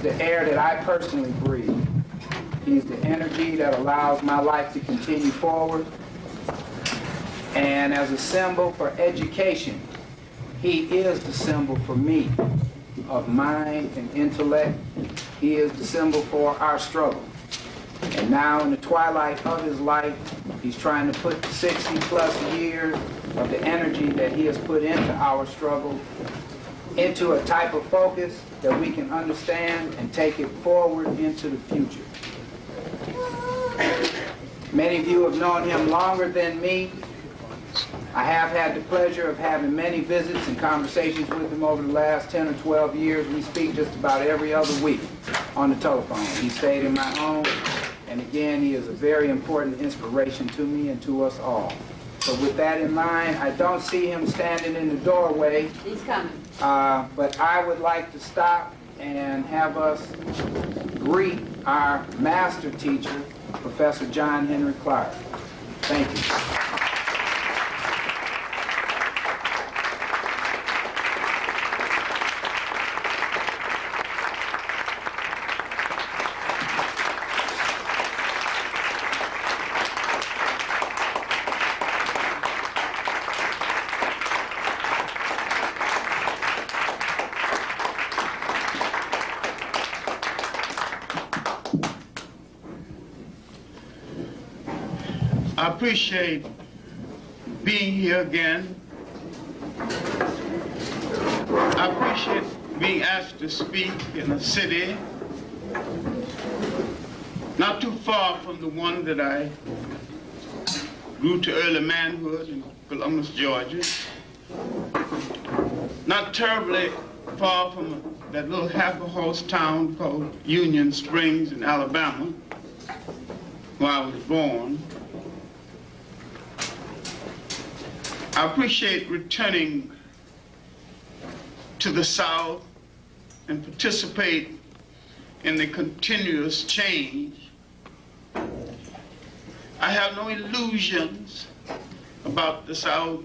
is the air that I personally breathe. He's the energy that allows my life to continue forward. And as a symbol for education, he is the symbol for me of mind and intellect. He is the symbol for our struggle. And now in the twilight of his life, he's trying to put 60+ years of the energy that he has put into our struggle into a type of focus that we can understand and take it forward into the future. Many of you have known him longer than me. I have had the pleasure of having many visits and conversations with him over the last 10 or 12 years. We speak just about every other week on the telephone. He stayed in my home, and again, he is a very important inspiration to me and to us all. So with that in mind, I don't see him standing in the doorway. He's coming. But I would like to stop and have us greet our master teacher, Professor John Henrik Clarke. Thank you. I appreciate being here again. I appreciate being asked to speak in a city not too far from the one that I grew to early manhood in Columbus, Georgia. Not terribly far from that little half-a-horse town called Union Springs in Alabama, where I was born. I appreciate returning to the South and participate in the continuous change. I have no illusions about the South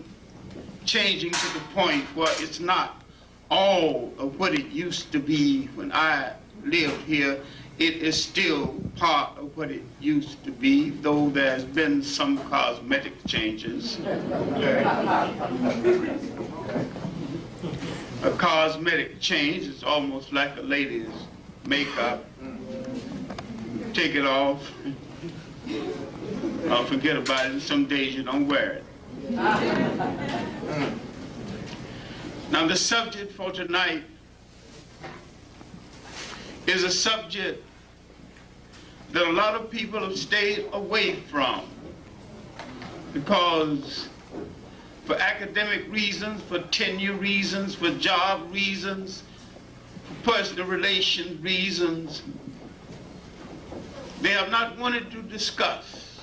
changing to the point where it's not all of what it used to be when I lived here. It is still part of what it used to be, though there's been some cosmetic changes. A cosmetic change is almost like a lady's makeup. Take it off, or forget about it, and some days you don't wear it. Now the subject for tonight is a subject that a lot of people have stayed away from because for academic reasons, for tenure reasons, for job reasons, for personal relation reasons, they have not wanted to discuss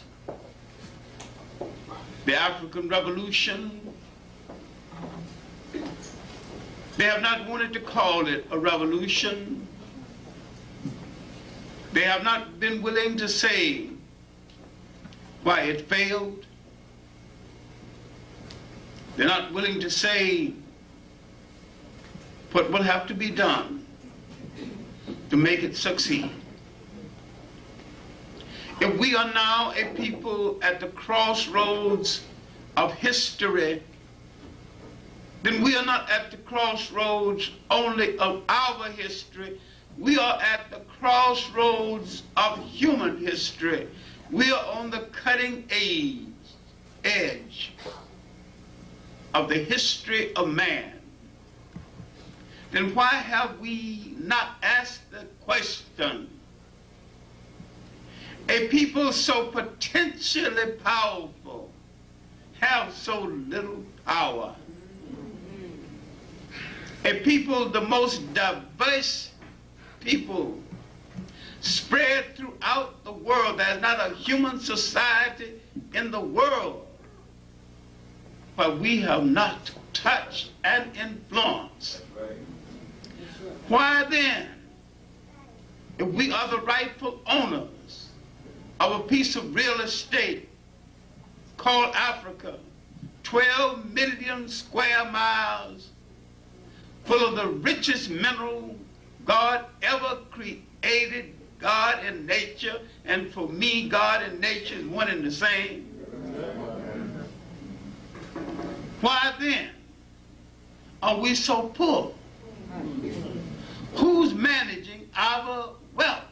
the African Revolution. They have not wanted to call it a revolution. They have not been willing to say why it failed. They're not willing to say what will have to be done to make it succeed. If we are now a people at the crossroads of history, then we are not at the crossroads only of our history. We are at the crossroads of human history. We are on the cutting edge of the history of man. Then why have we not asked the question? A people so potentially powerful have so little power. A people, the most diverse people spread throughout the world. There's not a human society in the world where we have not touched and influenced. Why then, if we are the rightful owners of a piece of real estate called Africa, 12 million square miles, full of the richest mineral God ever created, God and nature, and for me, God and nature is one and the same. Why then are we so poor? Who's managing our wealth?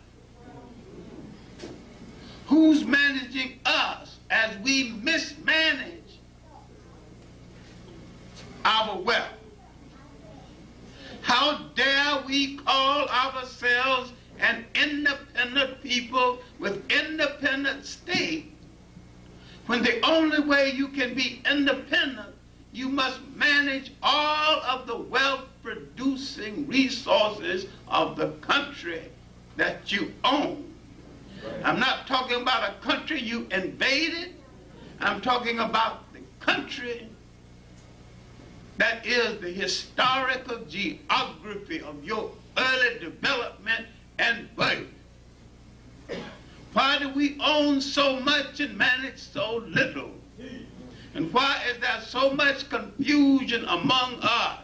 Who's managing us as we mismanage our wealth? How dare we call ourselves an independent people with independent state when the only way you can be independent, you must manage all of the wealth-producing resources of the country that you own. I'm not talking about a country you invaded. I'm talking about the country that is the historical geography of your early development and birth. Why do we own so much and manage so little? And why is there so much confusion among us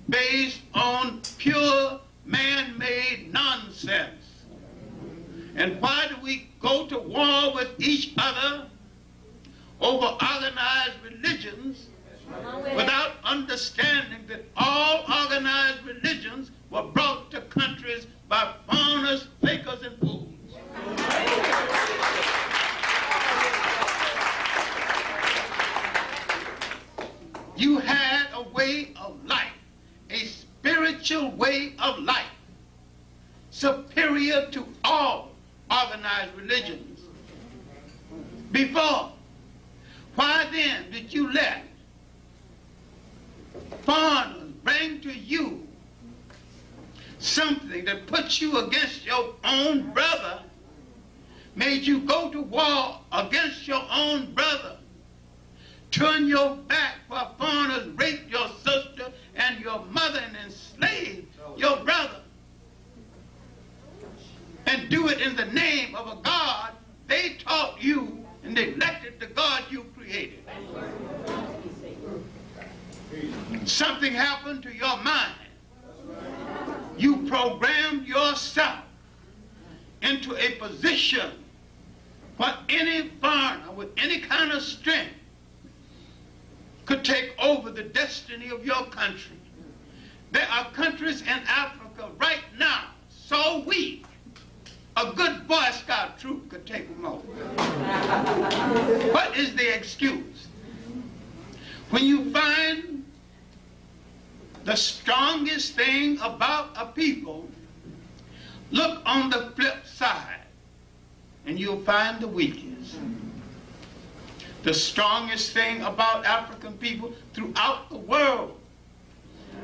based on pure man-made nonsense? And why do we go to war with each other over organized religions without understanding that all organized religions were brought to countries by foreigners, fakers, and fools? You had a way of life, a spiritual way of life, superior to all organized religions. Before, why then did you let foreigners bring to you something that puts you against your own brother, made you go to war against your own brother, turn your back while foreigners raped your sister and your mother and enslaved your brother, and do it in the name of a God they taught you and neglected the God you created? Something happened to your mind. You programmed yourself into a position where any foreigner with any kind of strength could take over the destiny of your country. There are countries in Africa right now so weak, a good Boy Scout troop could take them over. What is the excuse? When you find the strongest thing about a people, look on the flip side and you'll find the weakest. The strongest thing about African people throughout the world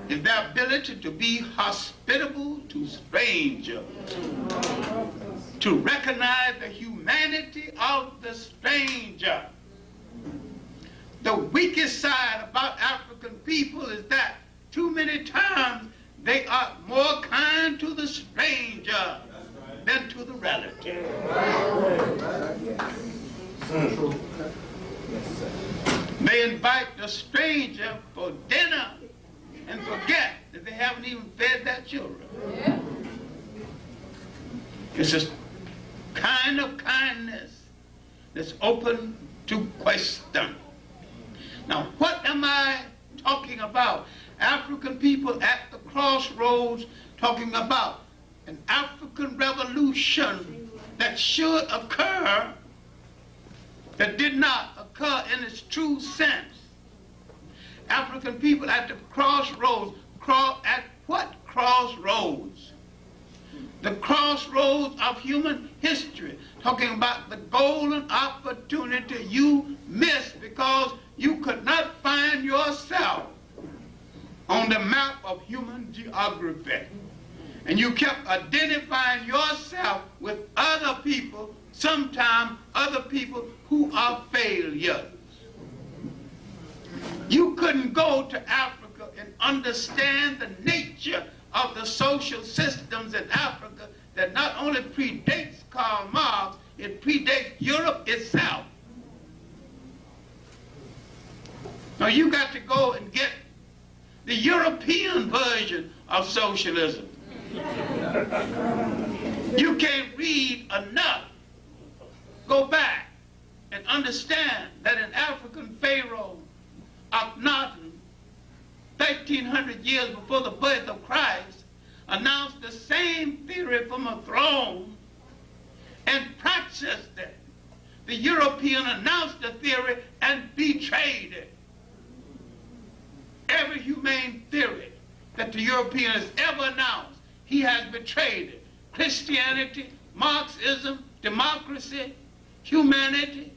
is their ability to be hospitable to strangers, to recognize the humanity of the stranger. The weakest side about African people is that too many times they are more kind to the stranger than to the relative. They invite the stranger for dinner and forget that they haven't even fed their children. It's a kind of kindness that's open to question. Now, what am I talking about? African people at the crossroads talking about an African revolution that should occur, that did not occur in its true sense. African people at the crossroads, at what crossroads? The crossroads of human history, talking about the golden opportunity you missed because you could not find yourself on the map of human geography. And you kept identifying yourself with other people, sometimes other people who are failures. You couldn't go to Africa and understand the nature of the social systems in Africa that not only predates Karl Marx, it predates Europe itself. Now you got to go and get the European version of socialism. You can't read enough. Go back and understand that an African Pharaoh, Akhenaten, 1,300 years before the birth of Christ, announced the same theory from a throne and practiced it. The European announced the theory and betrayed it. Every humane theory that the European has ever announced, he has betrayed it. Christianity, Marxism, democracy, humanity.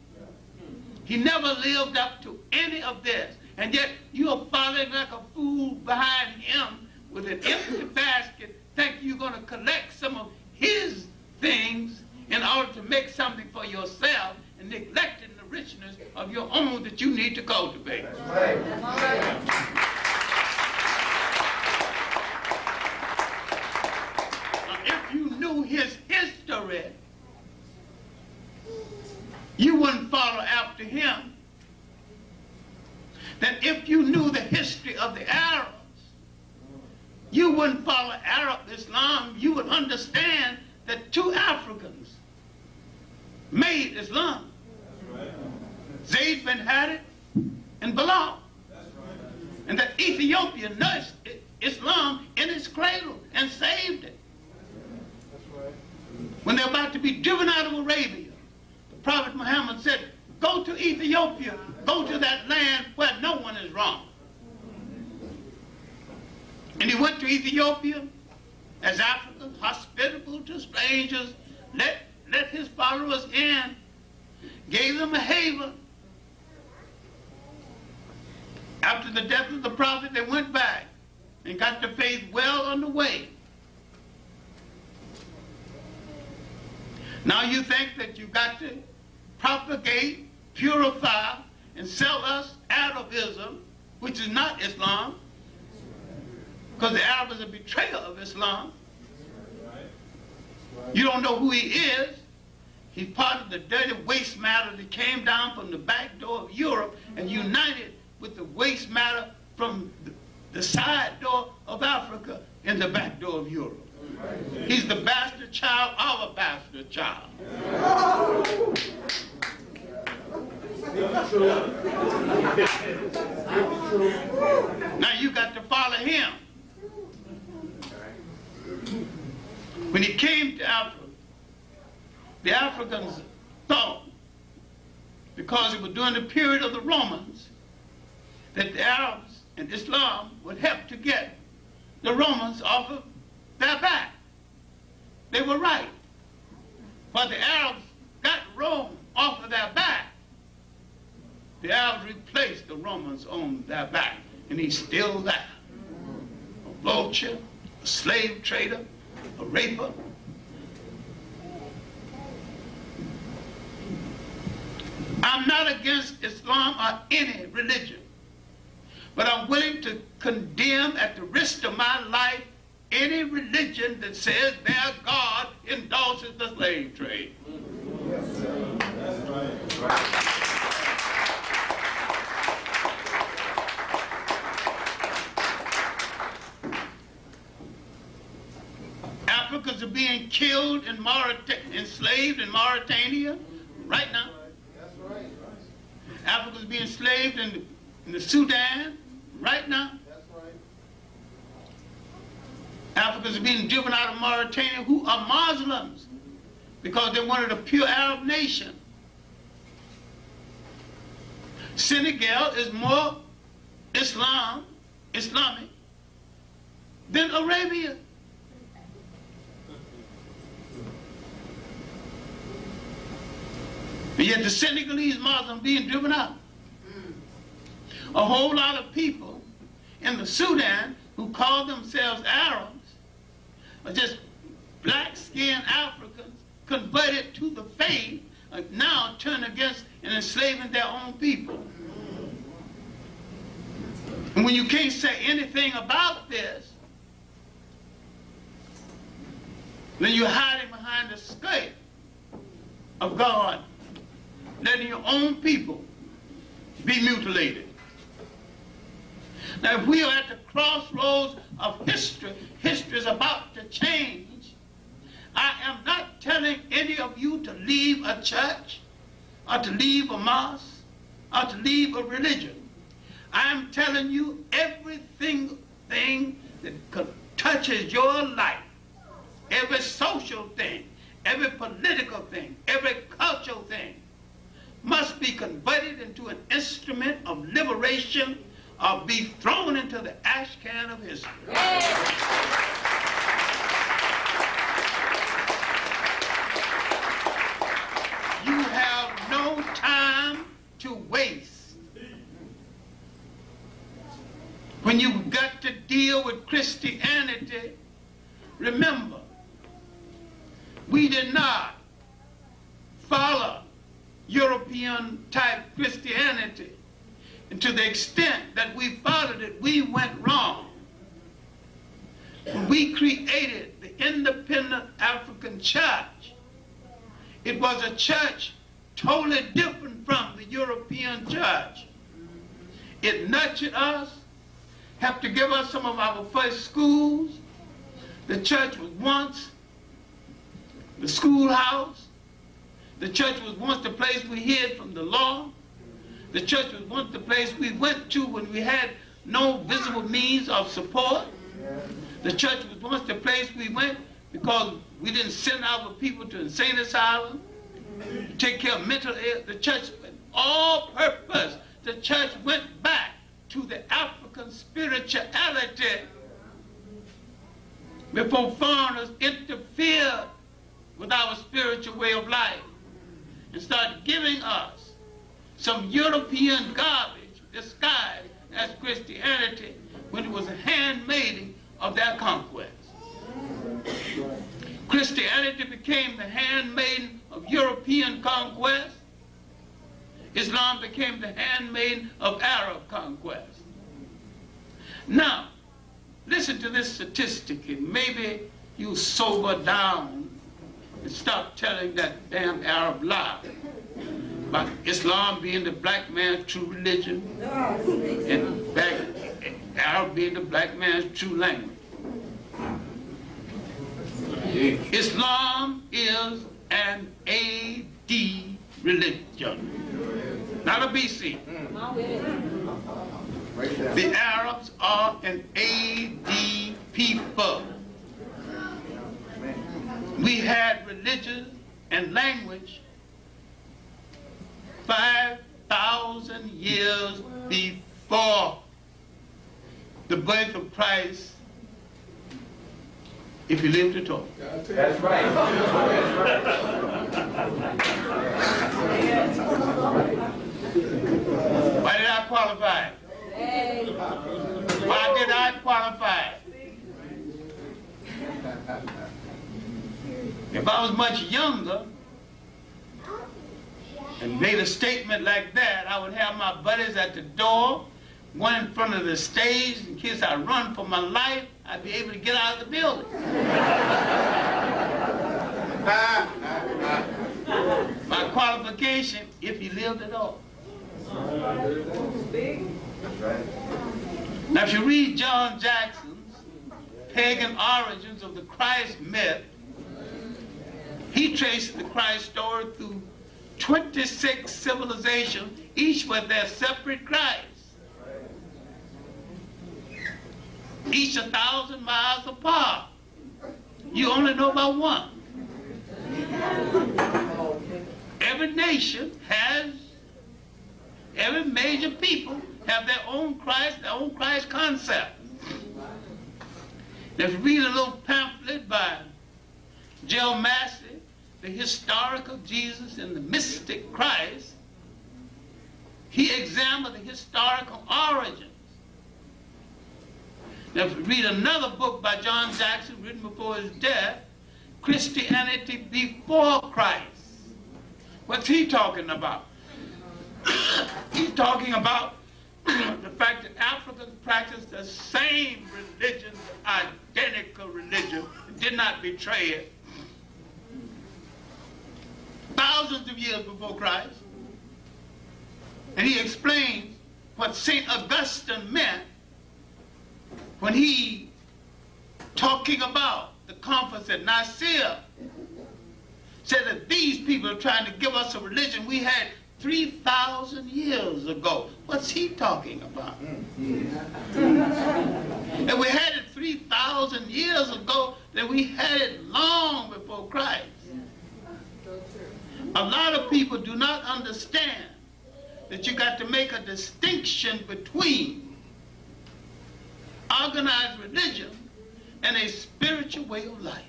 He never lived up to any of this. And yet you are following like a fool behind him with an empty basket, thinking you're going to collect some of his things in order to make something for yourself, and neglecting the richness of your own that you need to cultivate. Now, if you knew his history, you wouldn't follow after him. That if you knew the history of the Arabs, you wouldn't follow Arab Islam. You would understand that two Africans made Islam. Zayd bin Harith and Bilal. And that Ethiopia nursed Islam in its cradle and saved it. When they're about to be driven out of Arabia, the Prophet Muhammad said, go to Ethiopia, go to that land where no one is wrong. And he went to Ethiopia as Africans, hospitable to strangers, let his followers in, gave them a haven. After the death of the prophet, they went back and got the faith well underway. Now you think that you got to propagate, purify, and sell us Arabism, which is not Islam, because the Arab is a betrayer of Islam. You don't know who he is. He's part of the dirty waste matter that came down from the back door of Europe and united with the waste matter from the side door of Africa and the back door of Europe. He's the bastard child of a bastard child. Now you got to follow him. When he came to Africa, the Africans thought, because it was during the period of the Romans, that the Arabs and Islam would help to get the Romans off of their back. They were right. But the Arabs got Rome off of their back. The Arabs replaced the Romans on their back, and he's still there. A vulture, a slave trader, a raper. I'm not against Islam or any religion, but I'm willing to condemn at the risk of my life any religion that says their God endorses the slave trade. Yes, sir. That's right. That's right. Africans are being killed in enslaved in Mauritania right now. That's right. Africans being enslaved in the Sudan right now. That's right. Africans are being driven out of Mauritania who are Muslims because they wanted a pure Arab nation. Senegal is more Islamic than Arabia. And yet the Senegalese Muslims being driven out. A whole lot of people in the Sudan who call themselves Arabs are just black-skinned Africans converted to the faith, now turn against and enslaving their own people. And when you can't say anything about this, then you're hiding behind the skirt of God, letting your own people be mutilated. Now, if we are at the crossroads of history, history is about to change. I am not telling any of you to leave a church or to leave a mosque or to leave a religion. I am telling you everything that touches your life, every social thing, every political thing, every cultural thing, must be converted into an instrument of liberation or be thrown into the ash can of history. You have no time to waste. When you've got to deal with Christianity, remember, we did not follow European type Christianity, and to the extent that we followed it, we went wrong. When we created the independent African church, it was a church totally different from the European church. It nurtured us, helped to give us some of our first schools. The church was once the schoolhouse. The church was once the place we hid from the law. The church was once the place we went to when we had no visible means of support. The church was once the place we went because we didn't send our people to insane asylum, to take care of mental ill. The church, all purpose, the church went back to the African spirituality before foreigners interfered with our spiritual way of life and started giving us some European garbage disguised as Christianity when it was a handmaiden of their conquest. Christianity became the handmaiden of European conquest. Islam became the handmaiden of Arab conquest. Now, listen to this statistic and maybe you sober down and stop telling that damn Arab lie about Islam being the black man's true religion and Arab being the black man's true language. Islam is an AD religion, not a BC. The Arabs are an AD people. We had religion and language 5,000 years before the birth of Christ, if you live to talk. That's right. Why did I qualify? Why did I qualify? If I was much younger and made a statement like that, I would have my buddies at the door, one in front of the stage, in case I run for my life, I'd be able to get out of the building. My qualification, if you lived at all. Now, if you read John Jackson's Pagan Origins of the Christ Myth, he traces the Christ story through 26 civilizations, each with their separate Christ. Each 1,000 miles apart. You only know about one. Every nation has, every major people have their own Christ concept. If you read a little pamphlet by Joe Massey, The Historical Jesus and the Mystic Christ, he examined the historical origins. Now, if you read another book by John Jackson, written before his death, Christianity Before Christ, what's he talking about? He's talking about the fact that Africans practiced the same religion, identical religion, did not betray it. Thousands of years before Christ. And he explains what St. Augustine meant when he talking about the conference at Nicaea, said that these people are trying to give us a religion we had 3,000 years ago. What's he talking about? And we had it 3,000 years ago, then we had it long before Christ. A lot of people do not understand that you got to make a distinction between organized religion and a spiritual way of life.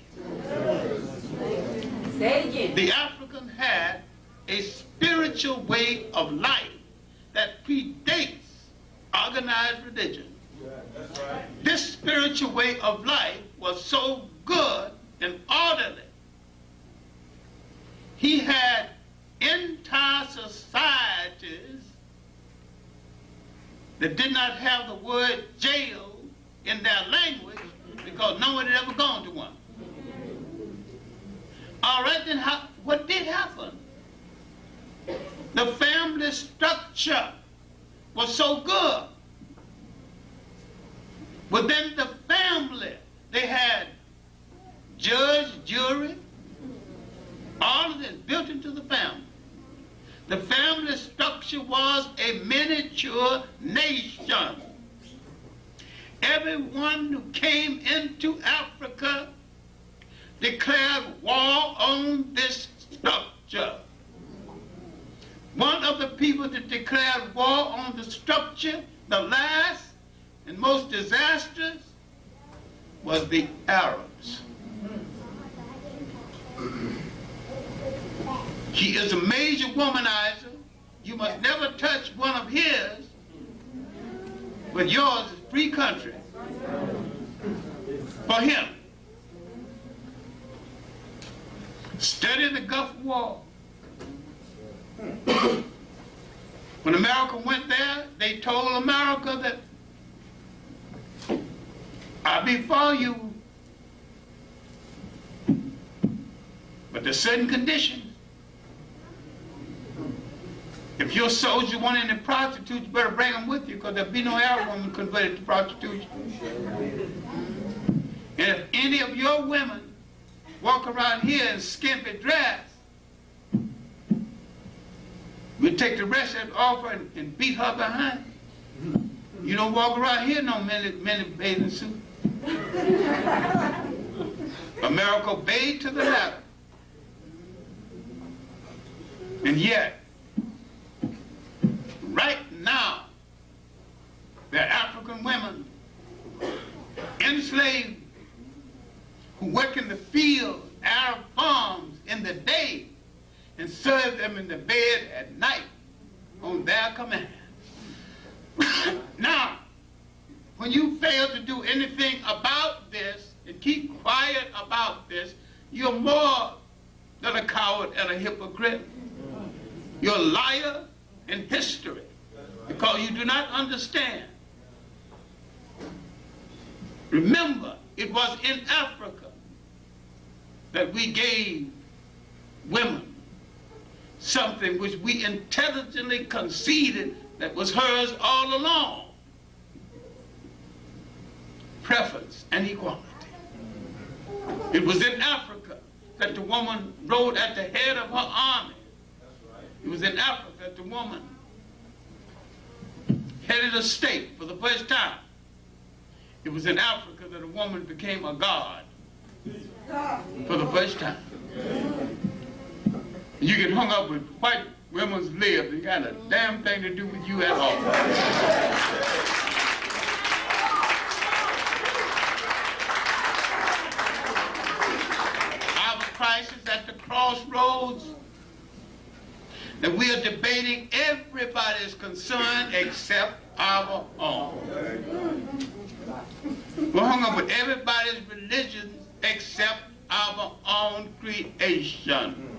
Say it again. The African had a spiritual way of life that predates organized religion. That's right. This spiritual way of life was so good and orderly. He had entire societies that did not have the word jail in their language because no one had ever gone to one. All right, then what did happen? The family structure was so good. Within the family, they had judge, jury, all of this built into the family. The family structure was a miniature nation. Everyone who came into Africa declared war on this structure. One of the people that declared war on the structure, the last and most disastrous, was the Arabs. He is a major womanizer. You must never touch one of his, but yours is free country for him. Study the Gulf War. When America went there, they told America that I'll be for you, but there's certain conditions. If your soldiers want any prostitutes, you better bring them with you, because there'll be no Arab woman converted to prostitution. And if any of your women walk around here in skimpy dress, we'll take the rest of it off her and beat her behind. You don't walk around here no many bathing suit. America obeyed to the letter. And yet, right now, there are African women enslaved who work in the field, Arab farms in the day, and serve them in the bed at night on their command. Now, when you fail to do anything about this and keep quiet about this, you're more than a coward and a hypocrite. You're a liar in history because you do not understand. Remember, it was in Africa that we gave women something which we intelligently conceded that was hers all along: preference and equality. It was in Africa that the woman rode at the head of her army. It was in Africa that the woman headed a state for the first time. It was in Africa that a woman became a god for the first time. You get hung up with white women's lives. It got a damn thing to do with you at all. Our crisis at the crossroads that we are debating, everybody's concern except our own. We're hung up with everybody's religion except our own creation.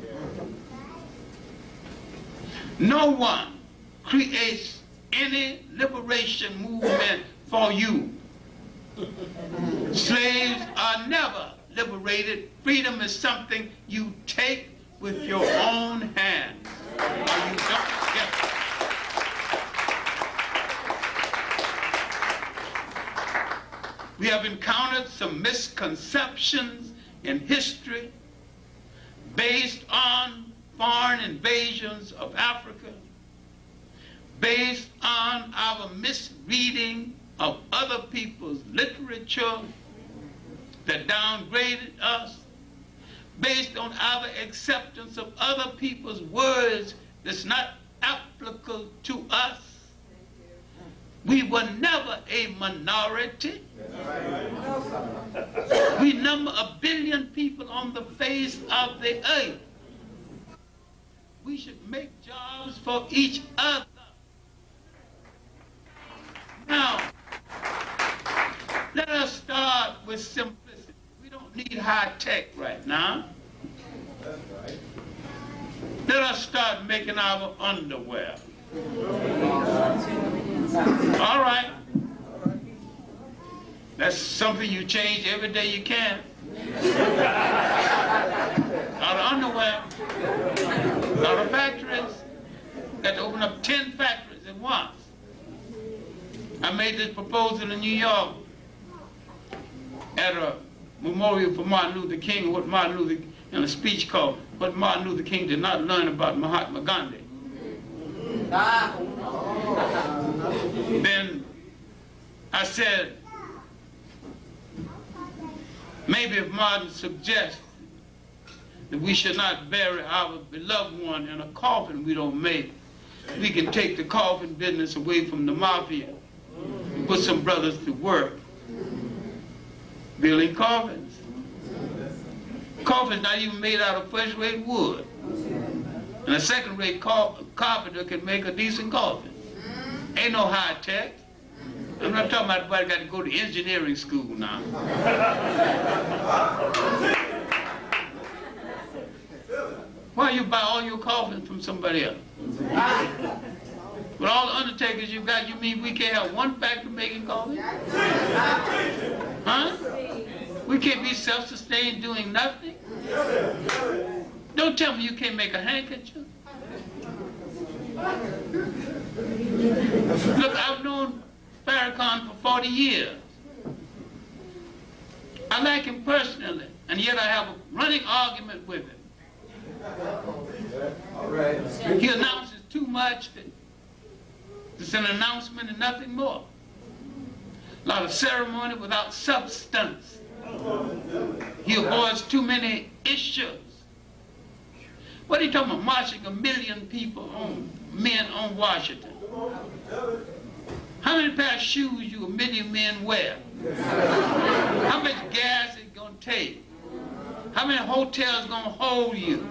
No one creates any liberation movement for you. Slaves are never liberated. Freedom is something you take with your own hands, or you don't get it. We have encountered some misconceptions in history based on foreign invasions of Africa, based on our misreading of other people's literature that downgraded us, based on our acceptance of other people's words that's not applicable to us. We were never a minority. We number 1 billion people on the face of the earth. We should make jobs for each other. Now, let us start with simplicity. We don't need high tech right now. Let us start making our underwear. All right. That's something you change every day you can. Out of underwear. Out of factories. Got to open up 10 factories at once. I made this proposal in New York at a memorial for Martin Luther King, what Martin Luther, in a speech called What Martin Luther King Did Not Learn About Mahatma Gandhi. Then I said, maybe if Martin suggests that we should not bury our beloved one in a coffin we don't make, we can take the coffin business away from the mafia and put some brothers to work building coffins. Coffins not even made out of first-rate wood. And a second-rate carpenter can make a decent coffin. Ain't no high tech. I'm not talking about everybody got to go to engineering school now. Why you buy all your coffins from somebody else? With all the undertakers you got, you mean we can't have one factory making coffins? Huh? We can't be self-sustained doing nothing? Don't tell me you can't make a handkerchief. Look, I've known Farrakhan for 40 years. I like him personally, and yet I have a running argument with him. He announces too much. It's an announcement and nothing more. A lot of ceremony without substance. He avoids too many issues. What are you talking about, marching 1 million people men on Washington? How many pair of shoes you 1 million men wear? How much gas it gonna take? How many hotels gonna hold you?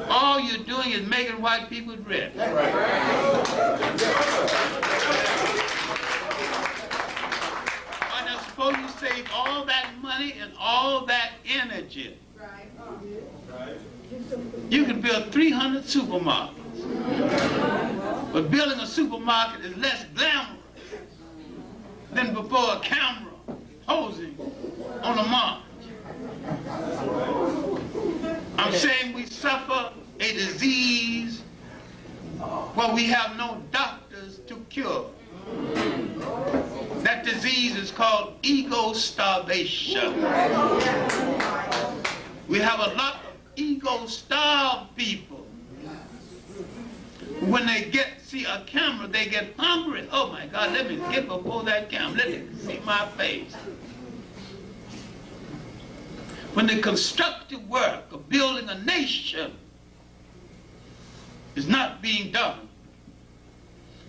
All you're doing is making white people rich. And I suppose you save all that money and all that energy. You can build 300 supermarkets. But building a supermarket is less glamorous than before a camera posing on a march. I'm saying we suffer a disease where we have no doctors to cure. That disease is called ego starvation. We have a lot of ego-starved people. When they see a camera, they get hungry. Oh my God, let me get before that camera. Let me see my face. When the constructive work of building a nation is not being done,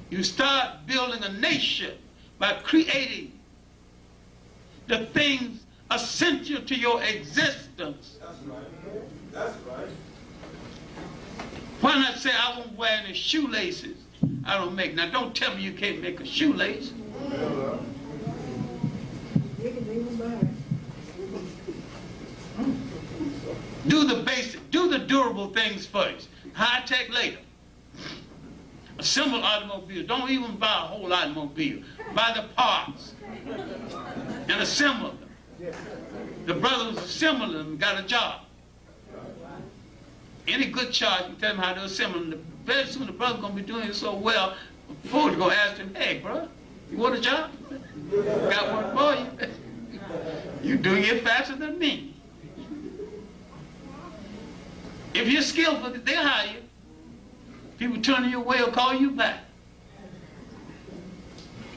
you start building a nation by creating the things essential to your existence. That's right. That's right. Why not say I won't wear any shoelaces I don't make? Now don't tell me you can't make a shoelace. Do the basic, do the durable things first. High tech later. Assemble automobiles. Don't even buy a whole automobile. Buy the parts and assemble them. The brothers assembled them, got a job. Any good charge can tell them how to assemble them. Very soon the brother's going to be doing it so well, Ford's going to ask him, hey, bro, you want a job? Got one for you. You're doing it faster than me. If you're skillful, they'll hire you. People turning your way or call you back.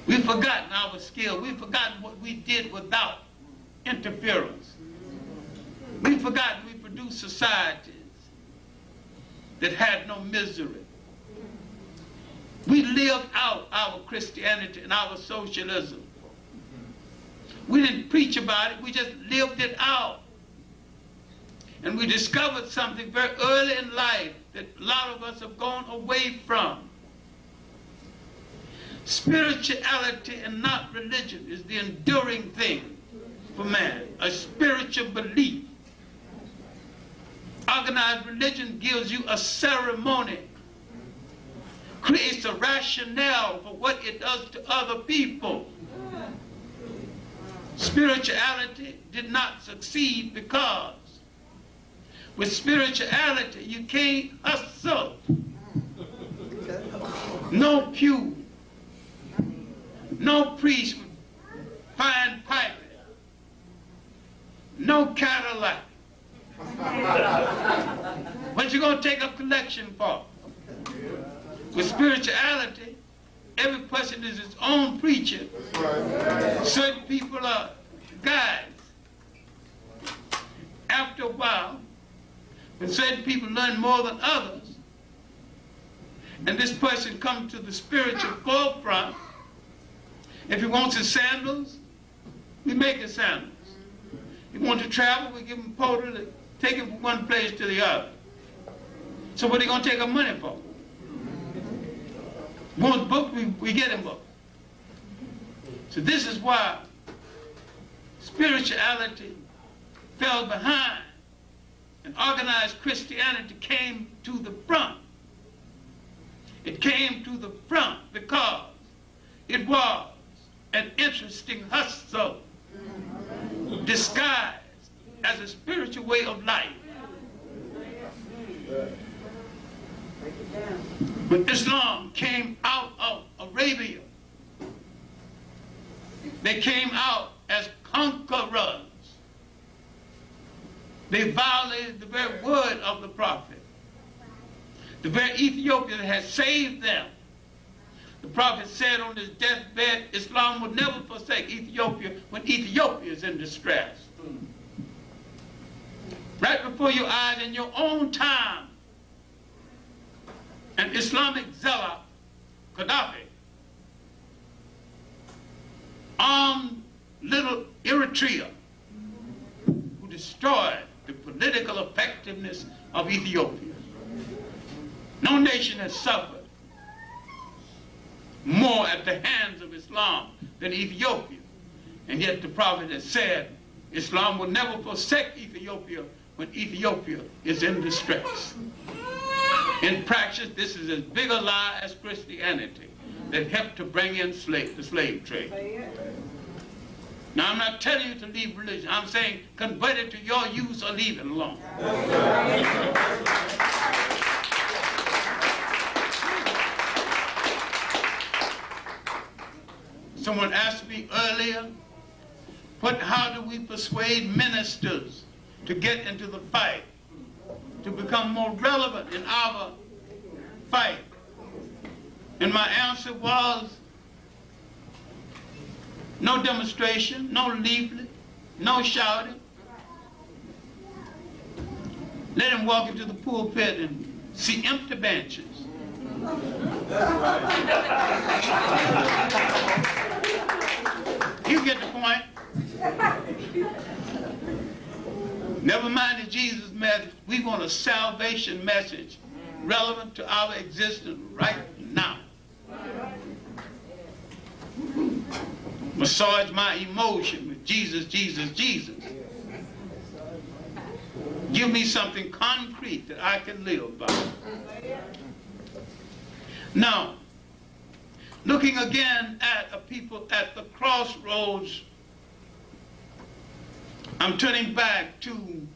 We've forgotten our skill. We've forgotten what we did without interference. We've forgotten we produced societies that had no misery. We lived out our Christianity and our socialism. We didn't preach about it, we just lived it out. And we discovered something very early in life that a lot of us have gone away from. Spirituality and not religion is the enduring thing for man, a spiritual belief. Organized religion gives you a ceremony, creates a rationale for what it does to other people. Spirituality did not succeed because with spirituality you can't hustle. No pew, no priest with fine piping, no Cadillac. What you gonna take up collection for? With spirituality, every person is his own preacher. Certain people are guides. After a while, when certain people learn more than others, and this person comes to the spiritual forefront, if he wants his sandals, we make his sandals. If he wants to travel, we give him a porter to take him from one place to the other. So what are they going to take our money for? Wants book, we get him book. So this is why spirituality fell behind and organized Christianity came to the front. It came to the front because it was an interesting hustle disguised as a spiritual way of life. When Islam came out of Arabia, they came out as conquerors. They violated the very word of the prophet. The very Ethiopia that had saved them. The prophet said on his deathbed, Islam would never forsake Ethiopia when Ethiopia is in distress. Right before your eyes in your own time, an Islamic zealot, Gaddafi, armed little Eritrea, who destroyed the political effectiveness of Ethiopia. No nation has suffered more at the hands of Islam than Ethiopia. And yet the prophet has said, Islam will never forsake Ethiopia when Ethiopia is in distress. In practice, this is as big a lie as Christianity that helped to bring in the slave trade. Now, I'm not telling you to leave religion. I'm saying convert it to your use or leave it alone. Someone asked me earlier, how do we persuade ministers to get into the fight, to become more relevant in our fight? And my answer was, no demonstration, no leaflet, no shouting. Let him walk into the pulpit and see empty benches. You get the point. Never mind the Jesus message. We want a salvation message relevant to our existence right now. Massage my emotion with Jesus, Jesus, Jesus. Give me something concrete that I can live by. Now, looking again at a people at the crossroads, I'm turning back to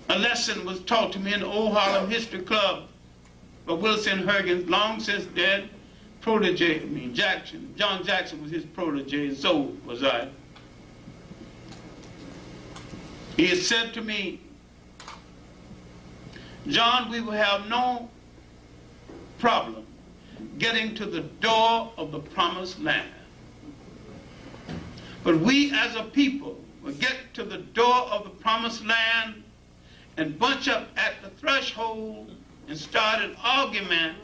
a lesson was taught to me in the Old Harlem History Club by Wilson Hergen's long since dead protege, Jackson. John Jackson was his protege, and so was I. He had said to me, John, we will have no problem getting to the door of the promised land. But we as a people will get to the door of the promised land and bunch up at the threshold and start an argument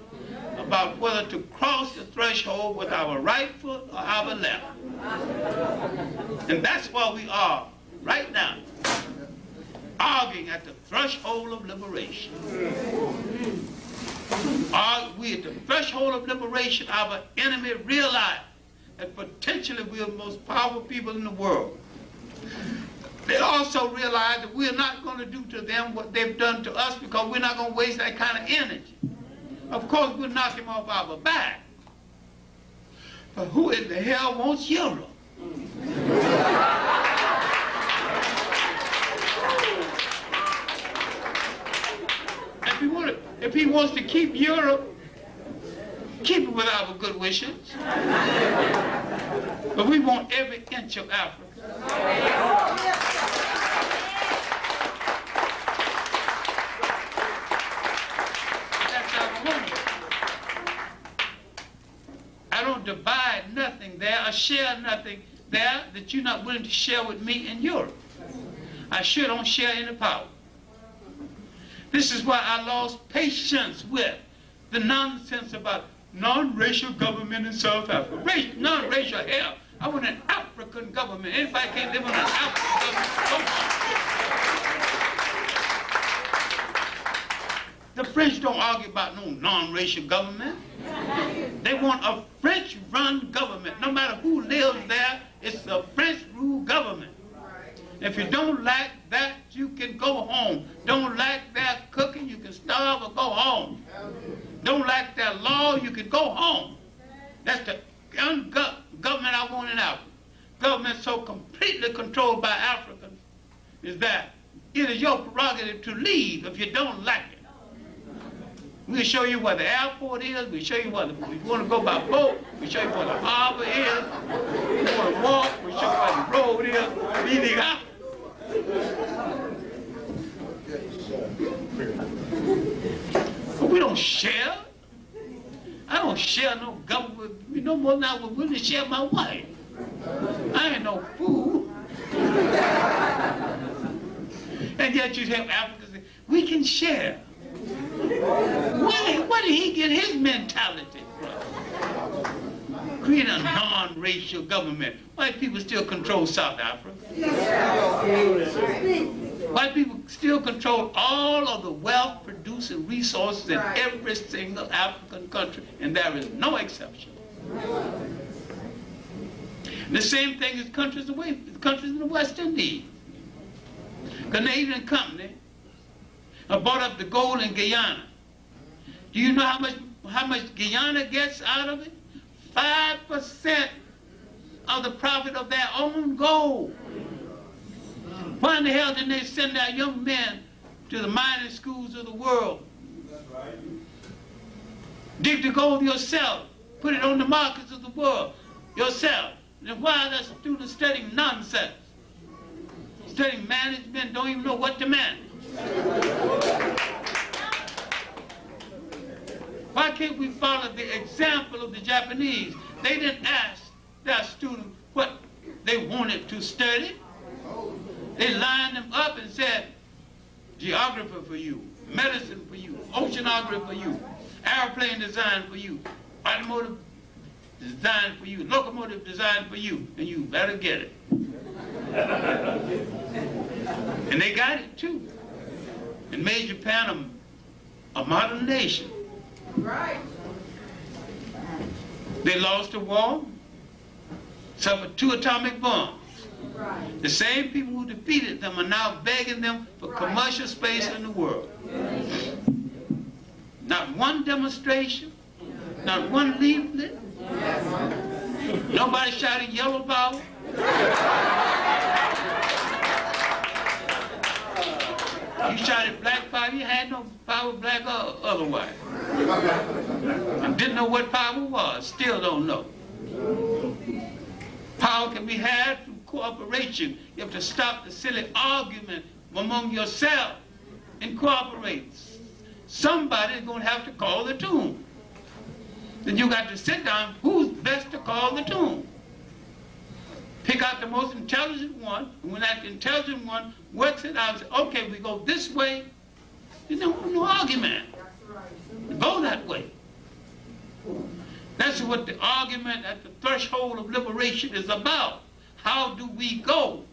about whether to cross the threshold with our right foot or our left. And that's where we are right now, arguing at the threshold of liberation. Are we at the threshold of liberation? Our enemy realized that potentially we are the most powerful people in the world. They also realize that we're not going to do to them what they've done to us, because we're not going to waste that kind of energy. Of course, we'll knock him off our back. But who in the hell wants Europe? If he wants to keep Europe, keep it with our good wishes. But we want every inch of Africa. That's our home. I don't divide nothing there or share nothing there that you're not willing to share with me in Europe. I sure don't share any power. This is why I lost patience with the nonsense about non-racial government in South Africa. Non-racial, hell, I want an African government. Anybody can't live on an African government. The French don't argue about no non-racial government. They want a French-run government. No matter who lives there, it's a French-ruled government. If you don't like that, you can go home. Don't like their cooking, you can starve or go home. Don't like their law, you can go home. That's the government I want in Africa. Government so completely controlled by Africans is that it is your prerogative to leave if you don't like it. We'll show you where the airport is. We'll show you where if you want to go by boat, we'll show you where the harbor is. If you want to walk, we'll show you where the road is. Meaning out. But we don't share. I don't share no government. You no more than I would really share my wife. I ain't no fool. And yet you have Africans say, we can share. Where did he get his mentality from? Create a non-racial government. White people still control South Africa. White people still control all of the wealth-producing resources in every single African country, and there is no exception. The same thing as countries in the West Indies. Canadian company bought up the gold in Guyana. Do you know how much Guyana gets out of it? 5% of the profit of their own gold. Why in the hell didn't they send our young men to the mining schools of the world? That's right. Dig the gold yourself. Put it on the markets of the world yourself. Then why are the students studying nonsense? Studying management, don't even know what to manage. Why can't we follow the example of the Japanese? They didn't ask their students what they wanted to study. They lined them up and said, geography for you, medicine for you, oceanography for you, airplane design for you, automotive design for you, locomotive design for you, and you better get it. And they got it too. And made Japan a modern nation. Right. They lost the war, suffered 2 atomic bombs. Right. The same people who defeated them are now begging them for commercial space in the world. Yes. Not one demonstration, not one leaflet. Yes. Nobody shouted yellow power. You shouted black power, you had no power, black or otherwise. And didn't know what power was, still don't know. Power can be had through cooperation. You have to stop the silly argument among yourself and cooperate. Somebody's going to have to call the tune. Then you got to sit down, who's best to call the tune? Pick out the most intelligent one, and when that intelligent one works it out, say, okay, we go this way, there's no argument. Go that way. That's what the argument at the threshold of liberation is about. How do we go?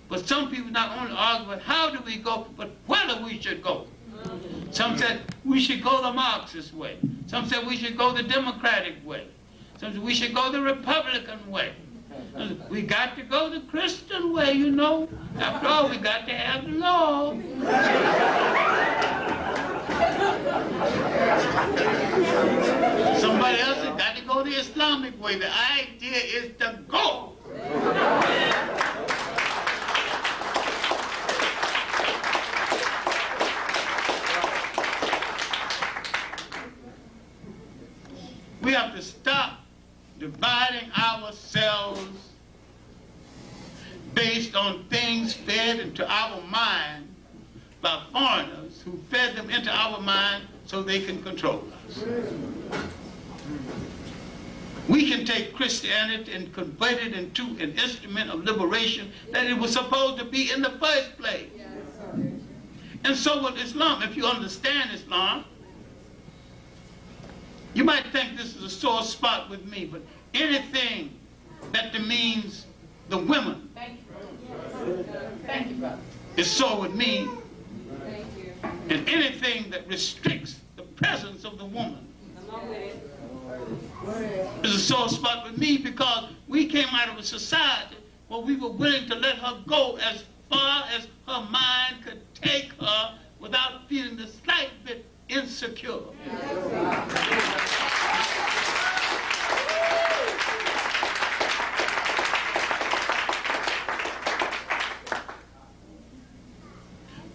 But some people not only argue about how do we go, but whether we should go. Some said we should go the Marxist way. Some said we should go the Democratic way. Some said we should go the Republican way. We got to go the Christian way, you know. After all, we got to have the law. Somebody else has got to go the Islamic way. The idea is to go. We have to stop dividing ourselves based on things fed into our mind by foreigners who fed them into our mind so they can control us. We can take Christianity and convert it into an instrument of liberation that it was supposed to be in the first place. And so with Islam, if you understand Islam, you might think this is a sore spot with me, but anything that demeans the women is sore with me. And anything that restricts the presence of the woman is a sore spot with me, because we came out of a society where we were willing to let her go as far as her mind could take her without feeling the slight bit insecure.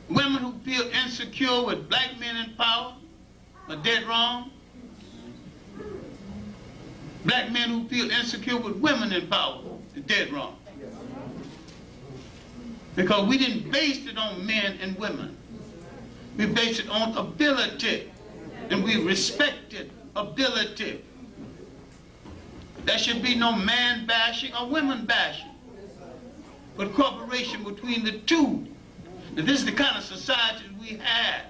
Women who feel insecure with black men in power are dead wrong. Black men who feel insecure with women in power are dead wrong. Because we didn't base it on men and women. We based it on ability, and we respected ability. There should be no man bashing or women bashing, but cooperation between the two. Now, this is the kind of society we had.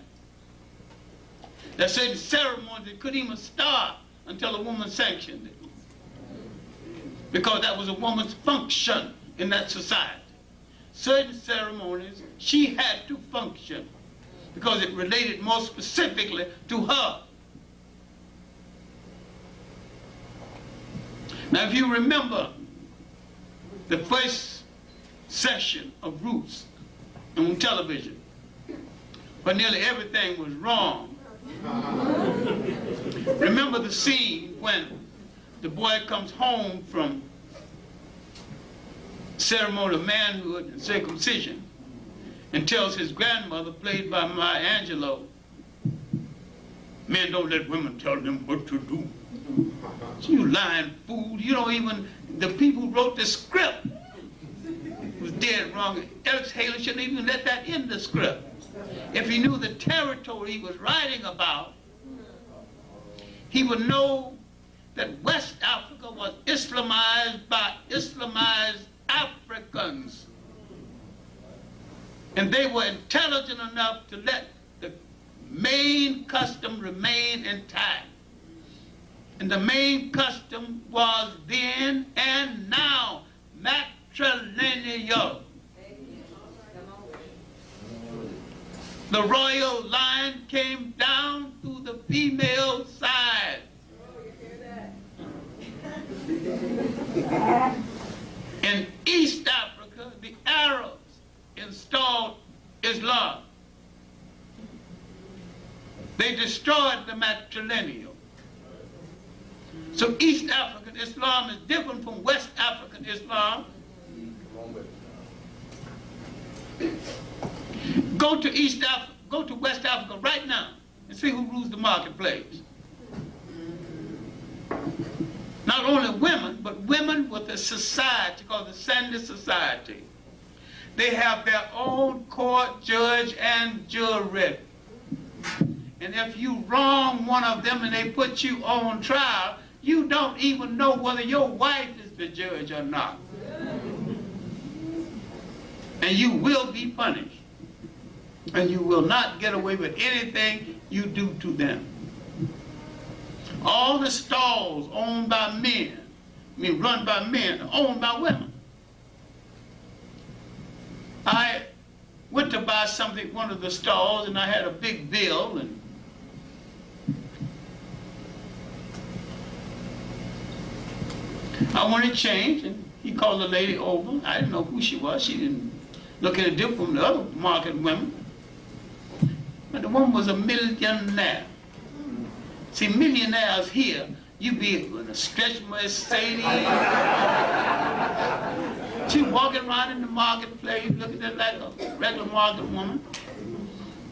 There are certain ceremonies that couldn't even start until a woman sanctioned it, because that was a woman's function in that society. Certain ceremonies, she had to function because it related more specifically to her. Now, if you remember the first session of Roots on television, where nearly everything was wrong, remember the scene when the boy comes home from ceremony of manhood and circumcision and tells his grandmother, played by Maya Angelou, men don't let women tell them what to do. So, you lying fool. You don't even, the people who wrote the script was dead wrong. Alex Haley shouldn't even let that in the script. If he knew the territory he was writing about, he would know that West Africa was Islamized by Islamized Africans. And they were intelligent enough to let the main custom remain intact. And the main custom was then and now matrilineal. The royal line came down through the female side. In East Africa, the Arabs installed Islam. They destroyed the matrilineal. So East African Islam is different from West African Islam. Go to East Africa, go to West Africa right now and see who rules the marketplace. Now Not only women, but women with a society called the Sandy Society. They have their own court, judge, and jury. And if you wrong one of them and they put you on trial, you don't even know whether your wife is the judge or not. And you will be punished. And you will not get away with anything you do to them. All the stalls owned by men, run by men, are owned by women. I went to buy something at one of the stalls, and I had a big bill, and I wanted change, and he called the lady over. I didn't know who she was. She didn't look any different from the other market women. But the woman was a millionaire. See, millionaires here, you be in a stretch Mercedes. She walking around in the marketplace, looking at like a regular market woman.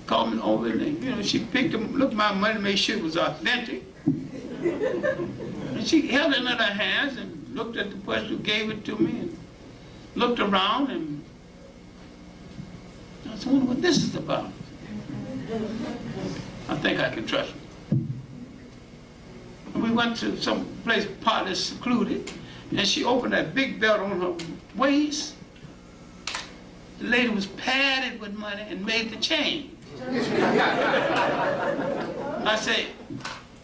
Called me over and she picked them, looked at my money, made sure it was authentic. And she held it in her hands and looked at the person who gave it to me and looked around, and I was wondering what this is about. I think I can trust her. And we went to some place partly secluded, and she opened that big belt on her waist. The lady was padded with money and made the change. I say,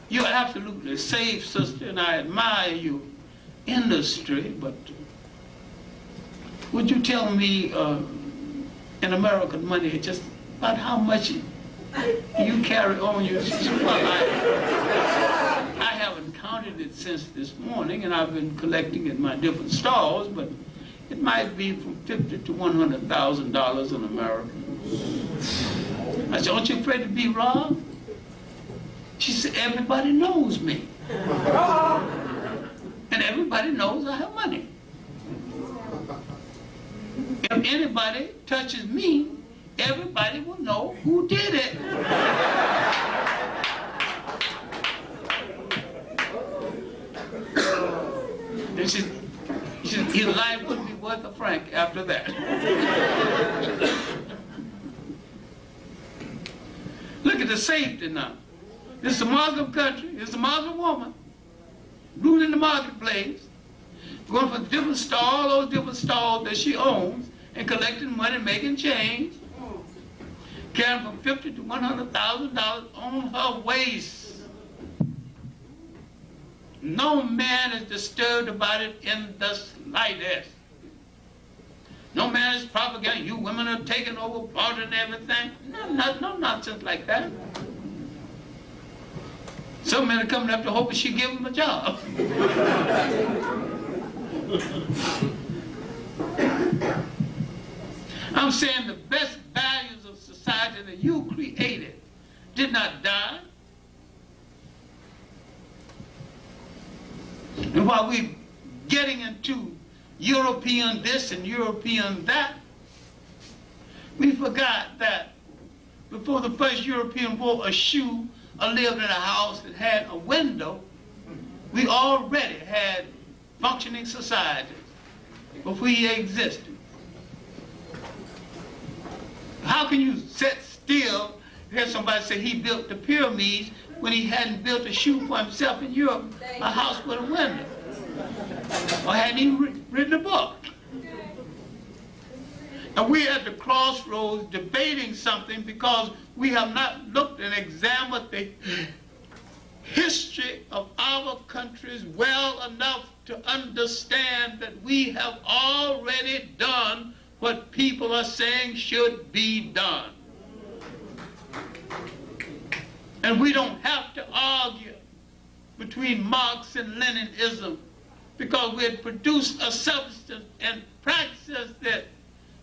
you're absolutely safe, sister, and I admire your industry, but would you tell me in American money just about how much you carry on you? She said, well, I haven't counted it since this morning, and I've been collecting at my different stalls, but it might be from $50,000 to $100,000 in America. I said, aren't you afraid to be robbed? She said, everybody knows me. And everybody knows I have money. If anybody touches me, everybody will know who did it. And she said, his life wouldn't be worth a franc after that. Look at the safety now. This is a Muslim country. It's a Muslim woman ruling the marketplace, going from different stalls, those different stalls that she owns, and collecting money, making change, carrying from $50,000 to $100,000 on her waist. No man is disturbed about it in the slightest. No man is propagating, you women are taking over, plotting everything. No nonsense like that. Some men are coming up to hoping she give them a job. I'm saying the best values of society that you created did not die. And while we're getting into European this and European that, we forgot that before the first European wore a shoe or lived in a house that had a window, we already had functioning societies before we existed. How can you sit still and hear somebody say he built the pyramids when he hadn't built a shoe for himself in Europe, a house with a window, or hadn't even written a book? And we're at the crossroads debating something because we have not looked and examined the history of our countries well enough to understand that we have already done what people are saying should be done. And we don't have to argue between Marx and Leninism because we had produced a substance and practiced it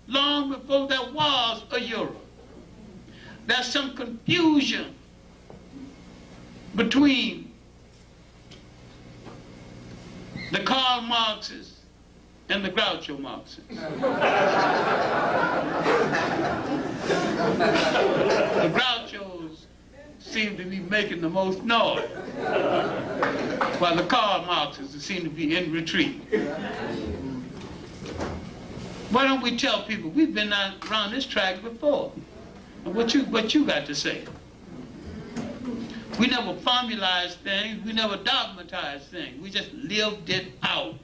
long before there was a Europe. There's some confusion between the Karl Marxists and the Groucho Marxists. The Grouchos seem to be making the most noise, while the Karl Marxists seem to be in retreat. Why don't we tell people we've been around this track before? And what you got to say? We never formalized things. We never dogmatized things. We just lived it out.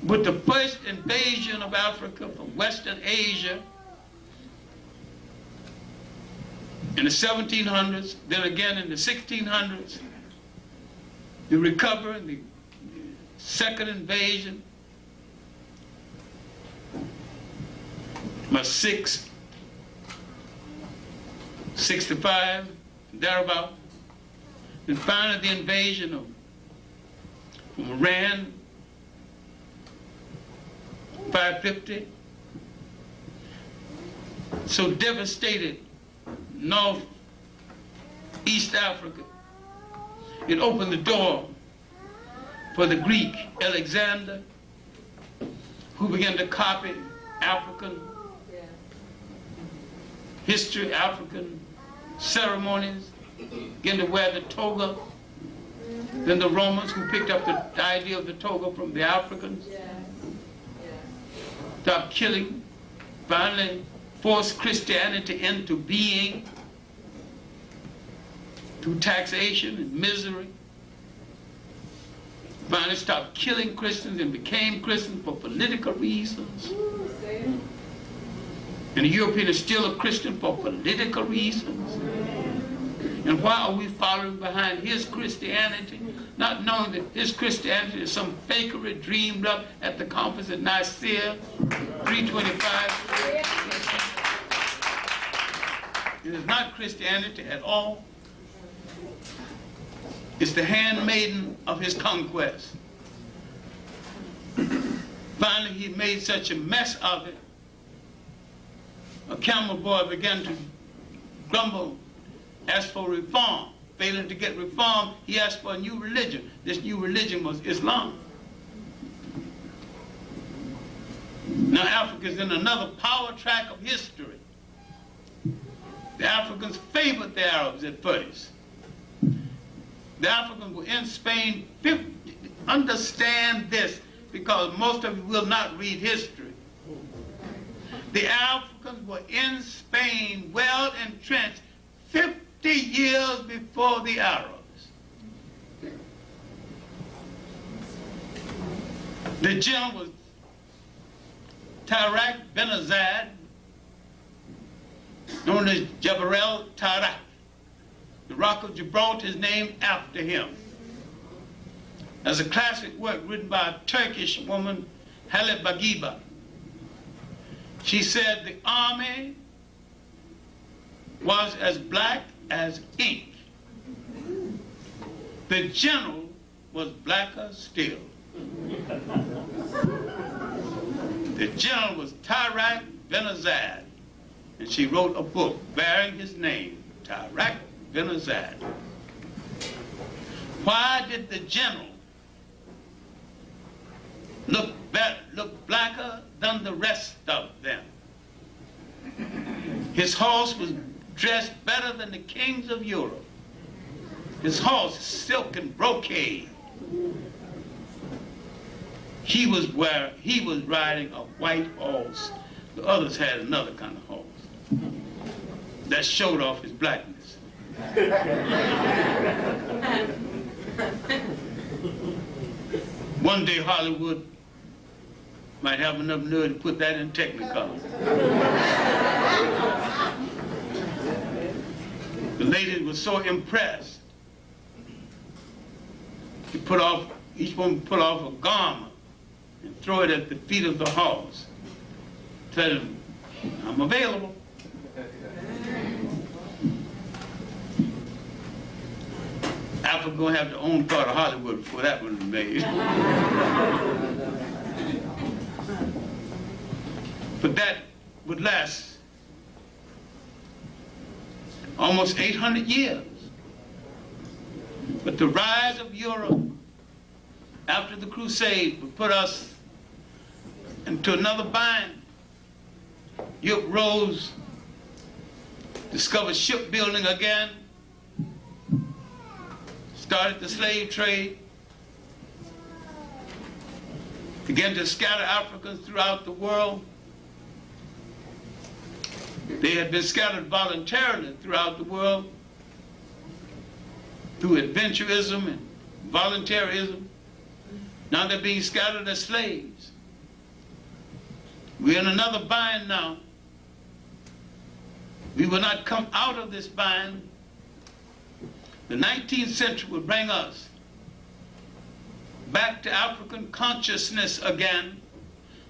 With the first invasion of Africa from Western Asia in the 1700s, then again in the 1600s, the recovery, the second invasion, was 65, thereabout. And finally the invasion from Iran, 550. So devastated North East Africa. It opened the door for the Greek Alexander, who began to copy African history, African ceremonies, began to wear the toga. Then the Romans, who picked up the idea of the toga from the Africans, stopped killing, finally forced Christianity into being through taxation and misery. Finally stopped killing Christians and became Christians for political reasons. And the European is still a Christian for political reasons. And why are we following behind his Christianity, not knowing that his Christianity is some fakery dreamed up at the conference at Nicaea, 325? It is not Christianity at all. It's the handmaiden of his conquest. Finally, he made such a mess of it. A camel boy began to grumble, asked for reform. Failing to get reform, he asked for a new religion. This new religion was Islam. Now Africa is in another power track of history. The Africans favored the Arabs at first. The Africans were in Spain. Understand this, because most of you will not read history. The Africans were in Spain, well entrenched, 50 years before the Arabs. The general was Tarak Ben Azad, known as Jebel Tarak. The Rock of Gibraltar is named after him. There's a classic work written by a Turkish woman, Halit Bagiba. She said the army was as black as ink. The general was blacker still. The general was Tarak Ben Azad, and she wrote a book bearing his name, Tarak Ben Azad. Why did the general look blacker than the rest of them? His horse was dressed better than the kings of Europe. His horse, silk and brocade. He was riding a white horse. The others had another kind of horse that showed off his blackness. One day Hollywood might have enough nerve to put that in Technicolor. The ladies were so impressed. Each one put off a garment and throw it at the feet of the horse. Tell him, I'm available. Africa gonna have to own part of Hollywood before that one is made. But that would last almost 800 years. But the rise of Europe after the Crusade would put us into another bind. Europe rose discovered shipbuilding again, started the slave trade, began to scatter Africans throughout the world. They had been scattered voluntarily throughout the world through adventurism and voluntarism. Now they're being scattered as slaves. We're in another bind now. We will not come out of this bind. The 19th century will bring us back to African consciousness again,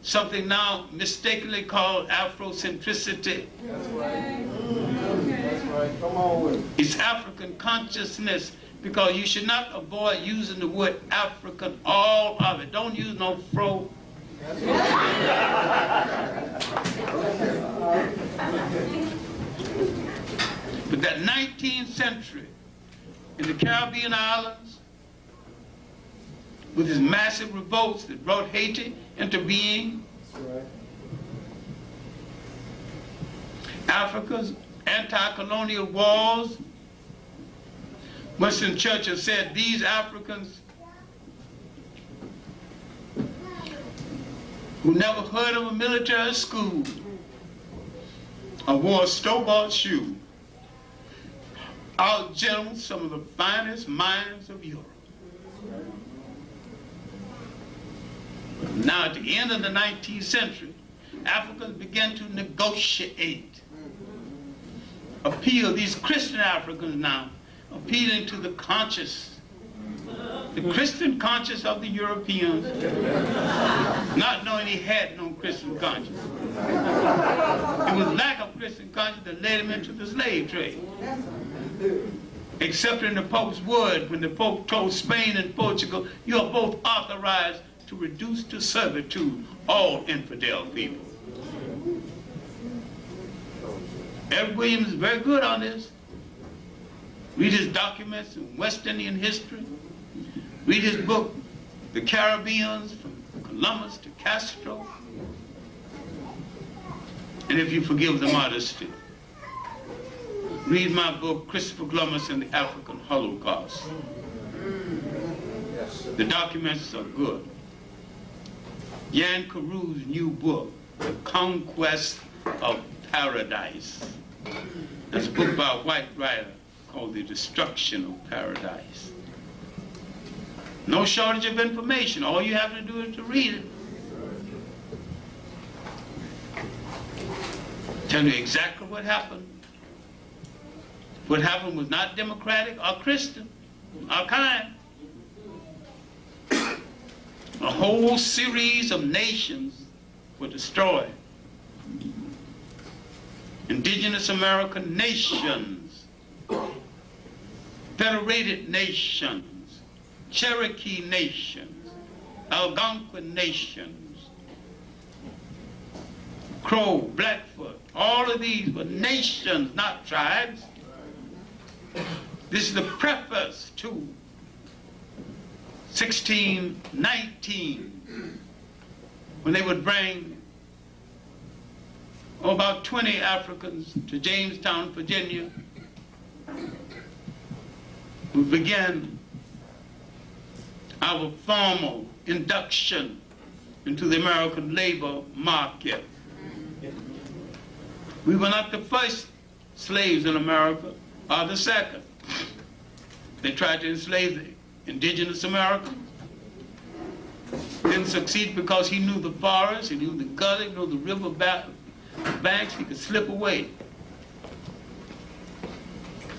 something now mistakenly called Afrocentricity. That's right. That's right. Come on with it. It's African consciousness, because you should not avoid using the word African, all of it. Don't use no fro. But that 19th century in the Caribbean islands, with its massive revolts that brought Haiti into being, That's right. Africa's anti-colonial wars. Winston Churchill said these Africans who never heard of a military school or wore a store-bought shoe outgentlemen some of the finest minds of Europe. Now at the end of the 19th century, Africans began to negotiate, appeal, these Christian Africans now, appealing to the conscience, the Christian conscience of the Europeans, not knowing he had no Christian conscience. It was lack of Christian conscience that led him into the slave trade. Accepting the Pope's word when the Pope told Spain and Portugal, you are both authorized to reduce to servitude all infidel people. Edward Williams is very good on this. Read his documents in West Indian history. Read his book, The Caribbeans, from Columbus to Castro. And if you forgive the modesty, read my book, Christopher Columbus and the African Holocaust. The documents are good. Jan Carou's new book, The Conquest of Paradise. That's a book by a white writer called The Destruction of Paradise. No shortage of information. All you have to do is to read it. Tell you exactly what happened. What happened was not democratic or Christian or kind. A whole series of nations were destroyed. Indigenous American nations, Federated nations, Cherokee nations, Algonquin nations, Crow, Blackfoot, all of these were nations, not tribes. This is the preface to 1619, when they would bring about 20 Africans to Jamestown, Virginia. We began our formal induction into the American labor market. We were not the first slaves in America, or the second. They tried to enslave the indigenous Americans. Didn't succeed because he knew the forest, he knew the gully, he knew the river banks, he could slip away.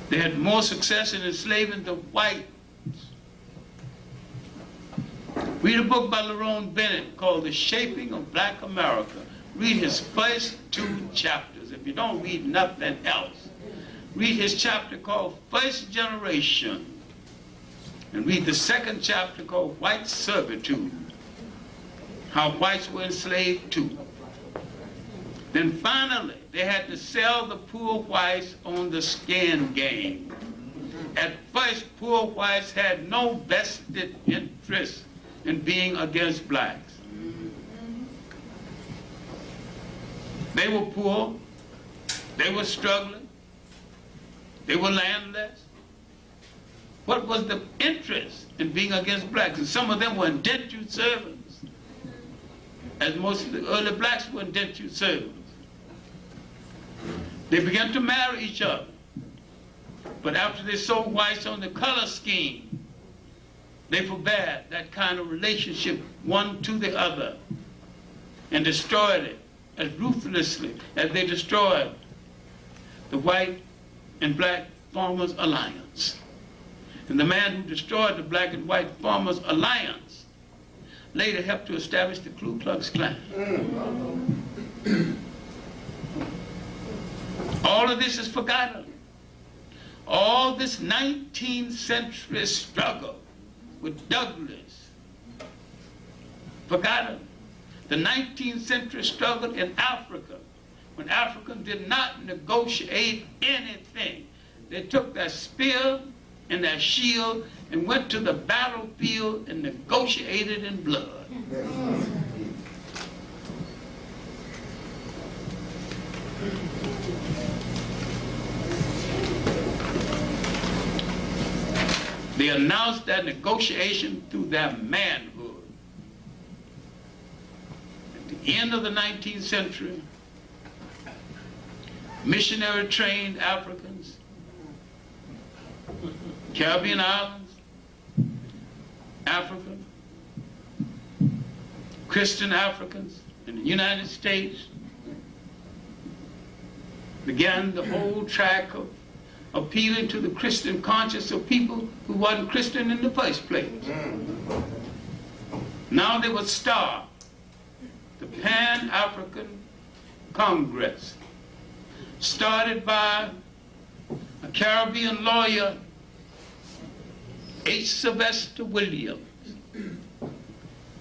They had more success in enslaving the whites. Read a book by Lerone Bennett called The Shaping of Black America. Read his first 2 chapters. If you don't read nothing else, read his chapter called First Generation, and read the 2nd chapter called White Servitude, how whites were enslaved too. Then finally, they had to sell the poor whites on the skin game. At first, poor whites had no vested interest in being against blacks. They were poor, they were struggling, They were landless. What was the interest in being against blacks? And some of them were indentured servants, as most of the early blacks were indentured servants. They began to marry each other. But after they sold whites on the color scheme, they forbade that kind of relationship one to the other and destroyed it as ruthlessly as they destroyed the white and black farmers' alliance. And the man who destroyed the black and white farmers' alliance later helped to establish the Ku Klux Klan. All of this is forgotten. All this 19th century struggle with Douglas, forgotten. The 19th century struggle in Africa, when Africans did not negotiate anything. They took their spear and their shield and went to the battlefield and negotiated in blood. They announced that negotiation through their manhood. At the end of the 19th century, missionary-trained Africans, Caribbean islands, Africa, Christian Africans in the United States began the whole track of appealing to the Christian conscience of people who wasn't Christian in the first place. Now they would start the Pan-African Congress, started by a Caribbean lawyer, H. Sylvester Williams.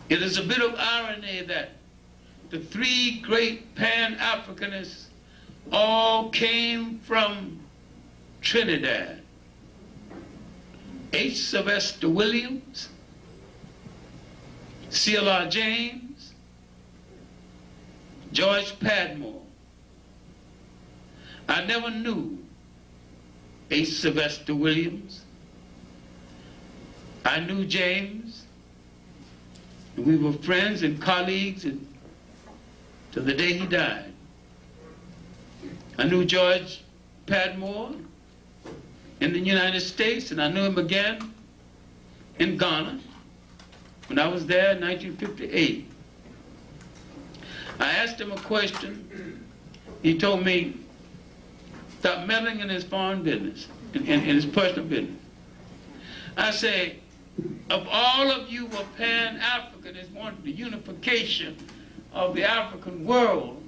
It is a bit of irony that the three great Pan-Africanists all came from Trinidad. H. Sylvester Williams, C.L.R. James, George Padmore. I never knew H. Sylvester Williams. I knew James, and we were friends and colleagues till the day he died. I knew George Padmore in the United States, and I knew him again in Ghana when I was there in 1958. I asked him a question. He told me, stop meddling in his foreign business, in his personal business. I say, of all of you were Pan-Africanists wanted the unification of the African world,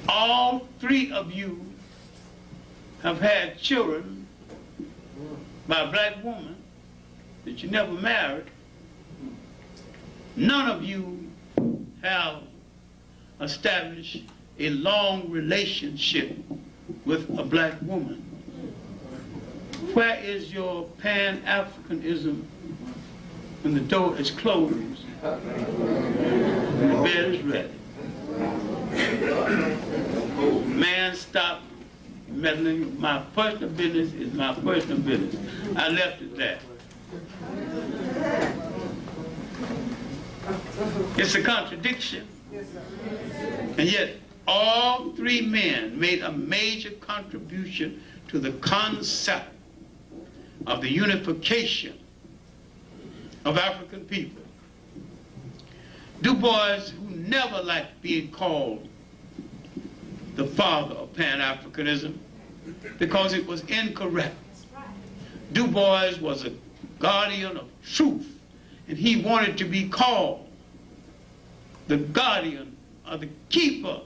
all three of you have had children by a black woman that you never married. None of you have established a long relationship with a black woman. Where is your Pan-Africanism when the door is closed and the bed is ready? Man, stop meddling. My personal business is my personal business. I left it there. It's a contradiction. And yet, all three men made a major contribution to the concept of the unification of African people. Du Bois, who never liked being called the father of Pan-Africanism because it was incorrect. Du Bois was a guardian of truth, and he wanted to be called the guardian or the keeper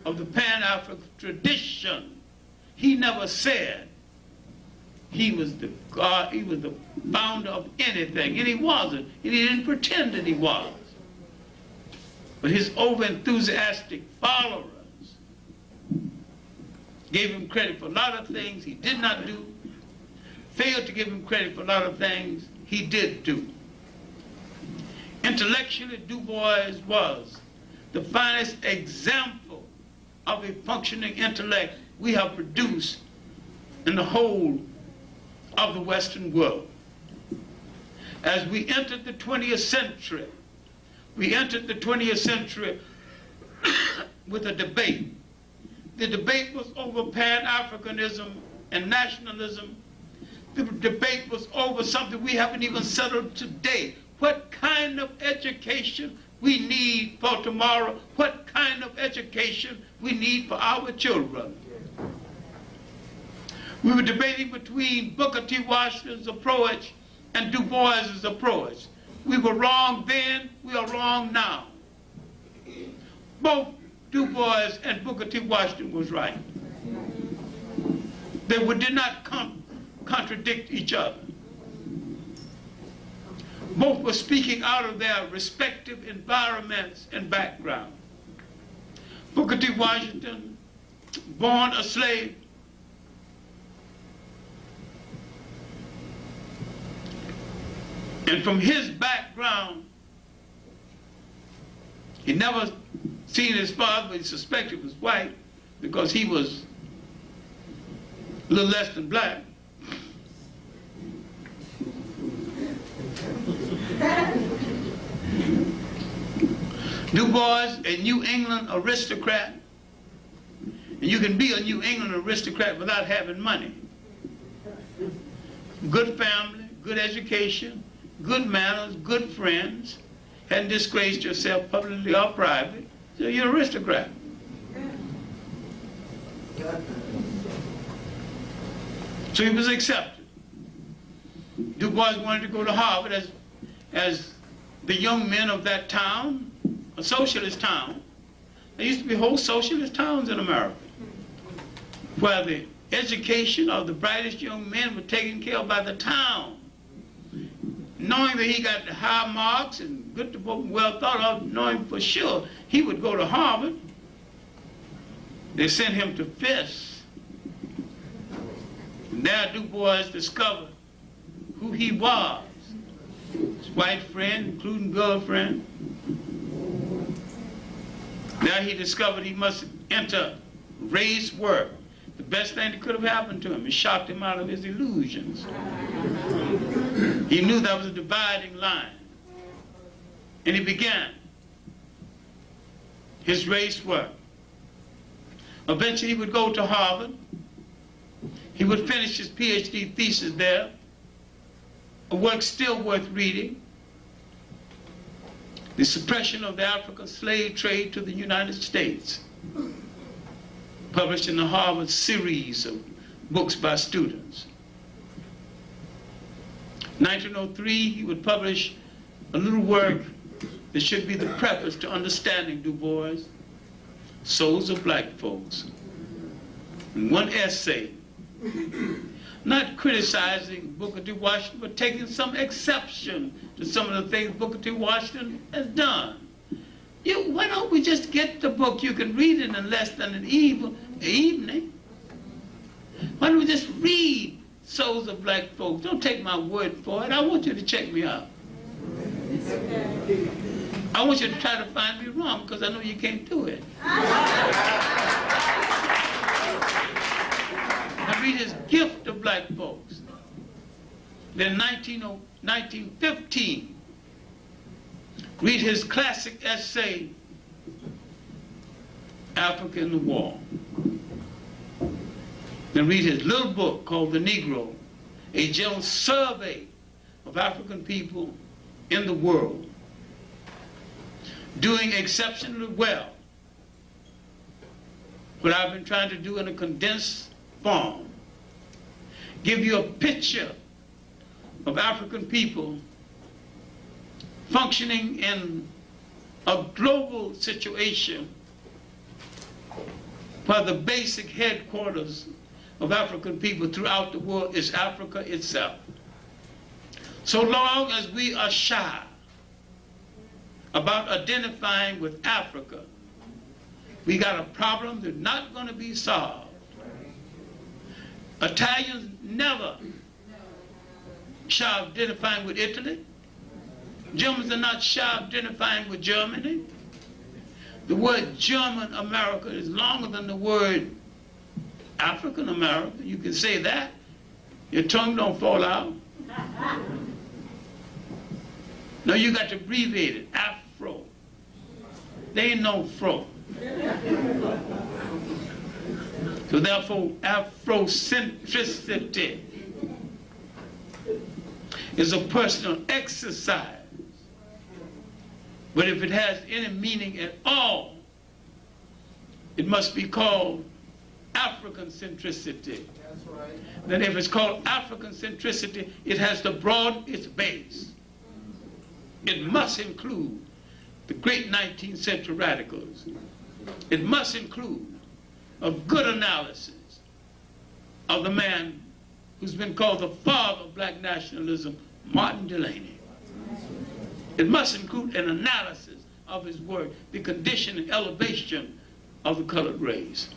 of the Pan-African tradition. He never said he was the God, he was the founder of anything, and he wasn't, and he didn't pretend that he was. But his over-enthusiastic followers gave him credit for a lot of things he did not do, failed to give him credit for a lot of things he did do. Intellectually, Du Bois was the finest example of a functioning intellect we have produced in the whole of the Western world. As we entered the 20th century, we entered the 20th century with a debate. The debate was over Pan-Africanism and nationalism. The debate was over something we haven't even settled today. What kind of education we need for tomorrow? What kind of education we need for our children? We were debating between Booker T. Washington's approach and Du Bois's approach. We were wrong then, we are wrong now. Both Du Bois and Booker T. Washington was right. They did not contradict each other. Both were speaking out of their respective environments and backgrounds. Booker T. Washington, born a slave, and from his background, he never seen his father, but he suspected he was white because he was a little less than black. Du Bois, a New England aristocrat, and you can be a New England aristocrat without having money. Good family, good education, good manners, good friends, hadn't disgraced yourself publicly or privately, so you're an aristocrat. So he was accepted. Du Bois wanted to go to Harvard as the young men of that town, a socialist town. There used to be whole socialist towns in America, where the education of the brightest young men were taken care of by the town. Knowing that he got the high marks and good to book and well thought of, knowing for sure he would go to Harvard, they sent him to Fisk. And there Du Bois discovered who he was. His white friend, including girlfriend. There he discovered he must enter race work. The best thing that could have happened to him. It shocked him out of his illusions. He knew that was a dividing line. And he began his race work. Eventually he would go to Harvard. He would finish his PhD thesis there, a work still worth reading. The suppression of the African slave trade to the United States, published in the Harvard series of books by students. 1903, he would publish a little work that should be the preface to understanding Du Bois, Souls of Black Folks. And one essay, not criticizing Booker T. Washington, but taking some exception to some of the things Booker T. Washington has done. Why don't we just get the book? You can read it in less than an evening. Why don't we just read Souls of Black Folks? Don't take my word for it. I want you to check me out. I want you to try to find me wrong, because I know you can't do it. I read his Gift of Black Folks. Then 1915, read his classic essay, Africa in the War. Then read his little book called The Negro, a general survey of African people in the world, doing exceptionally well what I've been trying to do in a condensed form. Give you a picture of African people functioning in a global situation where the basic headquarters of African people throughout the world is Africa itself. So long as we are shy about identifying with Africa, we got a problem that's not going to be solved. Italians never shy of identifying with Italy. Germans are not shy of identifying with Germany. The word German America is longer than the word African America. You can say that. Your tongue don't fall out. No, you got to abbreviate it. Afro. There ain't no fro. So therefore, Afrocentricity is a personal exercise. But if it has any meaning at all, it must be called African centricity. That's right. Then if it's called African centricity, it has to broaden its base. It must include the great 19th century radicals. It must include a good analysis of the man who's been called the father of black nationalism, Martin Delany. It must include an analysis of his work, the condition and elevation of the colored race.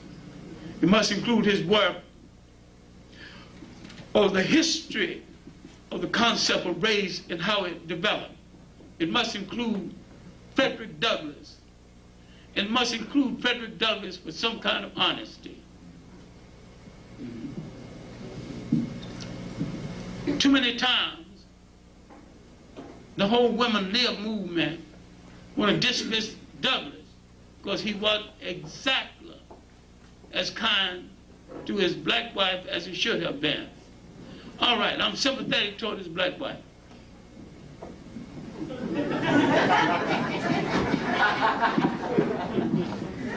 It must include his work of the history of the concept of race and how it developed. It must include Frederick Douglass. It must include Frederick Douglass with some kind of honesty. Too many times, the whole women live movement want to dismiss Douglass because he wasn't exactly as kind to his black wife as he should have been. All right, I'm sympathetic toward his black wife.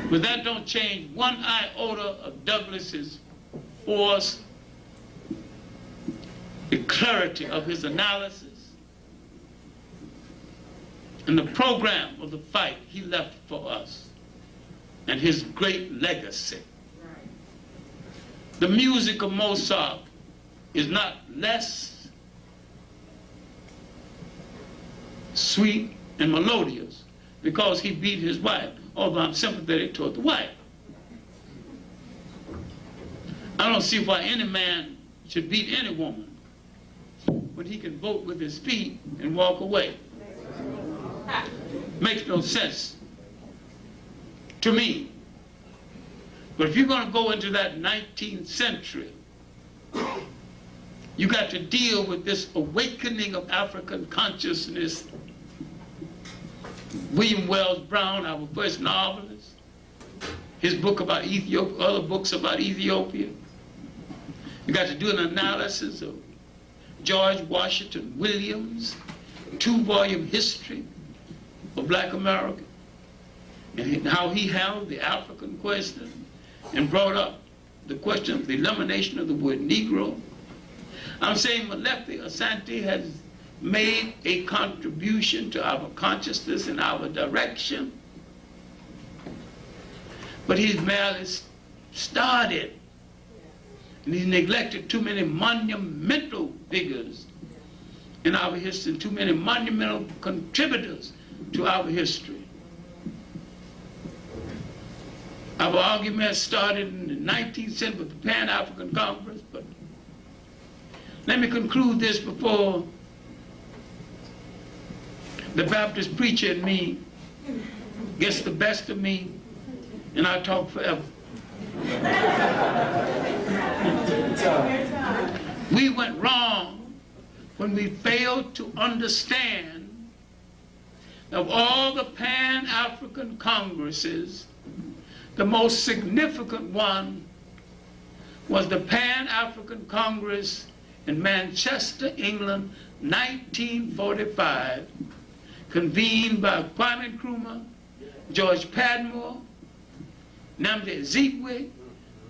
But that don't change one iota of Douglass's force, the clarity of his analysis, and the program of the fight he left for us, and his great legacy. The music of Mozart is not less sweet and melodious because he beat his wife, although I'm sympathetic toward the wife. I don't see why any man should beat any woman when he can vote with his feet and walk away. Makes no sense to me. But if you're going to go into that 19th century, you got to deal with this awakening of African consciousness. William Wells Brown, our first novelist, his book about Ethiopia, other books about Ethiopia. You got to do an analysis of George Washington Williams' 2-volume history of black America and how he handled the African question and brought up the question of the elimination of the word Negro. I'm saying Molefi Asante has made a contribution to our consciousness and our direction, but he's merely started, and he's neglected too many monumental figures in our history, too many monumental contributors to our history. Our argument started in the 19th century with the Pan-African Congress, but let me conclude this before the Baptist preacher in me gets the best of me and I talk forever. We went wrong when we failed to understand of all the Pan-African Congresses, the most significant one was the Pan-African Congress in Manchester, England, 1945, convened by Kwame Nkrumah, George Padmore, Nnamdi Azikiwe,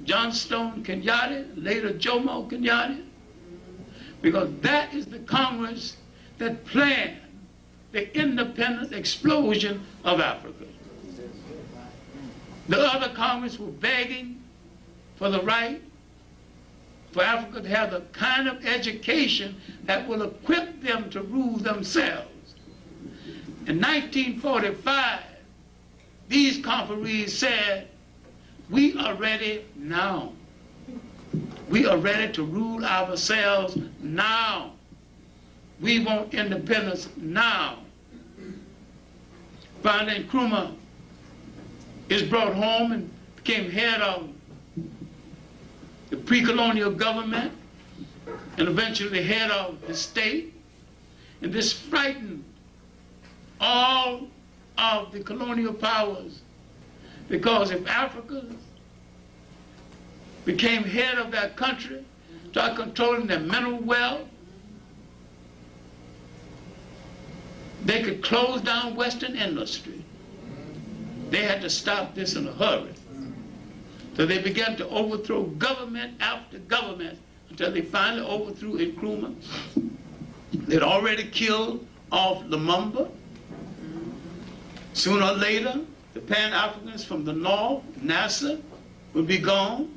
John Stone Kenyatta, later Jomo Kenyatta, because that is the Congress that planned the independent explosion of Africa. The other Congress were begging for the right for Africa to have the kind of education that will equip them to rule themselves. In 1945, these conferees said, we are ready now. We are ready to rule ourselves now. We want independence now. Finally, Nkrumah is brought home and became head of the pre-colonial government and eventually head of the state. And this frightened all of the colonial powers, because if Africa became head of that country, start controlling their mineral wealth, they could close down Western industry. They had to stop this in a hurry. So they began to overthrow government after government until they finally overthrew Nkrumah. They'd already killed off Lumumba. Sooner or later, the Pan-Africans from the north, Nasser, would be gone.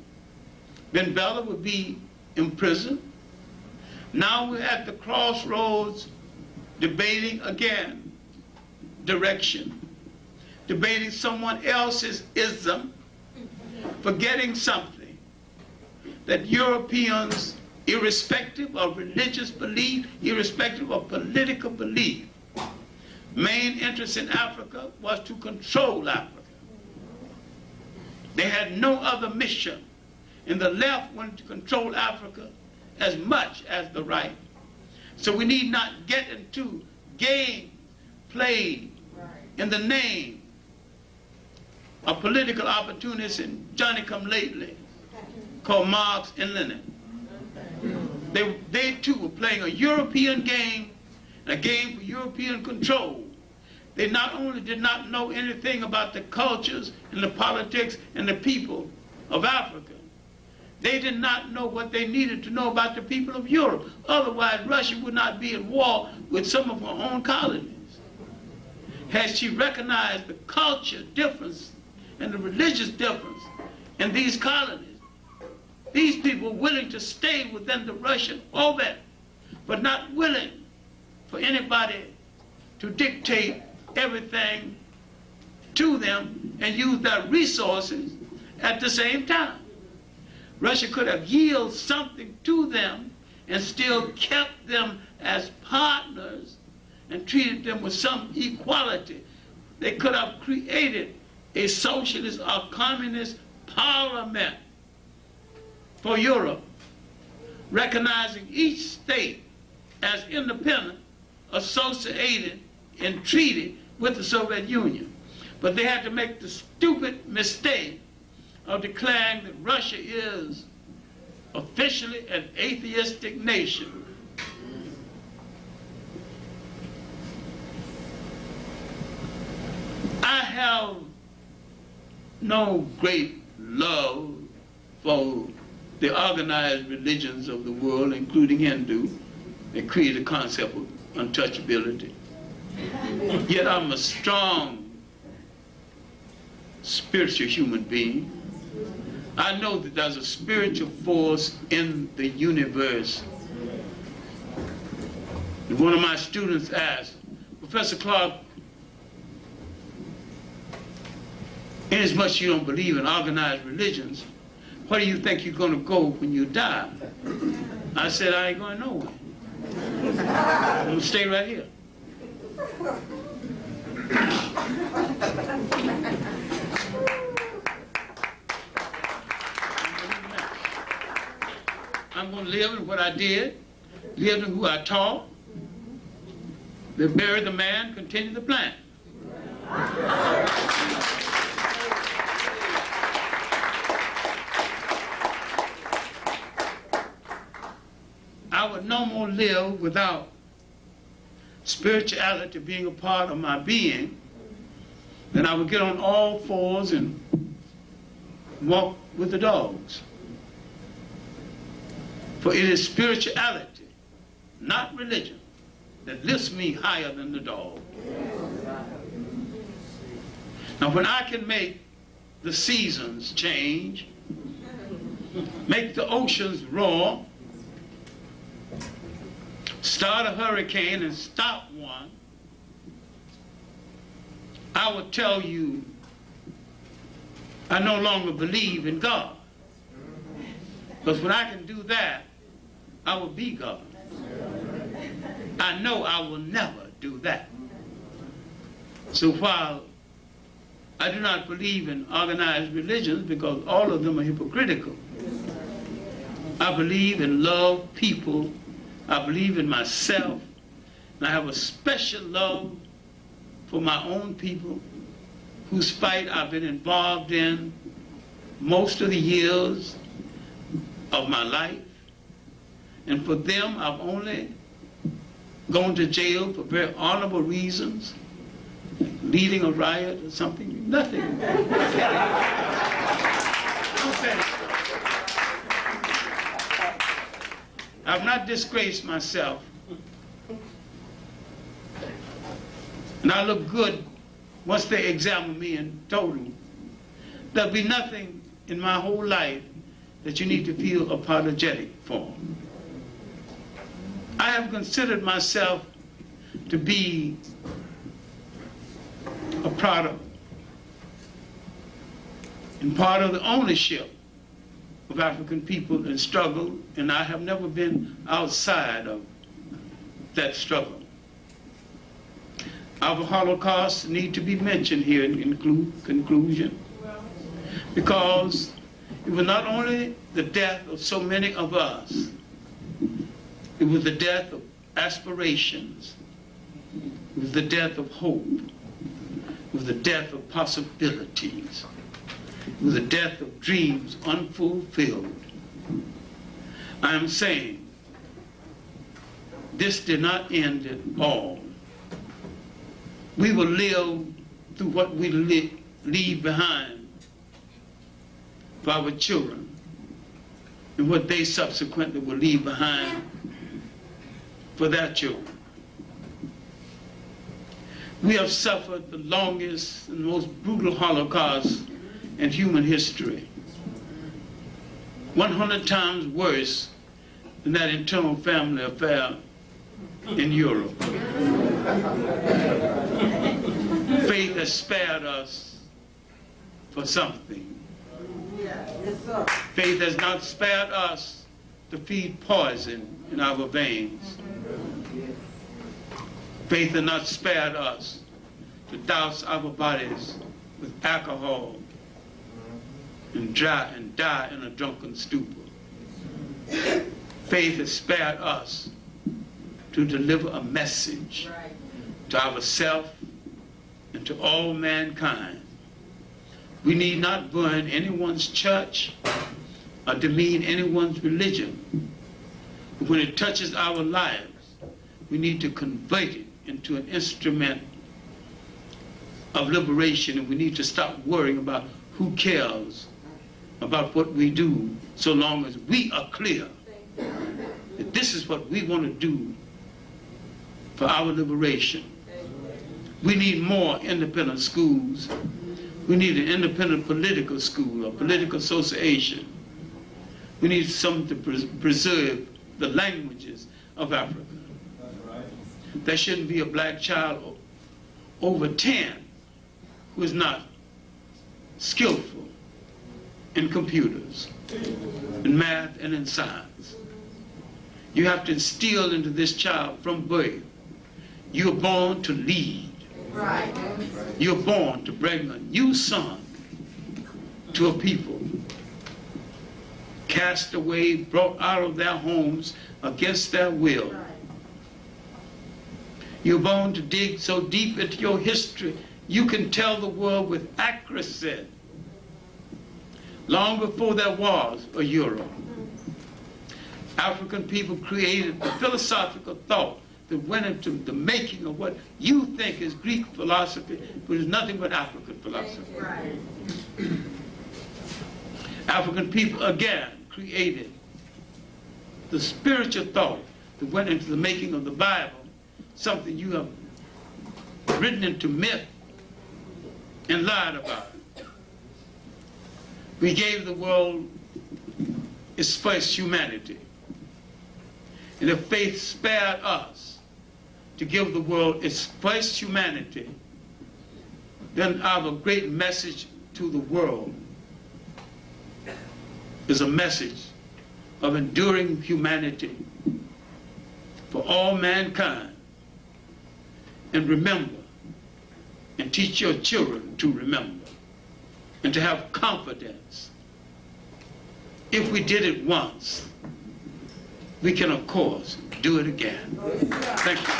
Ben Bella would be imprisoned. Now we're at the crossroads debating again direction, debating someone else's ism, forgetting something that Europeans, irrespective of religious belief, irrespective of political belief, main interest in Africa was to control Africa. They had no other mission, and the left wanted to control Africa as much as the right. So we need not get into games played in the name of political opportunists and Johnny-come-lately called Marx and Lenin. They too were playing a European game, a game for European control. They not only did not know anything about the cultures and the politics and the people of Africa, they did not know what they needed to know about the people of Europe. Otherwise, Russia would not be at war with some of her own colonies. Had she recognized the culture difference and the religious difference in these colonies, these people were willing to stay within the Russian orbit, but not willing for anybody to dictate everything to them and use their resources at the same time. Russia could have yielded something to them and still kept them as partners and treated them with some equality. They could have created a socialist or communist parliament for Europe, recognizing each state as independent, associated, and treated with the Soviet Union. But they had to make the stupid mistake of declaring that Russia is officially an atheistic nation. I have no great love for the organized religions of the world, including Hindu, that create the concept of untouchability. Yet I'm a strong spiritual human being. I know that there's a spiritual force in the universe. And one of my students asked, Professor Clarke, inasmuch you don't believe in organized religions, where do you think you're going to go when you die? I said, I ain't going nowhere. I'm going to stay right here. I'm going to live in what I did, live in who I taught, they bury the man, continue the plan. I would no more live without spirituality being a part of my being than I would get on all fours and walk with the dogs. For it is spirituality, not religion, that lifts me higher than the dog. Now when I can make the seasons change, make the oceans roar, start a hurricane and stop one, I will tell you I no longer believe in God. Because when I can do that, I will be God. I know I will never do that. So while I do not believe in organized religions because all of them are hypocritical. I believe in love people. I believe in myself. And I have a special love for my own people, whose fight I've been involved in most of the years of my life. And for them, I've only gone to jail for very honorable reasons, leading a riot or something. Nothing. I'm satisfied. I've not disgraced myself. And I look good once they examine me in total. There'll be nothing in my whole life that you need to feel apologetic for. I have considered myself to be a product and part of the ownership of African people in struggle, and I have never been outside of that struggle. Our Holocaust need to be mentioned here in conclusion, because it was not only the death of so many of us, it was the death of aspirations, it was the death of hope, it was the death of possibilities, it was the death of dreams unfulfilled. I am saying this did not end at all. We will live through what we leave behind for our children and what they subsequently will leave behind for their children. We have suffered the longest and most brutal Holocaust in human history, 100 times worse than that internal family affair in Europe. Faith has spared us for something. Faith has not spared us to feed poison in our veins. Faith has not spared us to douse our bodies with alcohol and die in a drunken stupor. Faith has spared us to deliver a message to ourselves and to all mankind. We need not burn anyone's church or demean anyone's religion. But when it touches our lives, we need to convert it into an instrument of liberation, and we need to stop worrying about who cares about what we do, so long as we are clear that this is what we want to do for our liberation. We need more independent schools. We need an independent political school or political association. We need something to preserve the languages of Africa. There shouldn't be a black child over 10 who is not skillful in computers, in math, and in science. You have to instill into this child from birth, you're born to lead. Right. You're born to bring a new son to a people cast away, brought out of their homes against their will. Right. You're born to dig so deep into your history you can tell the world with accuracy. Long before there was a Europe, African people created a philosophical thought that went into the making of what you think is Greek philosophy, but is nothing but African philosophy. Right. African people again created the spiritual thought that went into the making of the Bible, something you have written into myth and lied about. We gave the world its first humanity. And if faith spared us to give the world its first humanity, then our great message to the world is a message of enduring humanity for all mankind. And remember, and teach your children to remember. and to have confidence. If we did it once, we can, of course, do it again. Thank you.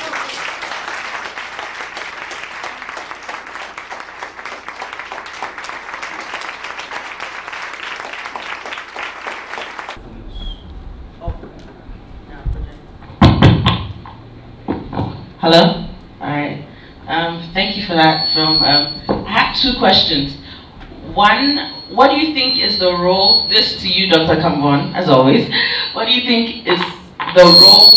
Hello? All right. Thank you for that film. I have two questions. One, what do you think is the role, this to you, Dr. Kambon, as always, what do you think is the role,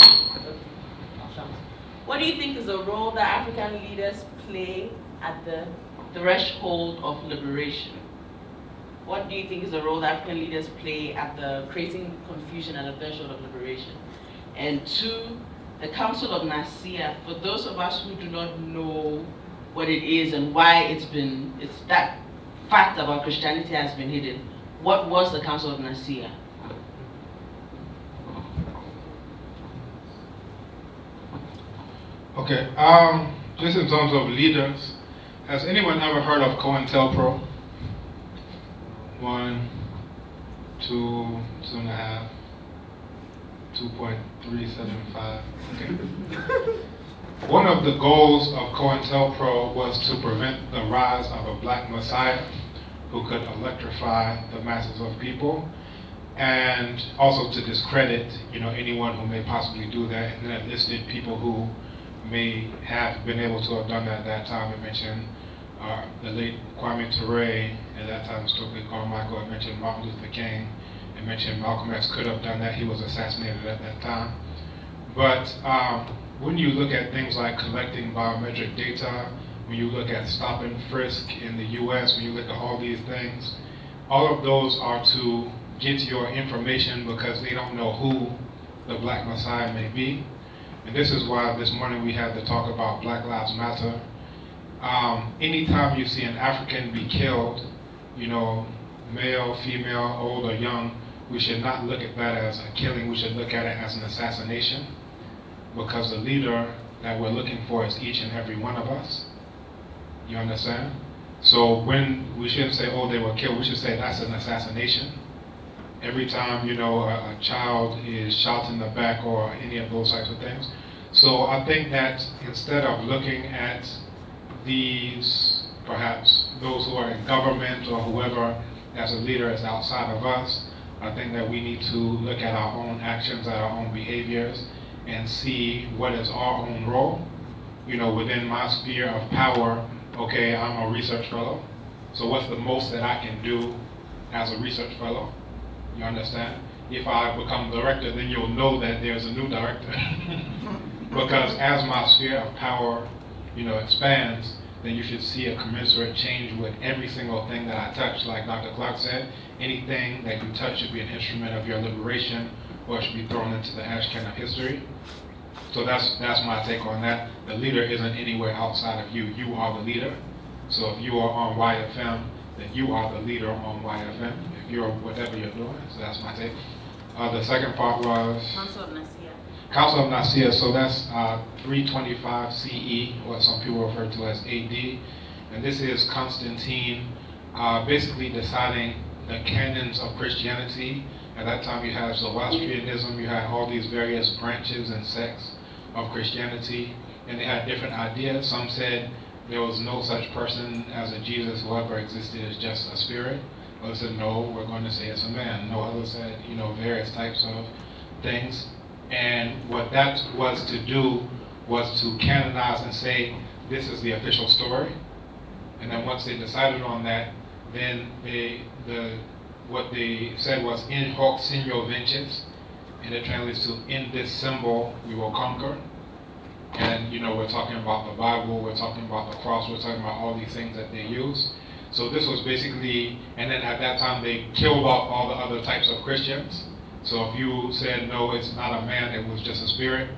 what do you think is the role that African leaders play at the threshold of liberation? What do you think is the role that African leaders play at the creating confusion at the threshold of liberation? And two, the Council of Nicaea, for those of us who do not know what it is and why it's that fact about Christianity has been hidden. What was the Council of Nicaea? Okay, just in terms of leaders, has anyone ever heard of COINTELPRO? 1, 2, 2.5, 2.375. Okay. One of the goals of COINTELPRO was to prevent the rise of a black messiah who could electrify the masses of people, and also to discredit, anyone who may possibly do that. And then it listed people who may have been able to have done that at that time. It mentioned the late Kwame Ture, at that time Stokely Carmichael. It mentioned Martin Luther King. It mentioned Malcolm X could have done that. He was assassinated at that time. But when you look at things like collecting biometric data, when you look at stop and frisk in the US, when you look at all these things, all of those are to get your information because they don't know who the black messiah may be. And this is why this morning we had to talk about Black Lives Matter. Anytime you see an African be killed, male, female, old or young, we should not look at that as a killing. We should look at it as an assassination, because the leader that we're looking for is each and every one of us. You understand? So when we shouldn't say, oh, they were killed, we should say that's an assassination. Every time, a child is shot in the back or any of those types of things. So I think that instead of looking at these, perhaps those who are in government or whoever as a leader is outside of us, I think that we need to look at our own actions, at our own behaviors, and see what is our own role. Within my sphere of power, okay, I'm a research fellow. So what's the most that I can do as a research fellow? You understand? If I become director, then you'll know that there's a new director. Because as my sphere of power, expands, then you should see a commensurate change with every single thing that I touch. Like Dr. Clarke said, anything that you touch should be an instrument of your liberation, or it should be thrown into the ash can of history. So that's my take on that. The leader isn't anywhere outside of you. You are the leader. So if you are on YFM, then you are the leader on YFM. If you're whatever you're doing. So that's my take. The second part was Council of Nicaea. Council of Nicaea. So that's 325 CE, what some people refer to as AD. And this is Constantine basically deciding the canons of Christianity. At that time you had Zoroastrianism, you had all these various branches and sects of Christianity, and they had different ideas. Some said there was no such person as a Jesus, whoever existed is just a spirit. Others said, no, we're going to say it's a man. No, others said, various types of things. And what that was to do was to canonize and say, this is the official story. And then once they decided on that, then what they said was, in hoc signo vinces, and it translates to, in this symbol we will conquer. And we're talking about the Bible, we're talking about the cross, we're talking about all these things that they use. So this was basically, and then at that time they killed off all the other types of Christians. So if you said, no, it's not a man, it was just a spirit,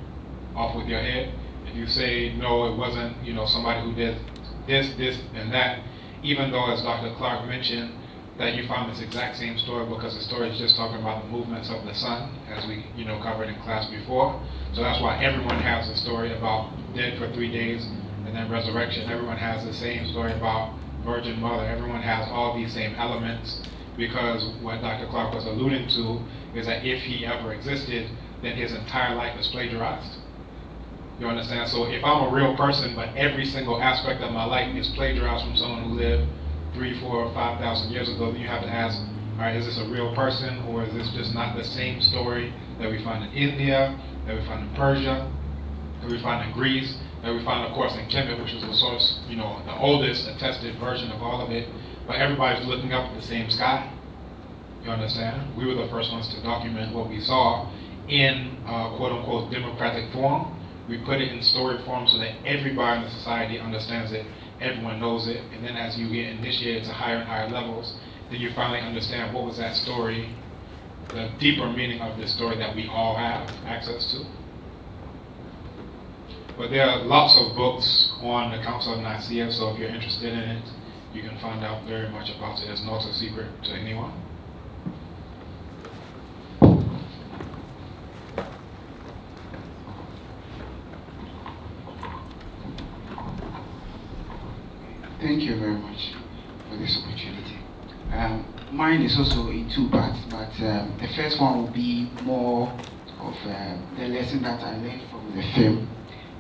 off with your head. If you say, no, it wasn't, somebody who did this, and that, even though, as Dr. Clarke mentioned, that you found this exact same story, because the story is just talking about the movements of the sun, as we covered in class before. So that's why everyone has a story about dead for 3 days and then resurrection. Everyone has the same story about Virgin Mother. Everyone has all these same elements, because what Dr. Clarke was alluding to is that if he ever existed, then his entire life is plagiarized. You understand? So if I'm a real person, but every single aspect of my life is plagiarized from someone who lived 3, 4, 5,000 years ago, then you have to ask, all right, is this a real person, or is this just not the same story that we find in India, that we find in Persia, that we find in Greece, that we find, of course, in Kemet, which is the source, you know, the oldest attested version of all of it, but everybody's looking up at the same sky. You understand? We were the first ones to document what we saw in quote-unquote democratic form. We put it in story form so that everybody in the society understands it, everyone knows it, and then as you get initiated to higher and higher levels, then you finally understand what was that story, the deeper meaning of this story that we all have access to. But there are lots of books on the Council of Nicaea, so if you're interested in it, you can find out very much about it. It's not a secret to anyone. Thank you very much for this opportunity. Mine is also in two parts, but the first one will be more of the lesson that I learned from the film,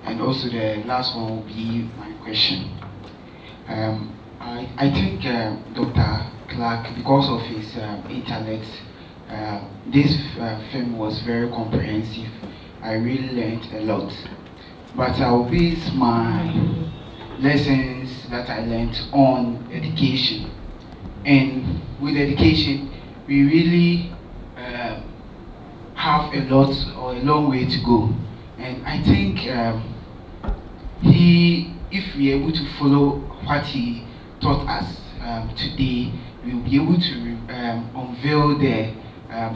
and also the last one will be my question. I think Dr. Clarke, because of his intellect, this film was very comprehensive. I really learned a lot. But I'll base my lessons that I learned on education. And with education, we really have a lot or a long way to go. And I think if we're able to follow what he taught us today, we'll be able to unveil the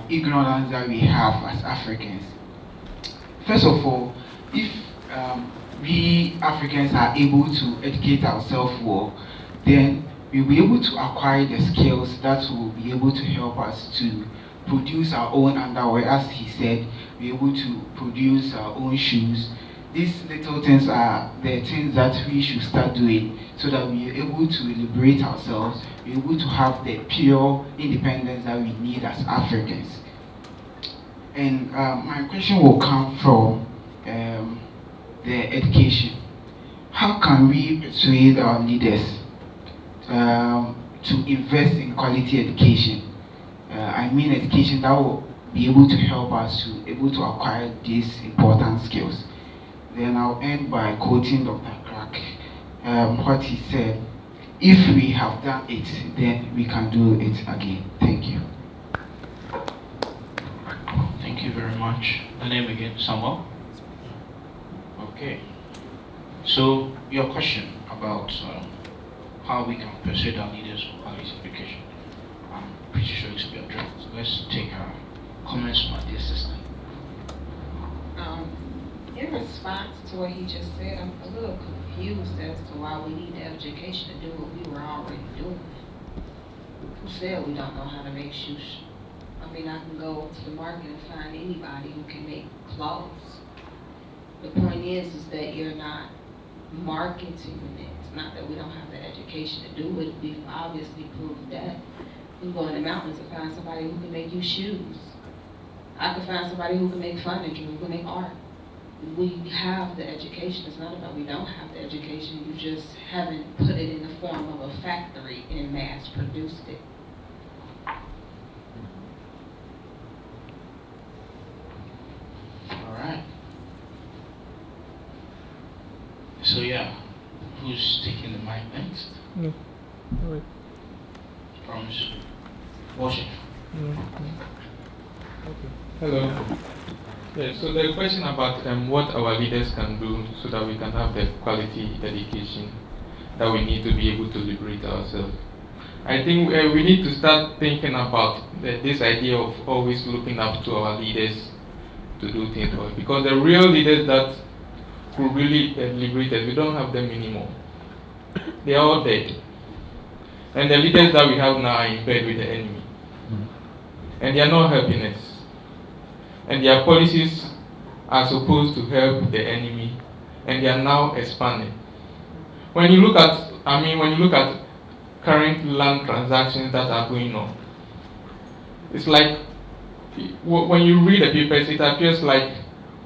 ignorance that we have as Africans. First of all, if we Africans are able to educate ourselves well, then we'll be able to acquire the skills that will be able to help us to produce our own underwear. As he said, we're able to produce our own shoes. These little things are the things that we should start doing so that we're able to liberate ourselves, we're able to have the pure independence that we need as Africans. And my question will come from the education. How can we persuade our leaders to invest in quality education? I mean education that will be able to help us to able to acquire these important skills. Then I'll end by quoting Dr. Clarke, what he said, if we have done it, then we can do it again. Thank you. Thank you very much. The name again, Samuel? Okay. So, your question about how we can persuade our leaders for quality education, I'm pretty sure it will be addressed. Let's take our comments from our dear sister. In response to what he just said, I'm a little confused as to why we need education to do what we were already doing. Who said we don't know how to make shoes? I mean, I can go to the market and find anybody who can make clothes. The point is that you're not marketing it. It's not that we don't have the education to do it. We've obviously proved that. We can go in the mountains and find somebody who can make you shoes. I can find somebody who can make furniture, who can make art. We have the education. It's not about we don't have the education. You just haven't put it in the form of a factory and mass produced it. All right. So yeah, who's taking the mic next? No. All right. Promise. Washington. No. Okay. Hello. Yeah, so the question about what our leaders can do so that we can have the quality education that we need to be able to liberate ourselves. I think we need to start thinking about this idea of always looking up to our leaders to do things for us. Because the real leaders that could really liberate us, we don't have them anymore. They are all dead. And the leaders that we have now are in bed with the enemy. And they are not helping us. And their policies are supposed to help the enemy, and they are now expanding. When you look at current land transactions that are going on. It's like when you read the papers, it appears like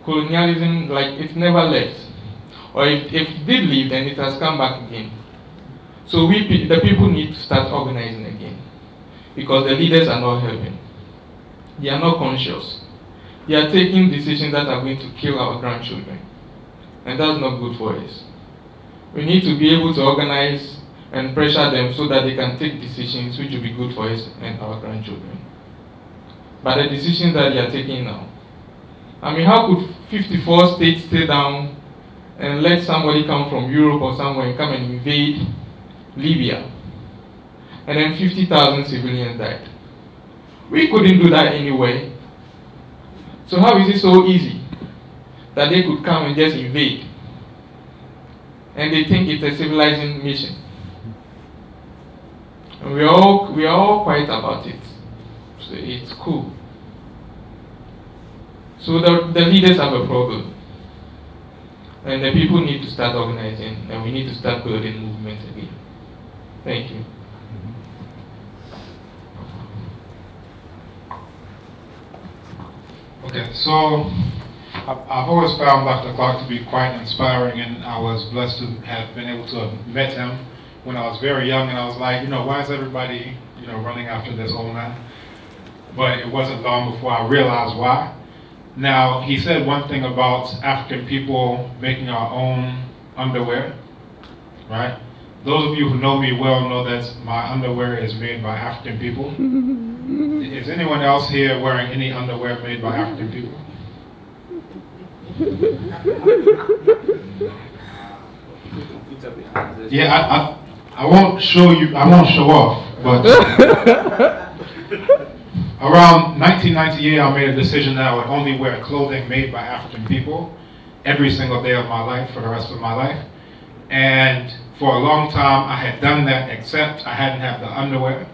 colonialism, like it never left, or if it did leave, then it has come back again. So the people need to start organizing again, because the leaders are not helping. They are not conscious. They are taking decisions that are going to kill our grandchildren, and that's not good for us. We need to be able to organize and pressure them so that they can take decisions which will be good for us and our grandchildren. But the decisions that they are taking now, I mean, how could 54 states stay down and let somebody come from Europe or somewhere and come and invade Libya? And then 50,000 civilians died. We couldn't do that anyway. So how is it so easy that they could come and just invade? And they think it's a civilizing mission. And we are all quiet about it. So it's cool. So the leaders have a problem. And the people need to start organizing, and we need to start building movements again. Thank you. Okay, so I've always found Dr. Clarke to be quite inspiring, and I was blessed to have been able to have met him when I was very young, and I was like, why is everybody, running after this old man? But it wasn't long before I realized why. Now, he said one thing about African people making our own underwear, right? Those of you who know me well know that my underwear is made by African people. Is anyone else here wearing any underwear made by African people? Yeah, I won't show you, I won't show off, but around 1998, I made a decision that I would only wear clothing made by African people every single day of my life for the rest of my life. And for a long time, I had done that, except I hadn't had the underwear.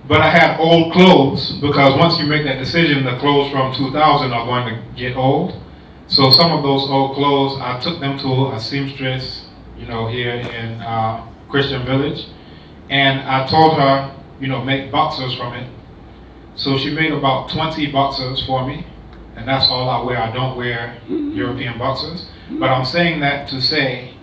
But I had old clothes, because once you make that decision, the clothes from 2000 are going to get old. So some of those old clothes, I took them to a seamstress, here in Christian Village. And I told her, make boxers from it. So she made about 20 boxers for me. And that's all I wear. I don't wear European boxers. But I'm saying that to say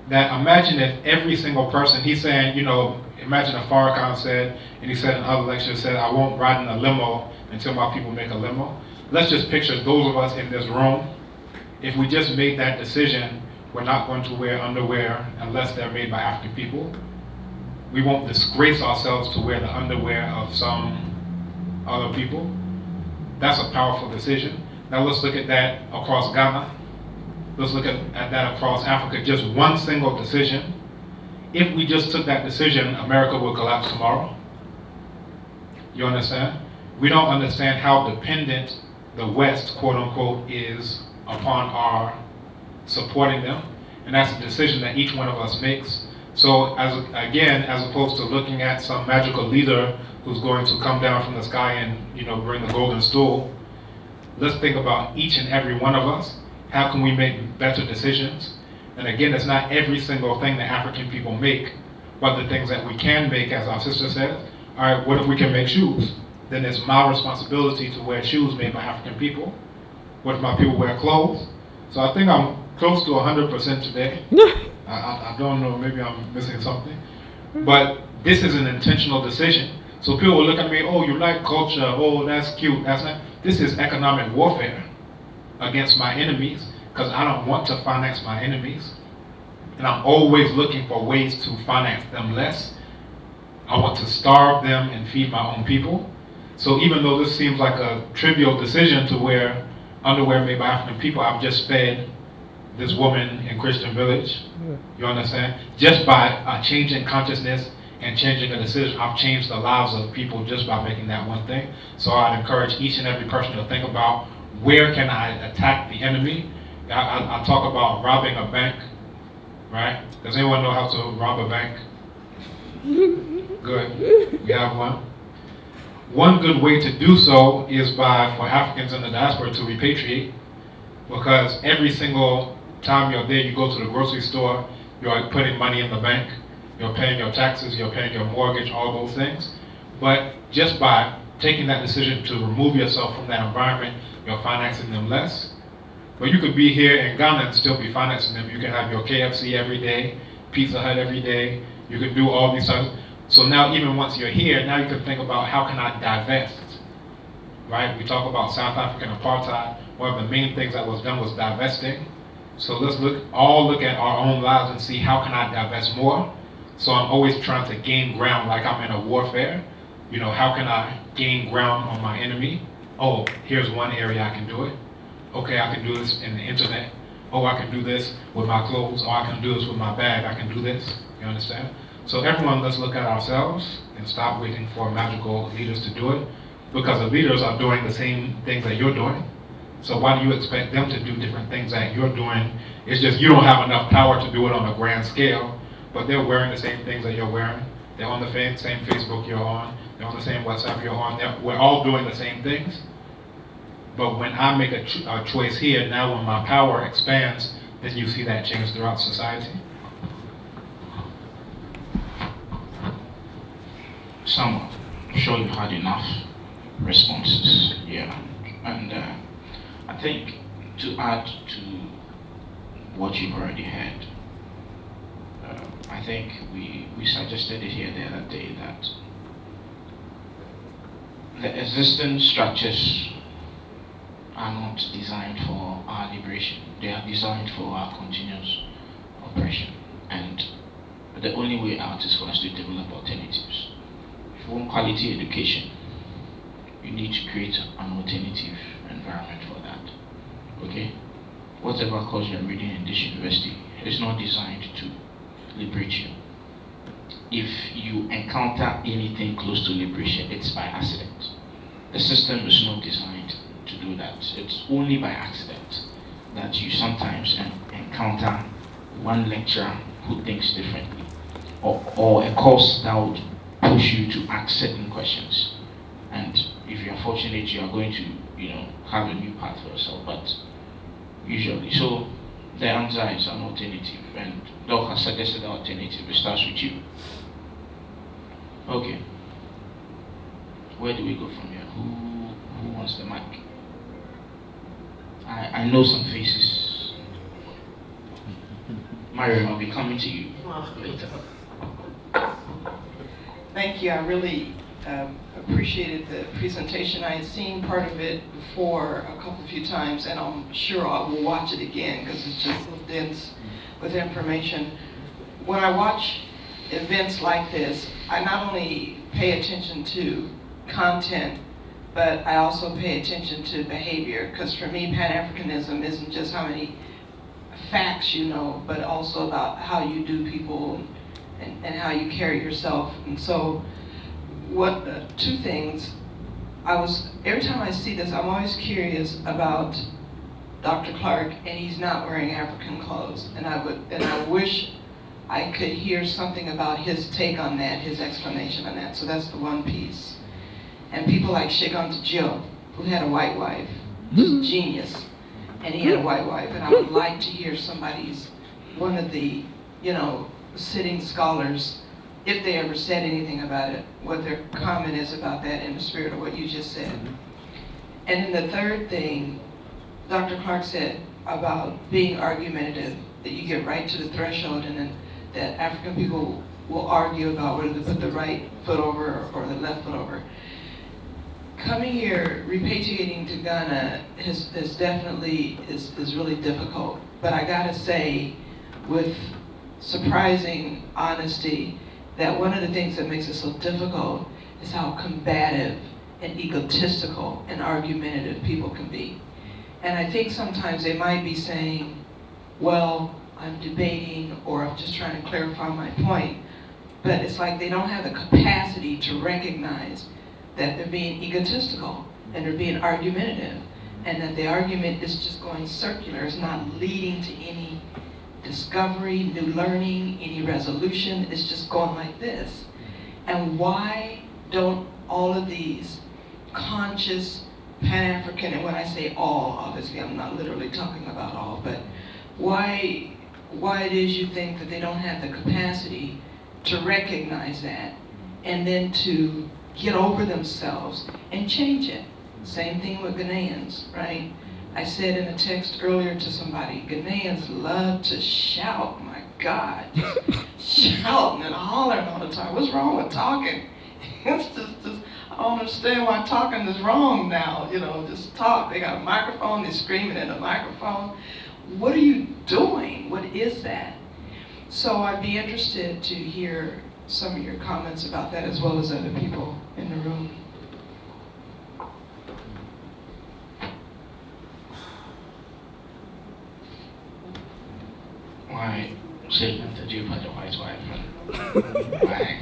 that imagine if every single person, he's saying, imagine if Farrakhan said, and he said in other lectures, said, I won't ride in a limo until my people make a limo. Let's just picture those of us in this room. If we just made that decision, we're not going to wear underwear unless they're made by African people. We won't disgrace ourselves to wear the underwear of some other people. That's a powerful decision. Now let's look at that across Ghana. Let's look at that across Africa. Just one single decision. If we just took that decision, America would collapse tomorrow. You understand? We don't understand how dependent the West, quote unquote, is upon our supporting them. And that's a decision that each one of us makes. So as opposed to looking at some magical leader who's going to come down from the sky and bring the golden stool, let's think about each and every one of us. How can we make better decisions? And again, it's not every single thing that African people make, but the things that we can make, as our sister said. All right, what if we can make shoes? Then it's my responsibility to wear shoes made by African people. What if my people wear clothes? So I think I'm close to 100% today. I don't know, maybe I'm missing something. But this is an intentional decision. So people will look at me, oh, you like culture, oh, that's cute, that's not. This is economic warfare against my enemies, because I don't want to finance my enemies. And I'm always looking for ways to finance them less. I want to starve them and feed my own people. So even though this seems like a trivial decision to wear underwear made by African people, I've just fed this woman in Christian Village. You understand? Just by a change in consciousness and changing a decision, I've changed the lives of people just by making that one thing. So I'd encourage each and every person to think about, where can I attack the enemy? I talk about robbing a bank, right? Does anyone know how to rob a bank? Good, we have one. One good way to do so is for Africans in the diaspora to repatriate, because every single time you're there, you go to the grocery store, you're putting money in the bank. you're paying your taxes, you're paying your mortgage, all those things. But just by taking that decision to remove yourself from that environment, you're financing them less. But you could be here in Ghana and still be financing them. You can have your KFC every day, Pizza Hut every day. You can do all these things. So now even once you're here, now you can think about how can I divest, right? We talk about South African apartheid. One of the main things that was done was divesting. So let's look at our own lives and see how can I divest more. So I'm always trying to gain ground like I'm in a warfare. You know, how can I gain ground on my enemy? Oh, here's one area I can do it. Okay, I can do this in the internet. Oh, I can do this with my clothes. Oh, I can do this with my bag. I can do this. You understand? So everyone, let's look at ourselves and stop waiting for magical leaders to do it, because the leaders are doing the same things that you're doing. So why do you expect them to do different things that you're doing? It's just you don't have enough power to do it on a grand scale, but they're wearing the same things that you're wearing. They're on the same Facebook you're on. They're on the same WhatsApp you're on. We're all doing the same things. But when I make a choice here, now when my power expands, then you see that change throughout society. Someone, I'm sure you had enough responses, yeah. And I think to add to what you've already heard, I think we suggested it here the other day that the existing structures are not designed for our liberation. They are designed for our continuous oppression. And the only way out is for us to develop alternatives. If you want quality education, you need to create an alternative environment for that. Okay? Whatever course you're reading in this university is not designed to liberate you. If you encounter anything close to liberation, it's by accident. The system is not designed to do that. It's only by accident that you sometimes encounter one lecturer who thinks differently, or a course that would push you to ask certain questions. And if you're fortunate, you are going to, have a new path for yourself. But usually, so the answer is an alternative, and Doc has suggested the alternative. It starts with you. Okay. Where do we go from here? Who wants the mic? I know some faces. Mariam, I'll be coming to you later. Thank you. I really appreciated the presentation. I had seen part of it before a few times, and I'm sure I will watch it again because it's just so dense with information. When I watch events like this, I not only pay attention to content, but I also pay attention to behavior, because for me, Pan-Africanism isn't just how many facts you know, but also about how you do people and how you carry yourself. And so, two things, every time I see this, I'm always curious about Dr. Clarke, and he's not wearing African clothes. And I wish I could hear something about his take on that, his explanation on that. So that's the one piece. And people like Shiganta Jill, who had a white wife, just genius, and he had a white wife. And I would like to hear one of the, sitting scholars, if they ever said anything about it, what their comment is about that in the spirit of what you just said. And then the third thing, Dr. Clarke said about being argumentative, that you get right to the threshold, and then that African people will argue about whether to put the right foot over or the left foot over. Coming here, repatriating to Ghana is definitely really difficult. But I gotta say, with surprising honesty, that one of the things that makes it so difficult is how combative and egotistical and argumentative people can be. And I think sometimes they might be saying, well, I'm debating, or I'm just trying to clarify my point, but it's like they don't have the capacity to recognize that they're being egotistical and they're being argumentative, and that the argument is just going circular. It's not leading to any discovery, new learning, any resolution. It's just going like this. And why don't all of these conscious Pan-African, and when I say all, obviously I'm not literally talking about all, but why it is you think that they don't have the capacity to recognize that and then to get over themselves and change it. Same thing with Ghanaians, right? I said in a text earlier to somebody, Ghanaians love to shout, my God, just shouting and hollering all the time. What's wrong with talking? It's just, I don't understand why talking is wrong now. You know, just talk. They got a microphone, they're screaming in the microphone. What are you doing? What is that? So I'd be interested to hear some of your comments about that as well as other people in the room. Why say to do for the wise wife? Why?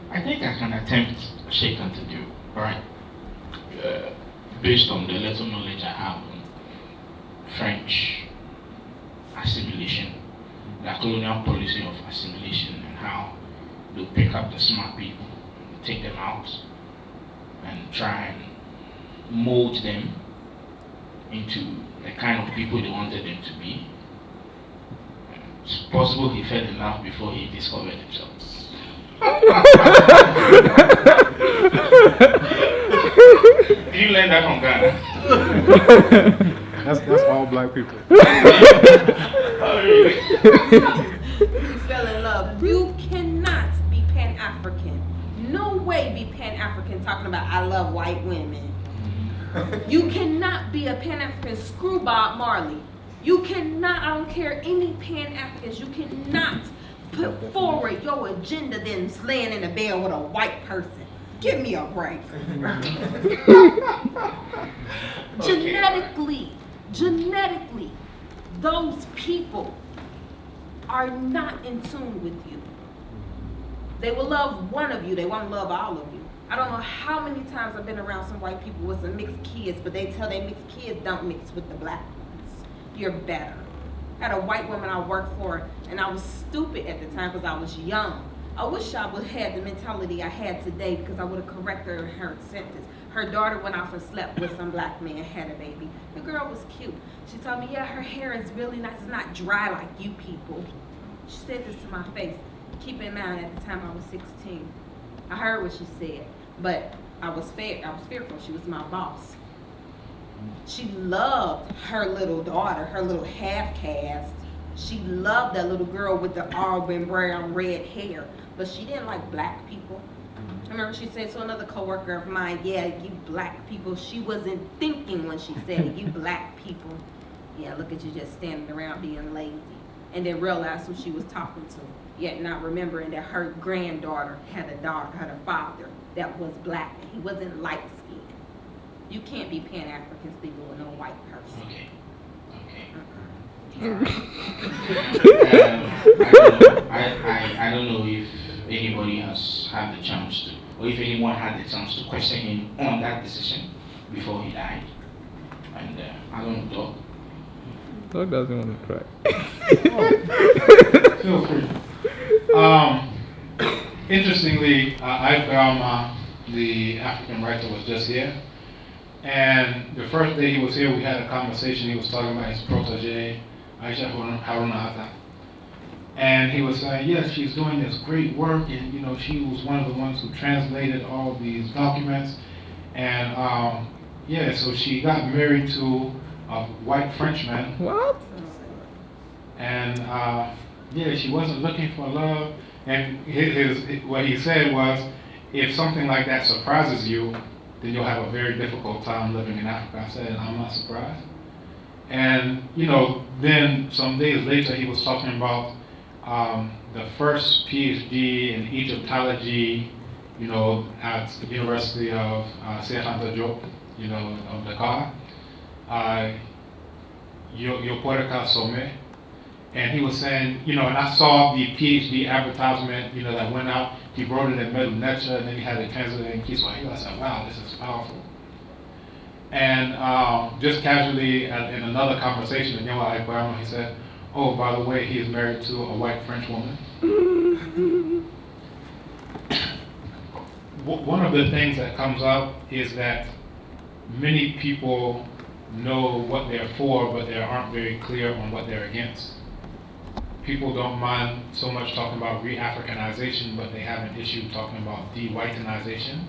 I think I can attempt shaken to do, right? Based on the little knowledge I have on French assimilation, the colonial policy of assimilation, and how they pick up the smart people, take them out, and try and mold them into the kind of people they wanted them to be. It's possible he fell in love before he discovered himself. Did you learn that from Ghana? That's all black people. You fell in love. You cannot be Pan-African. No way be Pan-African talking about I love white women. You cannot be a Pan-African. Screw Bob Marley. You cannot, I don't care any Pan-Africans, you cannot put forward your agenda then laying in a bed with a white person. Give me a break. Genetically, those people are not in tune with you. They will love one of you, they won't love all of you. I don't know how many times I've been around some white people with some mixed kids, but they tell their mixed kids don't mix with the black ones. You're better. I had a white woman I worked for, and I was stupid at the time because I was young. I wish I would have had the mentality I had today because I would have corrected her sentence. Her daughter went off and slept with some black man, had a baby. The girl was cute. She told me, yeah, her hair is really nice. It's not dry like you people. She said this to my face. Keep in mind, at the time I was 16. I heard what she said, but I was fearful. She was my boss. She loved her little daughter, her little half-caste. She loved that little girl with the auburn brown red hair, but she didn't like black people. I remember she said to another coworker of mine, yeah, you black people. She wasn't thinking when she said, you black people. Yeah, look at you just standing around being lazy. And then realized who she was talking to, yet not remembering that her granddaughter had a father that was black, and he wasn't light-skinned. You can't be Pan-African sleeping with no white person. Okay. I don't know if anybody has had the chance to, or if anyone had the chance to question him on that decision before he died. And I don't know, Dog doesn't want to cry. Feel free. Interestingly, the African writer, was just here. And the first day he was here, we had a conversation. He was talking about his protege, Aisha Haruna. And he was saying, yes, she's doing this great work. And, you know, she was one of the ones who translated all of these documents. And, yeah, so she got married to a white Frenchman. What? And, yeah, she wasn't looking for love. And what he said was, if something like that surprises you, then you'll have a very difficult time living in Africa. I said, I'm not surprised. And, you know, then some days later he was talking about the first PhD in Egyptology, you know, at the University of Cheikh Anta Diop, you know, of Dakar, Yoporika Sommet. And he was saying, you know, and I saw the PhD advertisement, you know, that went out. He wrote it in Middle Necha, and then he had it translated in Kiswahili. I said, wow, this is powerful. And just casually, in another conversation, he said, oh, by the way, he is married to a white French woman. One of the things that comes up is that many people know what they're for, but they aren't very clear on what they're against. people don't mind so much talking about re-Africanization, but they have an issue talking about de-whitenization,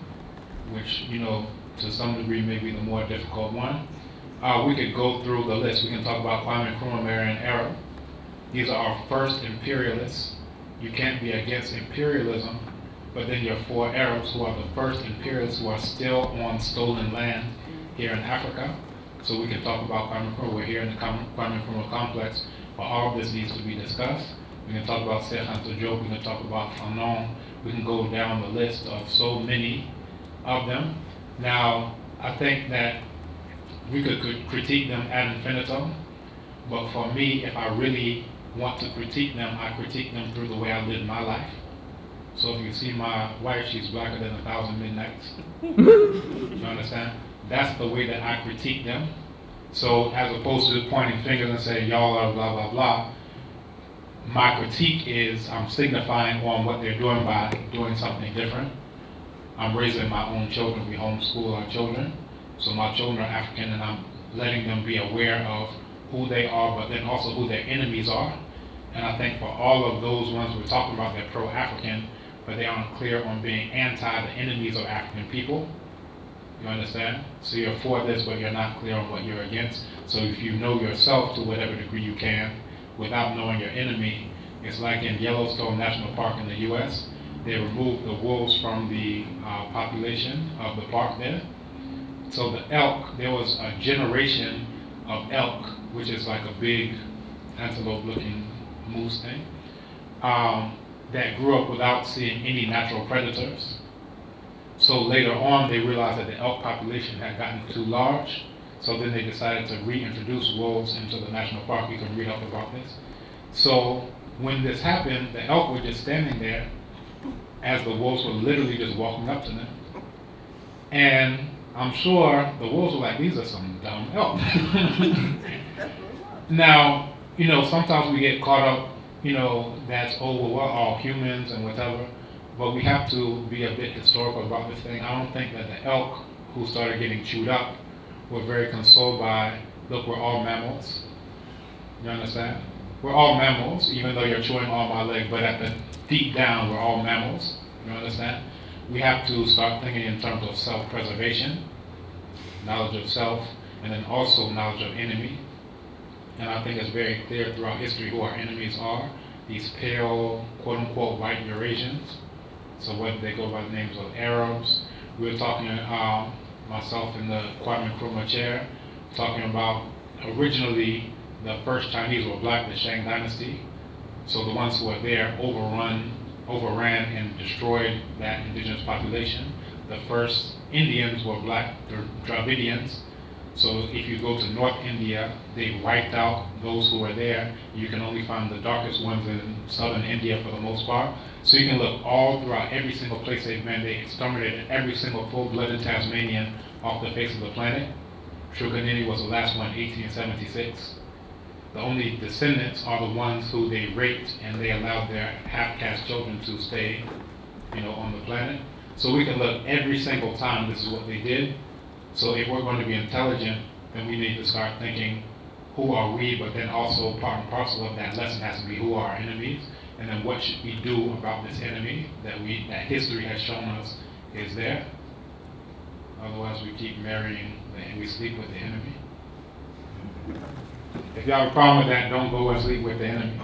which, you know, to some degree may be the more difficult one. We could go through the list. We can talk about Kwame Nkrumah, Marion Arab. These are our first imperialists. You can't be against imperialism, but then you're for Arabs who are the first imperialists who are still on stolen land here in Africa. So we can talk about Kwame Nkrumah. We're here in the Kwame Nkrumah complex, but all of this needs to be discussed. We can talk about Cheikh Anta Diop. We can talk about Fanon. We can go down the list of so many of them. Now, I think that we could critique them ad infinitum, but for me, if I really want to critique them, I critique them through the way I live my life. So if you see my wife, she's blacker than 1,000 midnights. You understand? That's the way that I critique them. So as opposed to pointing fingers and saying, y'all are blah, blah, blah, my critique is I'm signifying on what they're doing by doing something different. I'm raising my own children. We homeschool our children. So my children are African, and I'm letting them be aware of who they are, but then also who their enemies are. And I think for all of those ones we're talking about, they're pro-African, but they aren't clear on being anti the enemies of African people. You understand? So you're for this, but you're not clear on what you're against. So if you know yourself to whatever degree you can, without knowing your enemy, it's like in Yellowstone National Park in the US, they removed the wolves from the population of the park there. So the elk, there was a generation of elk, which is like a big antelope-looking moose thing, that grew up without seeing any natural predators. So later on, they realized that the elk population had gotten too large, so then they decided to reintroduce wolves into the national park. You can read up about this. So when this happened, the elk were just standing there as the wolves were literally just walking up to them. And I'm sure the wolves were like, these are some dumb elk. Now, you know, sometimes we get caught up, you know, that's, oh, well, we're all humans and whatever, but we have to be a bit historical about this thing. I don't think that the elk who started getting chewed up were very consoled by, look, we're all mammals. You understand? We're all mammals, even though you're chewing on my leg, but at the deep down, we're all mammals. You understand? We have to start thinking in terms of self-preservation, knowledge of self, and then also knowledge of enemy. And I think it's very clear throughout history who our enemies are. These pale, quote-unquote, white Eurasians. So whether they go by the names of Arabs, we were talking, myself in the Kwame Nkrumah chair, talking about originally the first Chinese were black, the Shang dynasty. So the ones who were there overran and destroyed that indigenous population. The first Indians were black, the Dravidians. So if you go to North India, they wiped out those who were there. You can only find the darkest ones in southern India for the most part. So you can look all throughout every single place they've been. They exterminated every single full-blooded Tasmanian off the face of the planet. Truganini was the last one, 1876. The only descendants are the ones who they raped and they allowed their half-caste children to stay, you know, on the planet. So we can look every single time this is what they did. So if we're going to be intelligent, then we need to start thinking, who are we? But then also part and parcel of that lesson has to be who are our enemies, and then what should we do about this enemy that history has shown us is there. Otherwise, we keep marrying and we sleep with the enemy. If you have a problem with that, don't go and sleep with the enemy.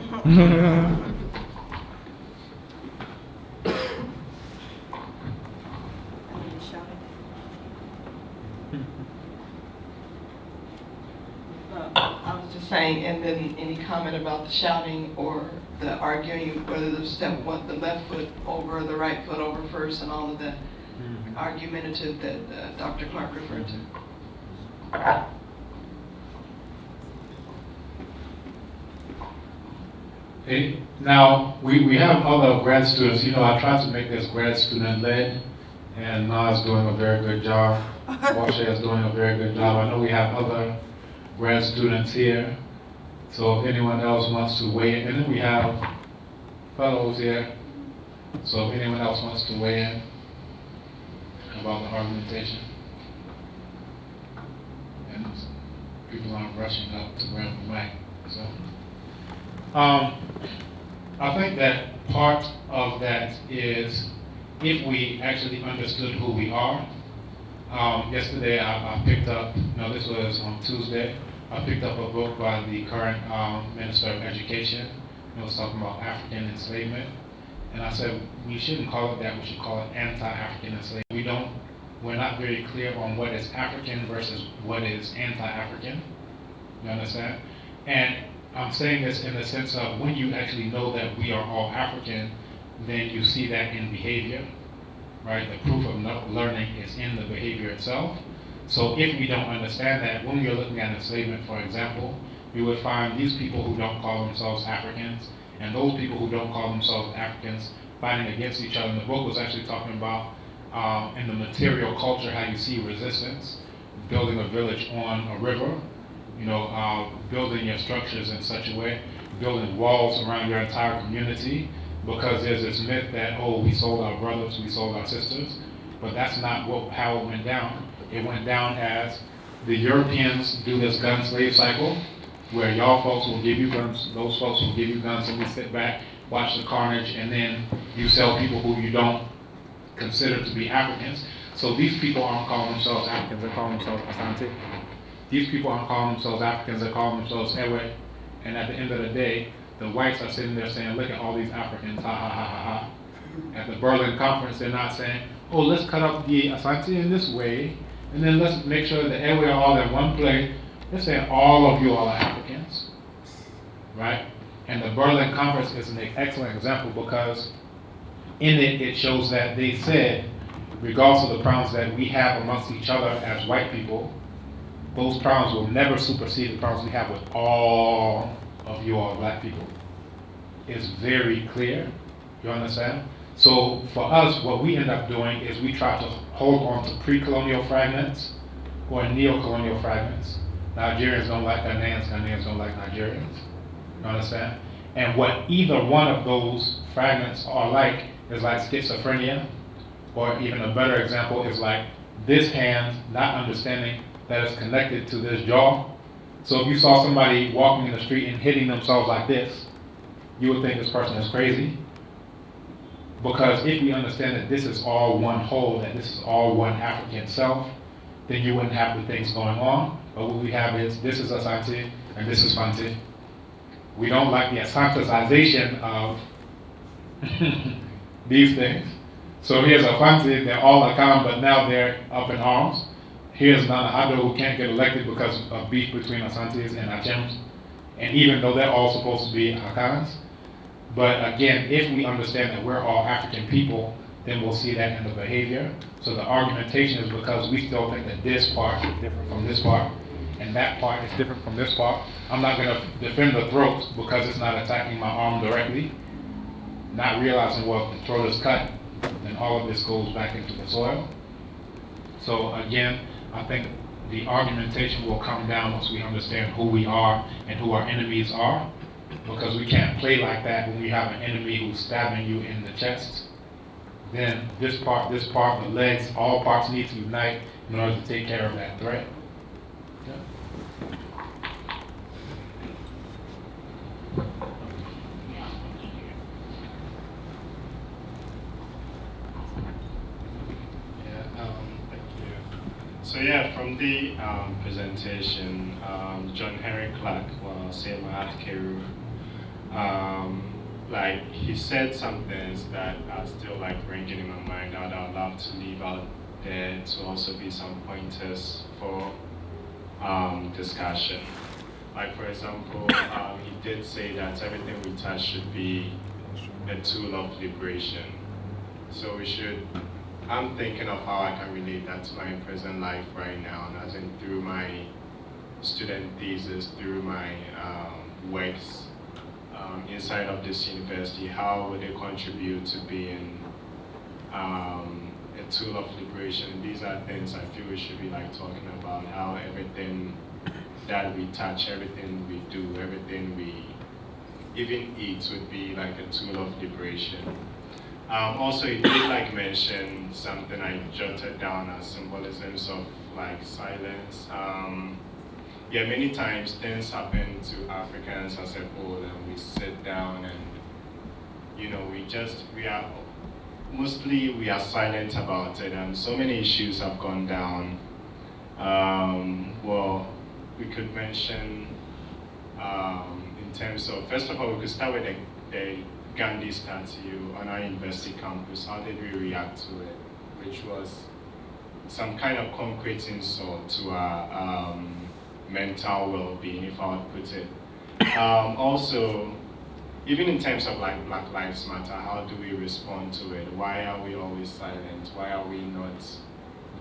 I was just saying, and then any comment about the shouting or the arguing, whether the the left foot over, the right foot over first, and all of the argumentative that Dr. Clarke referred to. Okay. Now, we have other grad students. You know, I tried to make this grad student led, and Na's doing a very good job. Washe is doing a very good job. I know we have other grad students here. So if anyone else wants to weigh in, and then we have fellows here. So if anyone else wants to weigh in about the argumentation. And people aren't rushing up to grab the mic. So I think that part of that is if we actually understood who we are. Yesterday I picked up, no, this was on Tuesday, I picked up a book by the current Minister of Education. It was talking about African enslavement. And I said, we shouldn't call it that, we should call it anti-African enslavement. We're not very clear on what is African versus what is anti-African. You understand? And I'm saying this in the sense of when you actually know that we are all African, then you see that in behavior, right? The proof of learning is in the behavior itself. So if we don't understand that, when we are looking at enslavement, for example, we would find these people who don't call themselves Africans and those people who don't call themselves Africans fighting against each other. And the book was actually talking about in the material culture how you see resistance, building a village on a river, building your structures in such a way, building walls around your entire community, because there's this myth that, oh, we sold our brothers, we sold our sisters, but that's not how it went down. It went down as the Europeans do this gun slave cycle, where y'all folks will give you guns, those folks will give you guns, and we sit back, watch the carnage, and then you sell people who you don't consider to be Africans. So these people aren't calling themselves Africans, they're calling themselves Asante. These people aren't calling themselves Africans, they're calling themselves Ewe. And at the end of the day, the whites are sitting there saying, look at all these Africans, ha ha ha ha ha. At the Berlin conference, they're not saying, oh, let's cut up the Asante in this way, and then let's make sure that Ewe are all in one place. They're saying all of you all are Africans, right? And the Berlin conference is an excellent example because in it, it shows that they said, regardless of the problems that we have amongst each other as white people, those problems will never supersede the problems we have with all of you all black people. It's very clear, you understand? So for us, what we end up doing is we try to hold on to pre-colonial fragments or neo-colonial fragments. Nigerians don't like Ghanaians, Ghanaians don't like Nigerians, you understand? And what either one of those fragments are like is like schizophrenia, or even a better example is like this hand not understanding that it's connected to this jaw. So if you saw somebody walking in the street and hitting themselves like this, you would think this person is crazy. Because if we understand that this is all one whole, that this is all one African self, then you wouldn't have the things going on. But what we have is, this is Asante and this is Fante. We don't like the Asantization of these things. So here's a Fante, they're all Akan, but now they're up in arms. Here's Nana Addo who can't get elected because of beef between Asantes and Achems. And even though they're all supposed to be Akans. But again, if we understand that we're all African people, then we'll see that in the behavior. So the argumentation is because we still think that this part is different from this part, and that part is different from this part. I'm not going to defend the throat because it's not attacking my arm directly. Not realizing, well, if the throat is cut, then all of this goes back into the soil. So again, I think the argumentation will come down once we understand who we are and who our enemies are, because we can't play like that when we have an enemy who's stabbing you in the chest. Then this part, the legs, all parts need to unite in order to take care of that threat. Yeah. So yeah, from the presentation, John Henrik Clarke was saying like he said some things that are still like ringing in my mind that I'd love to leave out there to also be some pointers for discussion. Like for example, he did say that everything we touch should be a tool of liberation. So we should, I'm thinking of how I can relate that to my present life right now, and as in through my student thesis, through my works inside of this university, how would they contribute to being a tool of liberation? These are things I feel we should be like talking about, how everything that we touch, everything we do, everything we even eat would be like a tool of liberation. Also, it did like mention something I jotted down as symbolisms of like silence. yeah, many times things happen to Africans as a whole, and we sit down and, you know, we are silent about it, and so many issues have gone down. Well, we could mention, in terms of, first of all, we could start with the Gandhi statue on our university campus. How did we react to it? Which was some kind of concrete insult to our mental well-being, if I would put it. Also, even in terms of like Black Lives Matter, how do we respond to it? Why are we always silent? Why are we not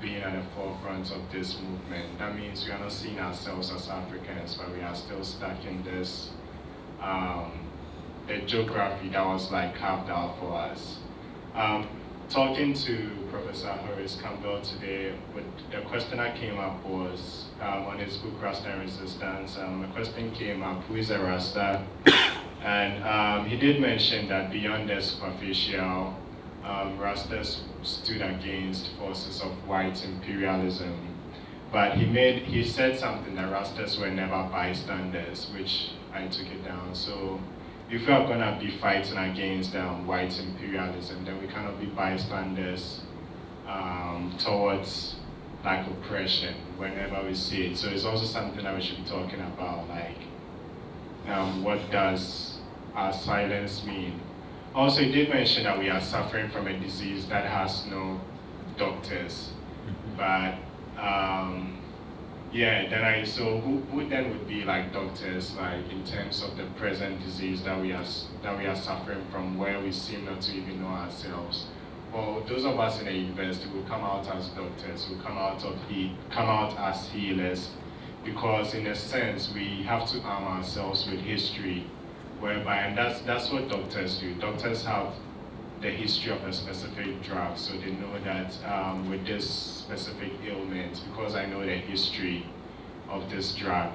being at the forefront of this movement? That means we are not seeing ourselves as Africans, but we are still stuck in this the geography that was like carved out for us. Talking to Professor Horace Campbell today, the question that came up was on his book Rasta and Resistance. A question came up: who is a Rasta? And he did mention that beyond the superficial, Rastas stood against forces of white imperialism. But he said something that Rastas were never bystanders, which I took it down. So if we are going to be fighting against white imperialism, then we cannot be bystanders towards like oppression whenever we see it. So it's also something that we should be talking about, like what does our silence mean? Also, he did mention that we are suffering from a disease that has no doctors, but yeah, so who then would be like doctors, like in terms of the present disease that we are suffering from, where we seem not to even know ourselves? Well, those of us in the university will come out as doctors, will come out as healers, because in a sense we have to arm ourselves with history, whereby, and that's what doctors do. Doctors have the history of a specific drug, so they know that with this specific ailment, because I know the history of this drug,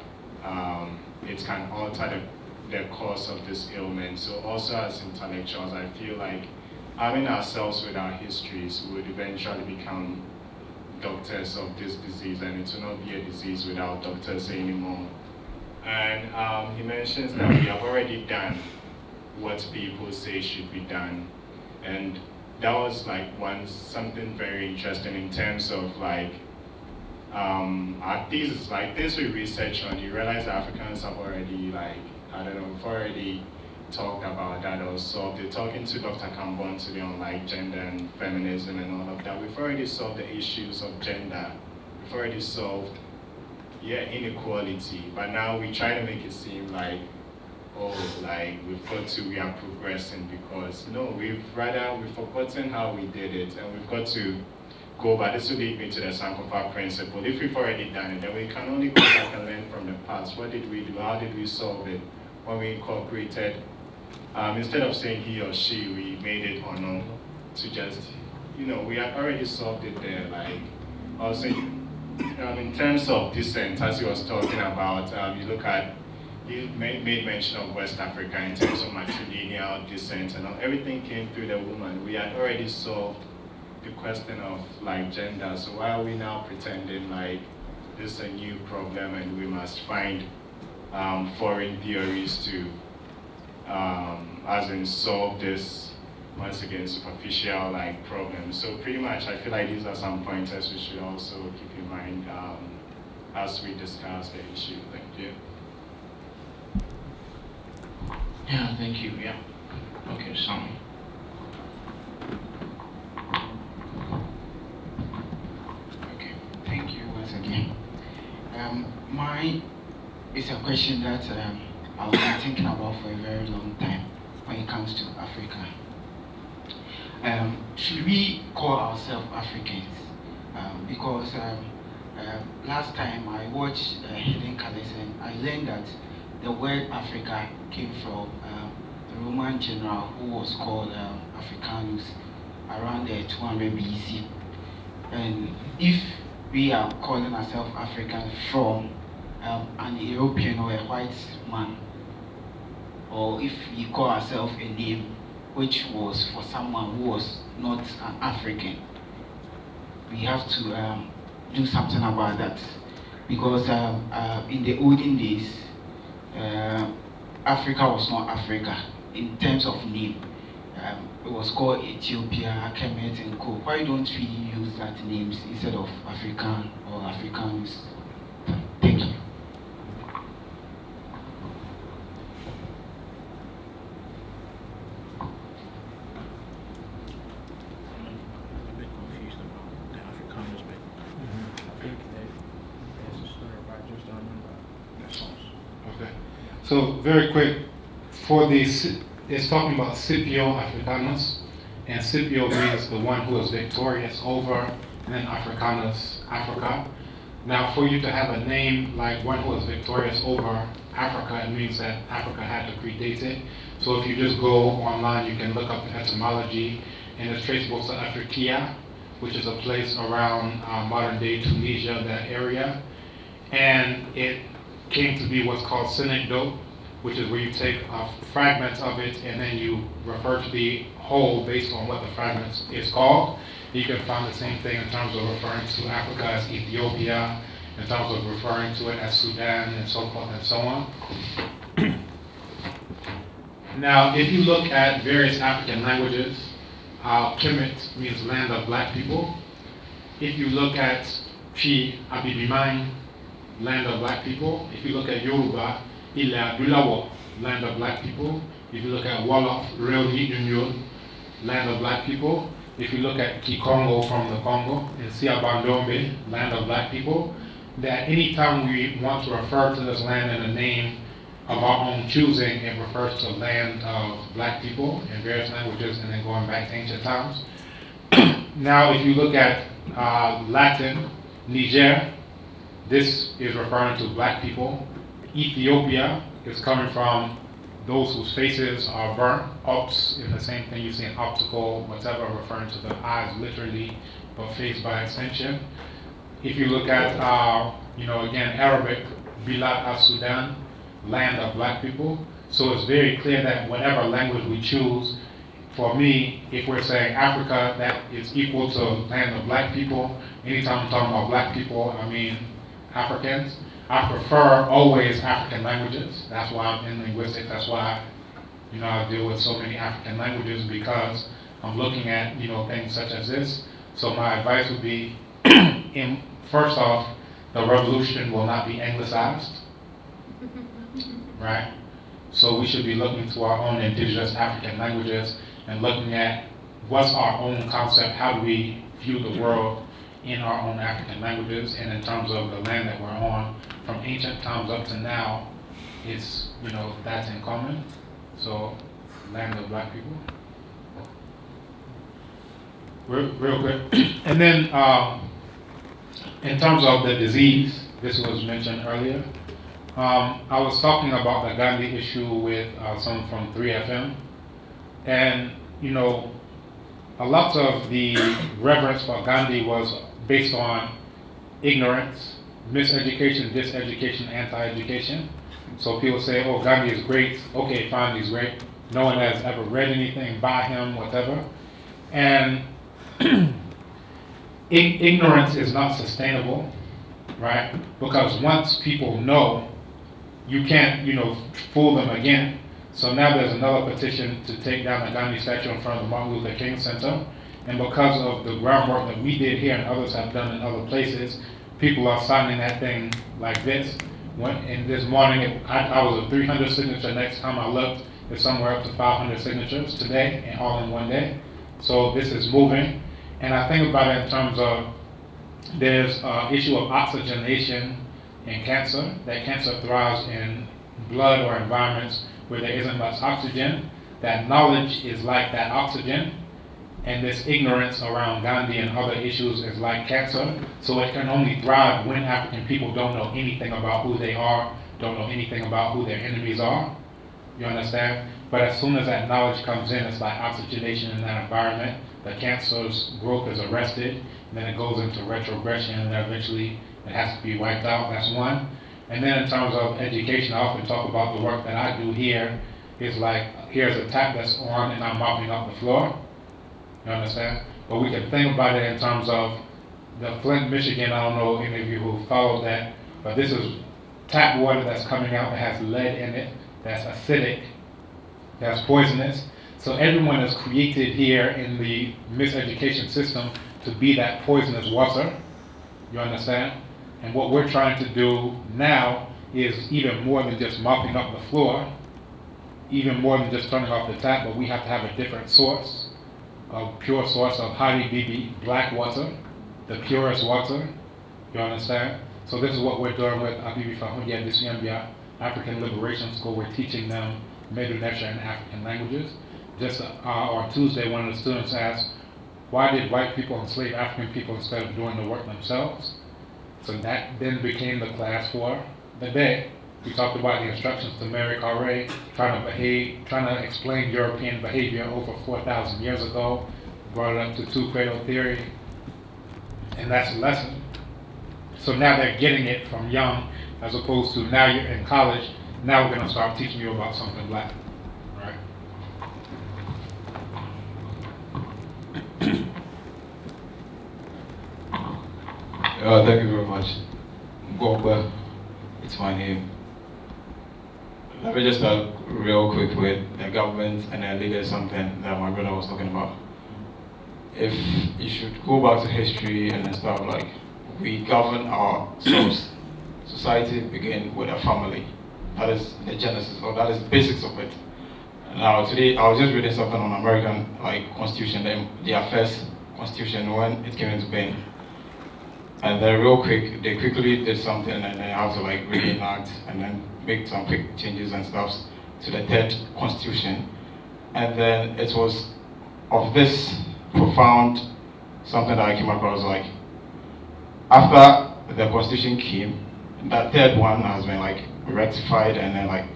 it can alter the course of this ailment. So also as intellectuals, I feel like arming ourselves with our histories would eventually become doctors of this disease, and it will not be a disease without doctors anymore. And he mentions that we have already done what people say should be done. And that was like something very interesting in terms of like our thesis, like this we research on, you realize that Africans have already we've already talked about that or solved it. Talking to Dr. Kambon today on like gender and feminism and all of that, we've already solved the issues of gender. We've already solved inequality, but now we try to make it seem like, oh, like we are progressing, because no, we've forgotten how we did it, and we've got to go back. This will lead me to the Sankofa principle. If we've already done it, then we can only go back and learn from the past. What did we do? How did we solve it? When we incorporated, instead of saying he or she, we made it ono, to just, we had already solved it there. Like, also, in terms of descent, as he was talking about, you made mention of West Africa in terms of matrilineal descent, and everything came through the woman. We had already solved the question of like gender, so why are we now pretending like this is a new problem and we must find foreign theories to as in solve this, once again, superficial like problem? So pretty much I feel like these are some pointers we should also keep in mind as we discuss the issue. Thank you. Yeah, thank you. Yeah. Okay, Sam. Okay, thank you once again. Mine is a question that I've been thinking about for a very long time when it comes to Africa. Should we call ourselves Africans? Because last time I watched Henrik and I learned that the word Africa came from a Roman general who was called Africanus around 200 BC. And if we are calling ourselves Africans from an European or a white man, or if we call ourselves a name which was for someone who was not an African, we have to do something about that. because in the olden days, Africa was not Africa in terms of name. It was called Ethiopia, Kemet, and Co. Why don't we use that names instead of African or Africans? Thank you. Okay. So very quick, for the it's talking about Scipio Africanus, and Scipio means the one who is victorious over, and then Africanus, Africa. Now, for you to have a name like one who is victorious over Africa, it means that Africa had to predate it. So if you just go online, you can look up the etymology, and it's traceable to Afrikia, which is a place around modern-day Tunisia, that area. And it came to be what's called synecdoche, which is where you take fragments of it and then you refer to the whole based on what the fragments is called. You can find the same thing in terms of referring to Africa as Ethiopia, in terms of referring to it as Sudan, and so forth and so on. Now, if you look at various African languages, Kemet means land of black people. If you look at Chi Abibimang, land of black people. If you look at Yoruba, Ila Dulawo, land of black people. If you look at Wolof, Reoli Union, land of black people. If you look at Kikongo from the Congo, and Siabandombe, land of black people, that anytime we want to refer to this land in a name of our own choosing, it refers to land of black people in various languages, and then going back to ancient times. Now, if you look at Latin, Niger, this is referring to black people. Ethiopia is coming from those whose faces are burnt. Ops is the same thing you see in optical, whatever, referring to the eyes literally, but face by extension. If you look at, again, Arabic, Bilad al-Sudan, land of black people. So it's very clear that whatever language we choose, for me, if we're saying Africa, that is equal to land of black people. Anytime I'm talking about black people, I mean Africans. I prefer always African languages. That's why I'm in linguistics. That's why, I deal with so many African languages, because I'm looking at, things such as this. So my advice would be, first off, the revolution will not be anglicized, right? So we should be looking to our own indigenous African languages and looking at what's our own concept, how do we view the world in our own African languages, and in terms of the land that we're on, from ancient times up to now, it's, that's in common. So, land of black people. Real quick. And then, in terms of the disease, this was mentioned earlier. I was talking about the Gandhi issue with someone from 3FM, and a lot of the reverence for Gandhi was based on ignorance, miseducation, diseducation, anti-education. So people say, oh, Gandhi is great. Okay, fine, he's great. No one has ever read anything by him, whatever. And ignorance is not sustainable, right? Because once people know, you can't, fool them again. So now there's another petition to take down the Gandhi statue in front of the Martin Luther King Center. And because of the groundwork that we did here and others have done in other places, people are signing that thing like this. And this morning, I was a 300 signature. Next time I looked, it's somewhere up to 500 signatures today, and all in one day. So this is moving. And I think about it in terms of, there's an issue of oxygenation in cancer, that cancer thrives in blood or environments where there isn't much oxygen. That knowledge is like that oxygen, and this ignorance around Gandhi and other issues is like cancer. So it can only thrive when African people don't know anything about who they are, don't know anything about who their enemies are. You understand? But as soon as that knowledge comes in, it's like oxygenation in that environment. The cancer's growth is arrested, and then it goes into retrogression, and then eventually it has to be wiped out. That's one. And then in terms of education, I often talk about the work that I do here. It's like, here's a tap that's on, and I'm mopping up the floor. You understand? But we can think about it in terms of the Flint, Michigan. I don't know any of you who followed that, But this is tap water that's coming out that has lead in it, that's acidic, that's poisonous. So everyone is created here in the miseducation system to be that poisonous water. You understand? And what we're trying to do now is even more than just mopping up the floor, even more than just turning off the tap, but we have to have a different source, a pure source of Hari Bibi, black water, the purest water. You understand? So this is what we're doing with Abibi Fahunya Disiambia African Liberation School. We're teaching them Medunesha and African languages. Just on Tuesday, one of the students asked, why did white people enslave African people instead of doing the work themselves? So that then became the class for the day. We talked about the instructions to Mary Carre, trying to explain European behavior over 4,000 years ago, brought it up to two-cradle theory, and that's a lesson. So now they're getting it from young, as opposed to now you're in college, now we're going to start teaching you about something black, right? Thank you very much. Gogba, it's my name. Let me just start real quick with the government and the leaders, something that my brother was talking about. If you should go back to history and stuff, like, we govern ourselves. Society begins with a family. That is the genesis, or that is the basics of it. Now today, I was just reading something on American constitution, their first constitution when it came into being. And then real quick, they quickly did something and they have to reenact and then make some quick changes and stuff to the third constitution. And then it was of this profound something that I came across, after the constitution came, that third one has been rectified, and then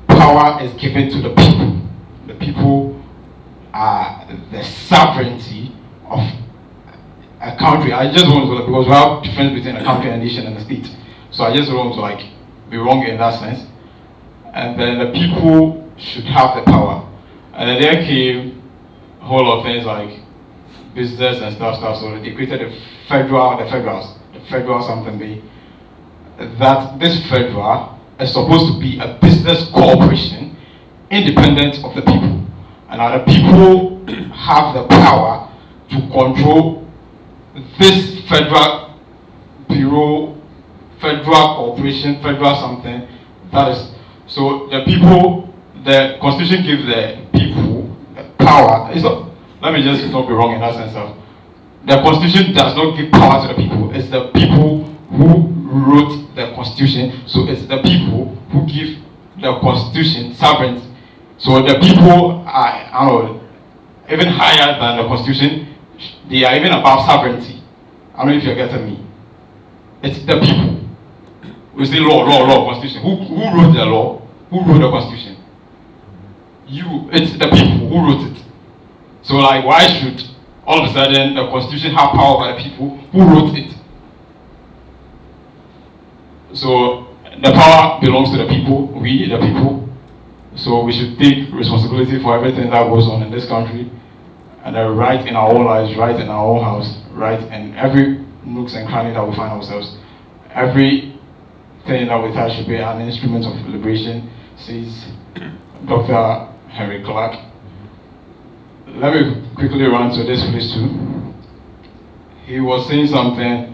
power is given to the people. The people are the sovereignty of a country. I just want to, because we have difference between a country and a nation and a state. So I just don't want to be wrong in that sense. And then the people should have the power. And then there came a whole lot of things like business and stuff. So they created the federal something be that this federal is supposed to be a business corporation independent of the people. And now the people have the power to control this federal bureau, federal corporation, federal something. That is, so the people, the constitution gives the people the power. It's not, let me just not be wrong in that sense of, the constitution does not give power to the people. It's the people who wrote the constitution. So it's the people who give the constitution sovereignty. So the people are, I don't know, even higher than the constitution. They are even above sovereignty. I don't know if you're getting me. It's the people. We say law, constitution. Who wrote the law? Who wrote the constitution? It's the people who wrote it. So why should all of a sudden the constitution have power over the people who wrote it? So the power belongs to the people, we the people. So we should take responsibility for everything that goes on in this country. And right in our own lives, right in our own house, right in every nooks and cranny that we find ourselves. Everything that we touch should be an instrument of liberation, says Dr. Henrik Clarke. Let me quickly run to this place too. He was saying something,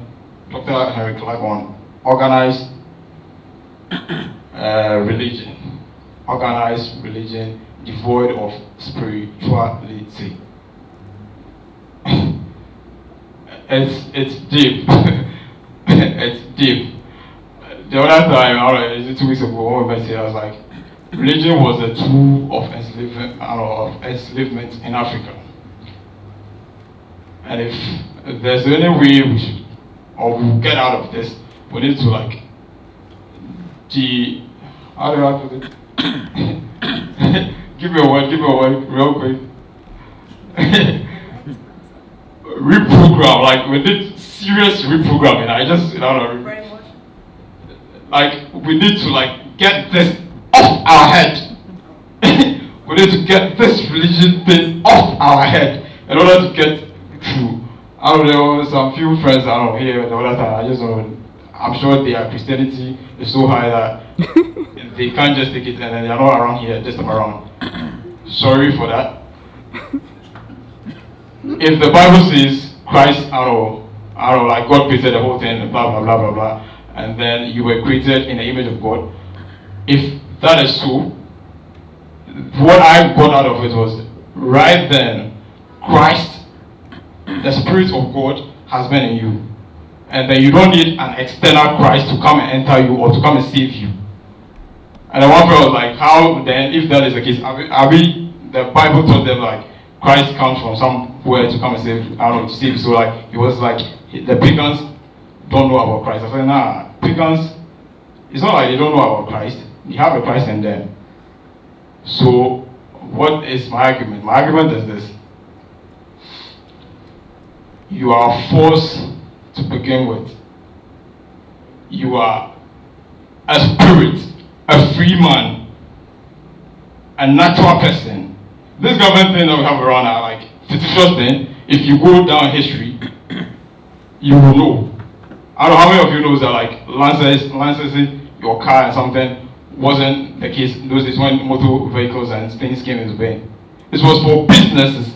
Dr. Henrik Clarke, on organized religion. Organized religion devoid of spirituality. It's deep. It's deep. The other time, I don't know, 2 weeks ago, when we met here, I was like, religion was a tool of enslavement in Africa. And if there's any way we should, or we'll get out of this, we need to how do I put it? Give me a word, real quick. Reprogram, we need serious reprogramming. I don't know. We need to get this off our head. We need to get this religion thing off our head in order to get through. I don't know, some few friends I don't know here the other time. I'm sure their Christianity is so high that they can't just take it and then they're not around here this time around. Sorry for that. If the Bible says Christ, I don't know, like God created the whole thing, blah, blah, blah, blah, blah, and then you were created in the image of God, if that is so, what I got out of it was, right then, Christ, the Spirit of God, has been in you. And then you don't need an external Christ to come and enter you or to come and save you. And then one person was like, how then, if that is the case, the Bible taught them like, Christ comes from somewhere to come and save, I don't know, to save you. So like, it was like, the pagans don't know about Christ. I said, nah, pagans, it's not like they don't know about Christ. They have a Christ in them. So, what is my argument? My argument is this. You are forced to begin with. You are a spirit, a free man, a natural person. This government thing that we have around are like fictitious thing. If you go down history, you will know. I don't know how many of you knows that like Lancers your car and something wasn't the case in those days when motor vehicles and things came into being. This was for businesses.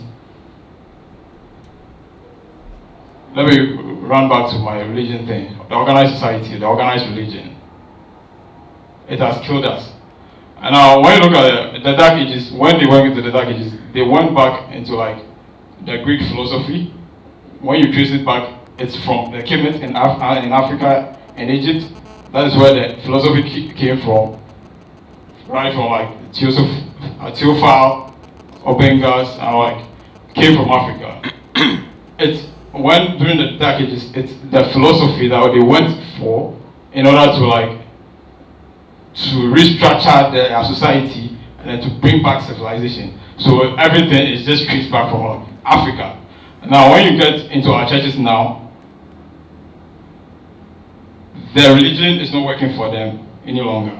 Let me run back to my religion thing. The organized society, the organized religion. It has killed us. And now when you look at the Dark Ages, when they went into the Dark Ages, they went back into like the Greek philosophy. When you trace it back, it's from the Kemet in Africa and Egypt. That is where the philosophy came from. Right from like Theophile, Obengas, and like came from Africa. It's when during the Dark Ages, it's the philosophy that they went for in order to like to restructure their society and then to bring back civilization. So everything is just traced back from Africa. Now, when you get into our churches now, their religion is not working for them any longer.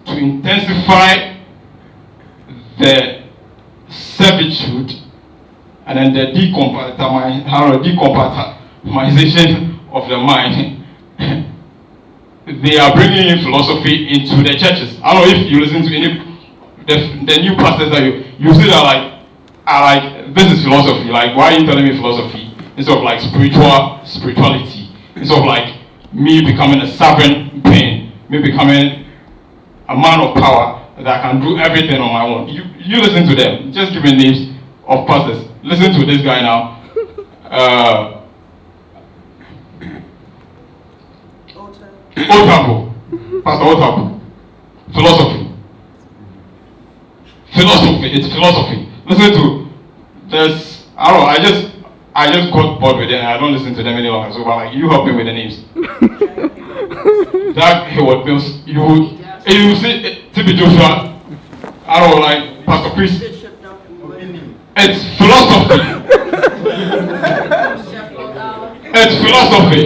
To intensify the servitude and then the decompartmentalization of the mind, they are bringing in philosophy into the churches. I don't know if you listen to any the new pastors that you see that are like this is philosophy. Like, why are you telling me philosophy instead of like spirituality? Instead of like me becoming a sovereign being, me becoming a man of power that can do everything on my own. You listen to them. Just give me names of pastors. Listen to this guy now. Otapo. Pastor Otapo. Philosophy. It's philosophy. Listen to this. I don't know, I just got bored with it and I don't listen to them any longer. So but like you help me with the names. That he would build you see T.B. Joshua, I don't know, like Pastor Chris. It's philosophy. It's philosophy.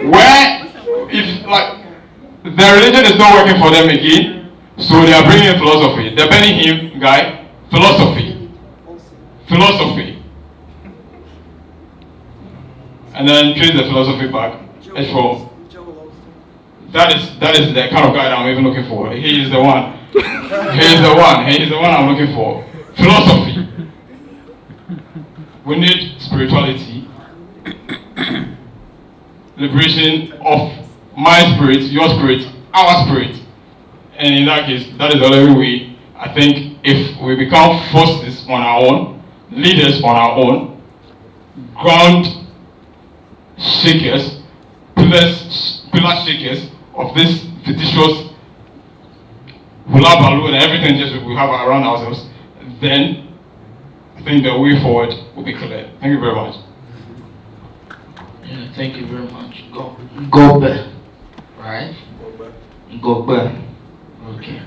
Where if like the religion is not working for them again, so they are bringing in philosophy. The Benny Hinn guy, philosophy. And then trace the philosophy back. It's from that is the kind of guy that I'm even looking for. He is the one. He is the one I'm looking for. Philosophy. We need spirituality. Liberation of my spirit, your spirit, our spirit. And in that case, that is the only way. I think if we become forces on our own, leaders on our own, ground shakers, pillar shakers of this fictitious hula balloon and everything just we have around ourselves, then I think the way forward will be clear. Thank you very much. Yeah, thank you very much. Gobe. Right? Gobe. Okay.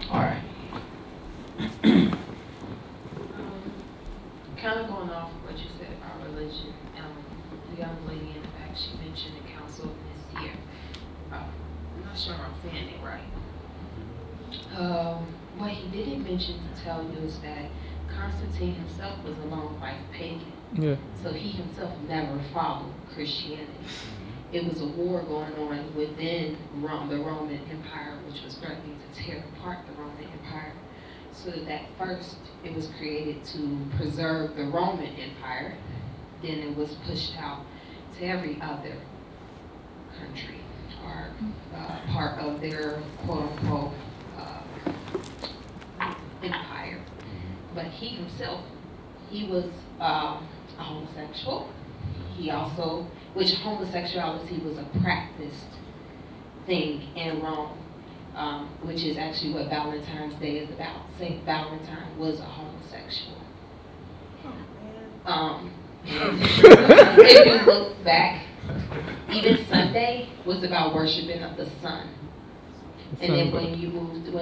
Alright. Kind of going off what you said about religion, the young lady in the back, she mentioned the Council of Nicaea. I'm not sure I'm saying it right. What he didn't mention to tell you is that Constantine himself was a lone life pagan. Yeah. So he himself never followed Christianity. It was a war going on within Rome, the Roman Empire, which was threatening to tear apart the Roman Empire. So that first it was created to preserve the Roman Empire, then it was pushed out to every other country or part of their quote-unquote empire. But he himself, he was a homosexual. He also, which homosexuality was a practiced thing in Rome, which is actually what Valentine's Day is about. Saint Valentine was a homosexual. If you look back, even Sunday was about worshiping of the sun. And then when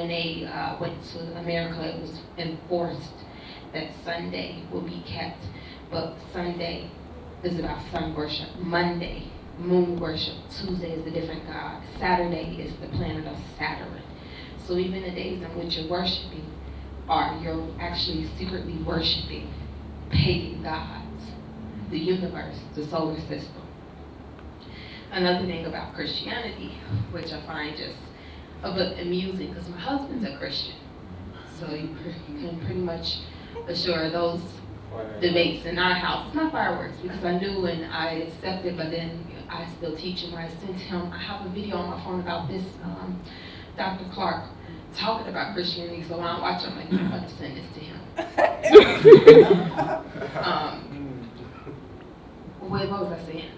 they went to America, it was enforced that Sunday will be kept. But Sunday is about sun worship. Monday, moon worship. Tuesday is a different god. Saturday is the planet of Saturn. So even the days in which you're worshiping, you're actually secretly worshiping pagan gods, the universe, the solar system. Another thing about Christianity, which I find just a bit amusing, because my husband's a Christian, so you can pretty much assure those debates in our house. It's not fireworks, because I knew and I accepted, but then I still teach him. I sent him, I have a video on my phone about this Dr. Clarke talking about Christianity, so when I watch it, I'm like, I'm going to send this to him. What was I saying?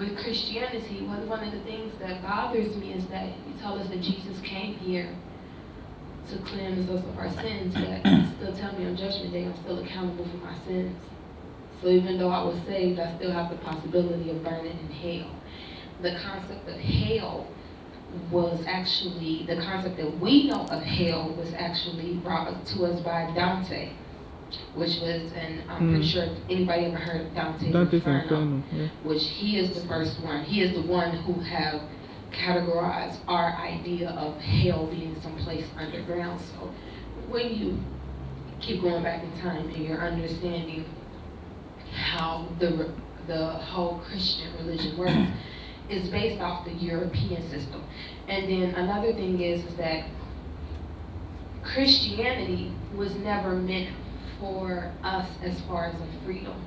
With Christianity, one of the things that bothers me is that you tell us that Jesus came here to cleanse us of our sins, but you still tell me on Judgment Day I'm still accountable for my sins. So even though I was saved, I still have the possibility of burning in hell. The concept of hell was actually, the concept that we know of hell was actually brought to us by Dante, which was, and I'm pretty sure anybody ever heard of Dante's Inferno, yeah. which he is the first one. He is the one who have categorized our idea of hell being someplace underground. So when you keep going back in time and you're understanding how the whole Christian religion works, is based off the European system. And then another thing is that Christianity was never meant for us as far as a freedom.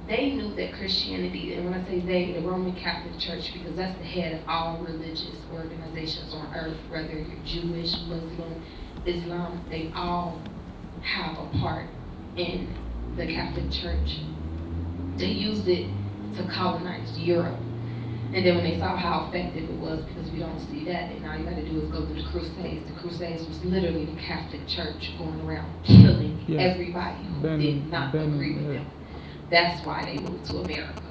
They knew that Christianity, and when I say they, the Roman Catholic Church, because that's the head of all religious organizations on earth, whether you're Jewish, Muslim, Islam, they all have a part in the Catholic Church. They used it to colonize Europe. And then when they saw how effective it was, because we don't see that, and all you got to do is go to the Crusades. The Crusades was literally the Catholic Church going around killing everybody who did not agree with them. That's why they moved to America.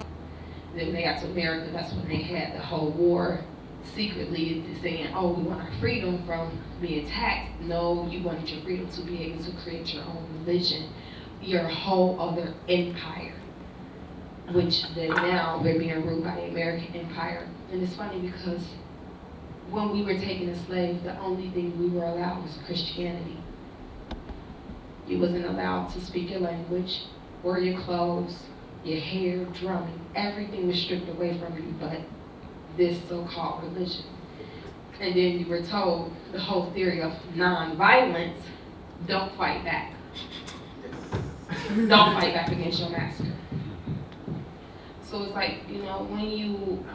Then when they got to America, that's when they had the whole war secretly saying, oh, we want our freedom from being taxed. No, you wanted your freedom to be able to create your own religion, your whole other empire, which now they're being ruled by the American Empire. And it's funny because when we were taken as slaves, the only thing we were allowed was Christianity. You wasn't allowed to speak your language, wear your clothes, your hair, drumming. Everything was stripped away from you but this so-called religion. And then you were told the whole theory of non-violence, don't fight back. Don't fight back against your master. So it's like, you know, when you,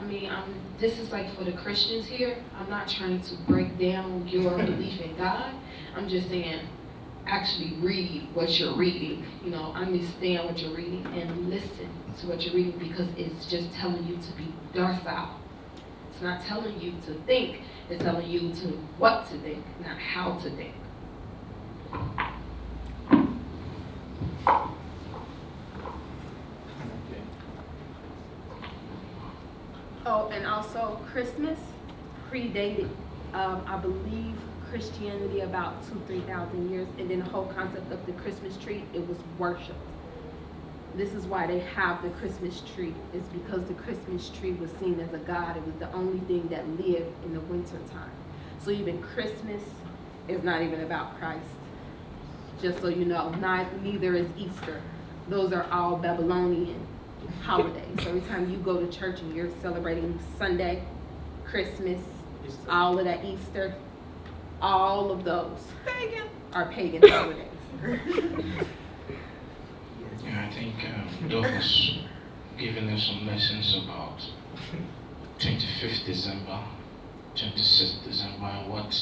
this is like for the Christians here, I'm not trying to break down your belief in God. I'm just saying, actually read what you're reading. You know, understand what you're reading and listen to what you're reading, because it's just telling you to be docile. It's not telling you to think, it's telling you to what to think, not how to think. Oh, and also Christmas predated, I believe, Christianity about 2,000-3,000 years, and then the whole concept of the Christmas tree, it was worship. This is why they have the Christmas tree, is because the Christmas tree was seen as a god. It was the only thing that lived in the winter time. So even Christmas is not even about Christ. Just so you know, neither is Easter. Those are all Babylonian holidays. So every time you go to church and you're celebrating Sunday, Christmas, all of that Easter, all of those are pagan holidays. Yeah, I think Doc has given us some lessons about 25th December, 26th December, and what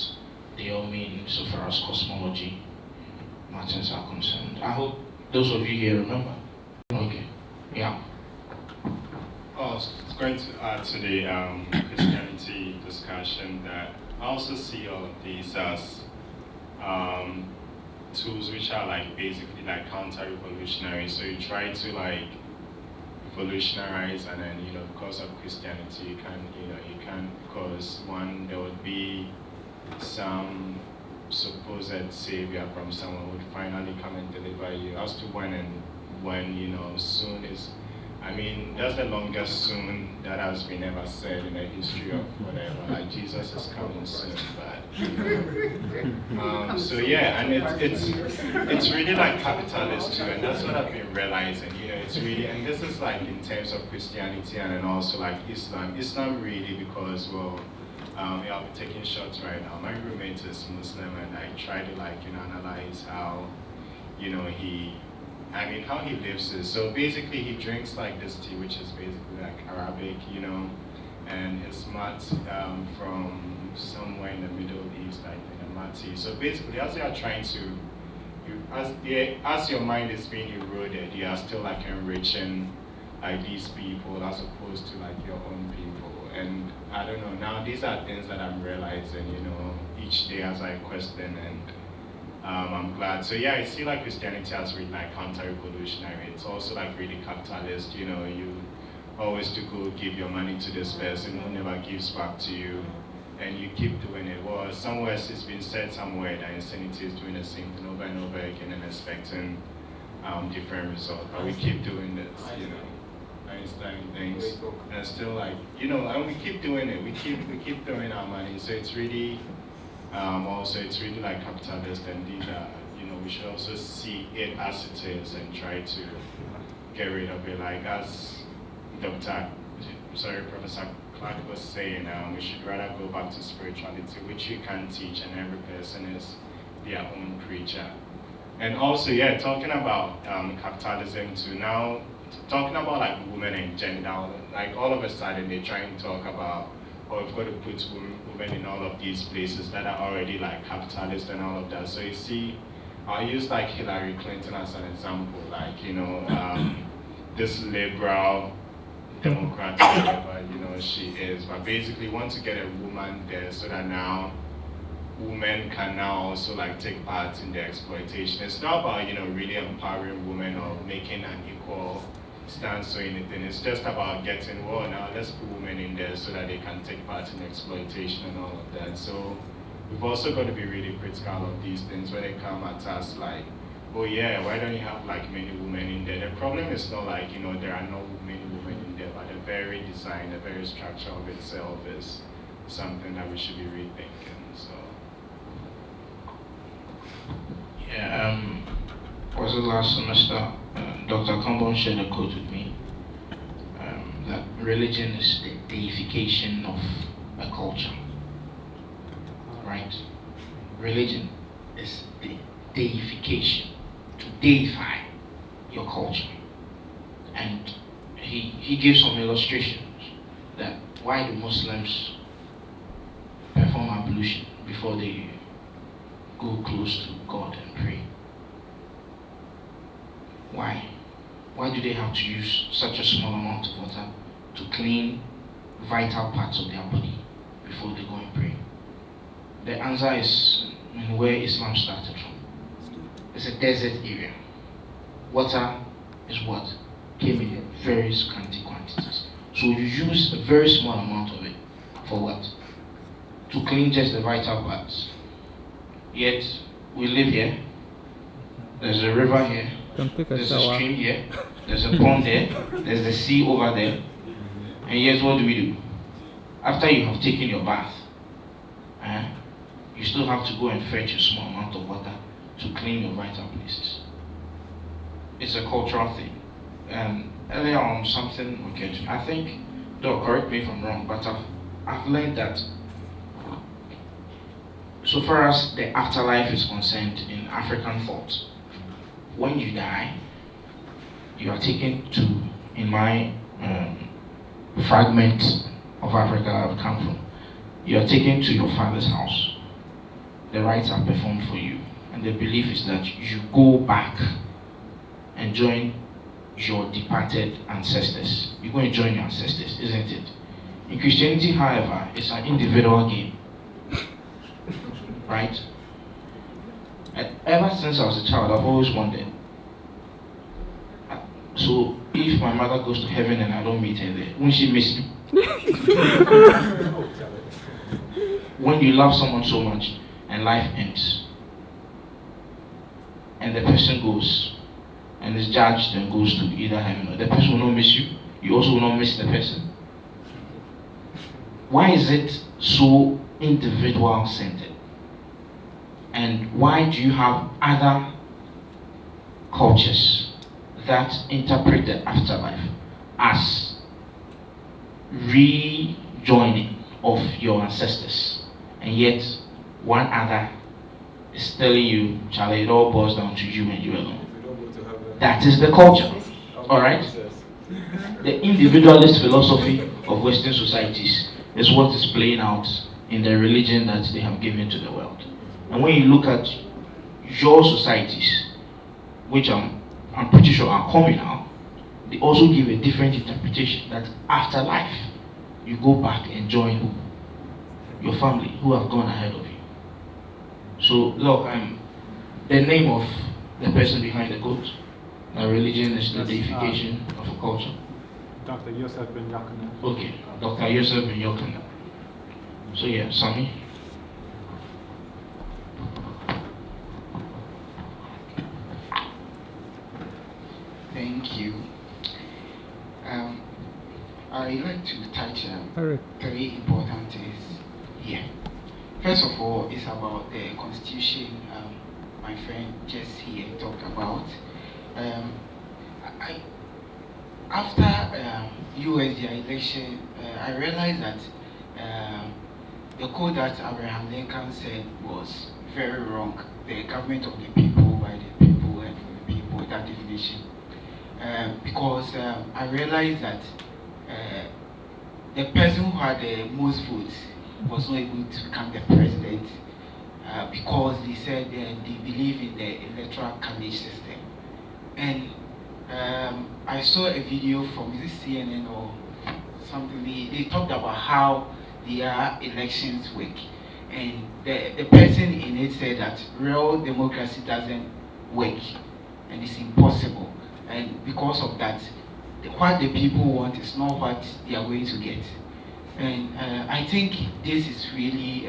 they all mean so far as cosmology matters are concerned. I hope those of you here remember. Okay, yeah. Oh, it's going to add to the Christianity discussion that I also see all of these as tools which are like basically like counter-revolutionary. So you try to like revolutionize, and then because of Christianity you can because one, there would be some supposed savior from someone who would finally come and deliver you. As to when soon is, I mean, that's the longest soon that has been ever said in the history of whatever. Like Jesus is coming soon, but so yeah, and it's really like capitalist too, and that's what I've been realizing. It's really, and this is like in terms of Christianity and then also like Islam. Islam really, because yeah, I'll be taking shots right now. My roommate is Muslim, and I try to analyze how how he lives is. So basically he drinks like this tea, which is basically like Arabic, and his mat from somewhere in the Middle East, I think, a mat tea. So basically, as you are trying to, as your mind is being eroded, you are still like enriching like these people as opposed to like your own people. And I don't know, now these are things that I'm realizing, each day as I question, and I'm glad. So yeah, I see like Christianity as really like counter-revolutionary. It's also like really capitalist, you always to go give your money to this person who never gives back to you, and you keep doing it. Well, somewhere it's been said somewhere that insanity is doing the same thing over and over again and expecting different results, but we keep doing this, Einstein things, and still like, and we keep doing it. We keep throwing our money. So it's really also it's really like capitalist, and these are, we should also see it as it is and try to get rid of it. Like as Professor Clarke was saying, we should rather go back to spirituality, which you can teach, and every person is their own creature. And also, yeah, talking about capitalism too. Now, talking about like women and gender, like all of a sudden they're trying to talk about, we've got to put women in all of these places that are already like capitalist and all of that. So you see, I'll use like Hillary Clinton as an example, like, this liberal Democrat, whatever, she is, but basically want to get a woman there so that now women can now also like take part in the exploitation. It's not about, really empowering women or making an equal stance or anything. It's just about getting, well, now let's put women in there so that they can take part in exploitation and all of that. So we've also got to be really critical of these things when they come at us like, oh yeah, why don't you have like many women in there? The problem is not like, there are no many women in there, but the very design, the very structure of itself is something that we should be rethinking. So yeah, was it last semester, Dr. Kambon shared a quote with me, that religion is the deification of a culture, right? Religion is the deification, to deify your culture. And he gives some illustrations that why do Muslims perform ablution before they go close to God and pray? Why? Why do they have to use such a small amount of water to clean vital parts of their body before they go and pray? The answer is where Islam started from. It's a desert area. Water is what? Came in very scanty quantities. So you use a very small amount of it for what? To clean just the vital parts. Yet we live here. There's a river here. There's a stream here. There's a pond there. There's the sea over there. And yet what do? After you have taken your bath, you still have to go and fetch a small amount of water to clean your vital places. it's a cultural thing. And earlier on, something okay, I think, though, correct me if I'm wrong, but I've learned that so far as the afterlife is concerned in African thought, when you die, you are taken to, in my fragment of Africa I've come from, you are taken to your father's house. The rites are performed for you, and the belief is that you go back and join your departed ancestors. You go and join your ancestors, isn't it? In Christianity, however, it's an individual game, right? And ever since I was a child, I've always wondered. So if my mother goes to heaven and I don't meet her there, won't she miss me? When you love someone so much and life ends, and the person goes and is judged and goes to either heaven or the person will not miss you, you also will not miss the person. Why is it so individual centered? And why do you have other cultures that interpret the afterlife as rejoining of your ancestors, and yet one other is telling you, Charlie, it all boils down to you and you alone? That is the culture, all right? The individualist philosophy of Western societies is what is playing out in the religion that they have given to the world. And when you look at your societies, which I'm pretty sure are coming now, they also give a different interpretation that after life, you go back and join who? Your family, who have gone ahead of you. So, look, the name of the person behind the goat, the religion is the deification of a culture. Dr. Yosef Ben Yakana. Okay, Dr. Yosef Ben Yakana. So yeah, Sami. Thank you. I'd like to touch three important things here. First of all, it's about the constitution my friend just here talked about. After USD election, I realized that the quote that Abraham Lincoln said was very wrong. The government of the people, by the people, and for the people, that definition. Because I realized that the person who had the most votes was not able to become the president because they said they believe in the electoral college system. And I saw a video from this CNN or something. They talked about how their elections work. And the person in it said that real democracy doesn't work and it's impossible. And because of that, what the people want is not what they are going to get. And I think this is really,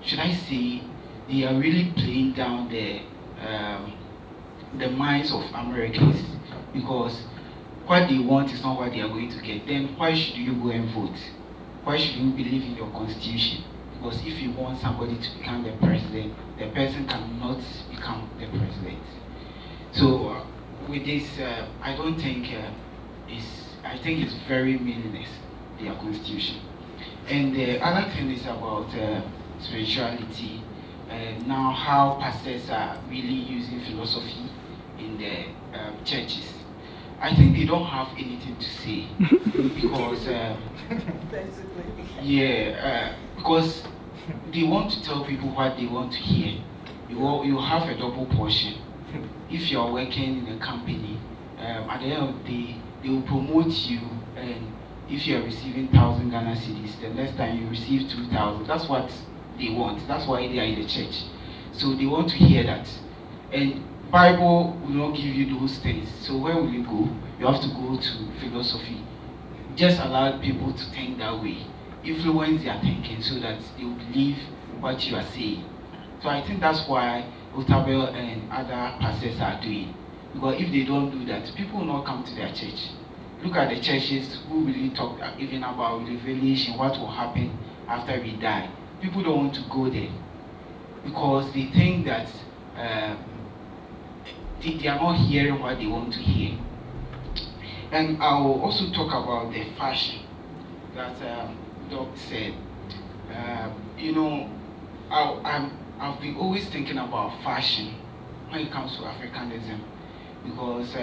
should I say, they are really playing down the minds of Americans, because what they want is not what they are going to get. Then why should you go and vote? Why should you believe in your constitution? Because if you want somebody to become the president, the person cannot become the president. So with this, I don't think I think it's very meaningless, their constitution. And the other thing is about spirituality. Now how pastors are really using philosophy in the churches. I think they don't have anything to say because because they want to tell people what they want to hear. You have a double portion. If you are working in a company, at the end of the day, they will promote you, and if you are receiving 1,000 Ghana cedis, the next time you receive 2,000. That's what they want. That's why they are in the church. So they want to hear that. And Bible will not give you those things. So where will you go? You have to go to philosophy. Just allow people to think that way. Influence their thinking so that they will believe what you are saying. So I think that's why Otabel and other pastors are doing. Because if they don't do that, people will not come to their church. Look at the churches who really talk even about revelation, what will happen after we die. People don't want to go there because they think that they are not hearing what they want to hear. And I will also talk about the fashion that Doc said. You know, I've been always thinking about fashion when it comes to Africanism, because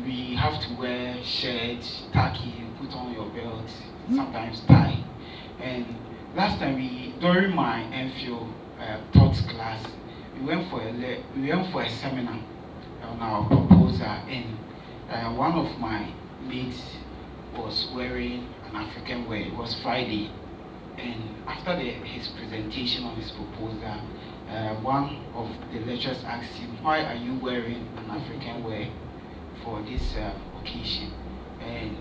we have to wear shirts, tacky, put on your belt, sometimes tie. And last time during my MPhil thoughts class, we went for a seminar on our proposal, and one of my mates was wearing an African wear. It was Friday, and after his presentation on his proposal, one of the lecturers asked him, "Why are you wearing an African wear for this occasion?" And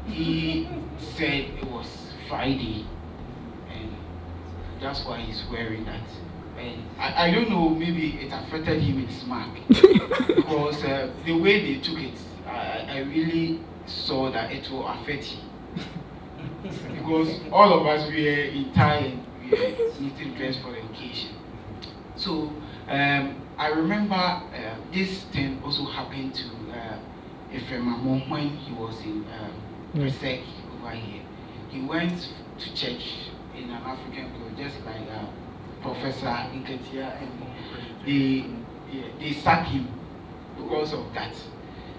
he said it was Friday, and that's why he's wearing that. And I don't know, maybe it affected him in his mark, because the way they took it, I really saw that it will affect him. Because all of us, we are in tie and we are neatly dressed for the occasion. So I remember this thing also happened to Ephraim when he was in Resec over here. He went to church in an African clothes, just like Professor Nketia, and they sacked him because of that.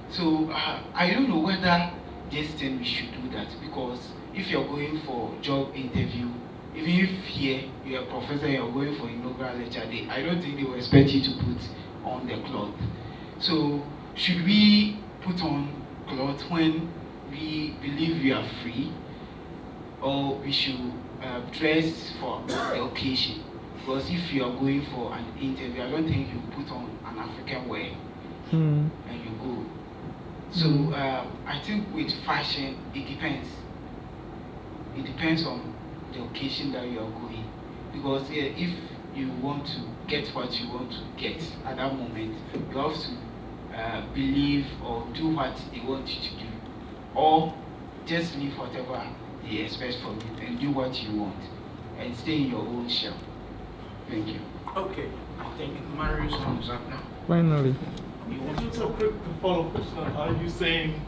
So I don't know whether this thing we should do that, because if you're going for job interview, even if here you're a professor, you're going for inaugural lecture day, I don't think they will expect you to put on the cloth. So should we put on cloth when we believe we are free, or we should dress for the occasion? Because if you are going for an interview, I don't think you put on an African wear and you go. So I think with fashion, it depends. It depends on the occasion that you are going. Because if you want to get what you want to get at that moment, you have to believe or do what they want you to do. Or just leave whatever they expect from you and do what you want. And stay in your own shell. Thank you. Okay, I think Mario's on is up now. Finally. Just a quick follow-up question. Are you saying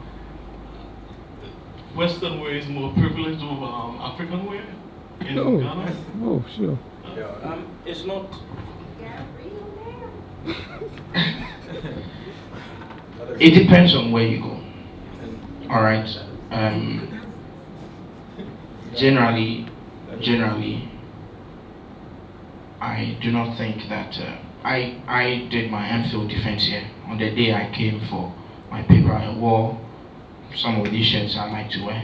Western wear is more privileged over African wear in Ghana? Oh, sure. It's not. It depends on where you go. All right. Generally, I do not think that I did my MPhil defense here. On the day I came for my paper, I wore some of these shirts I like to wear.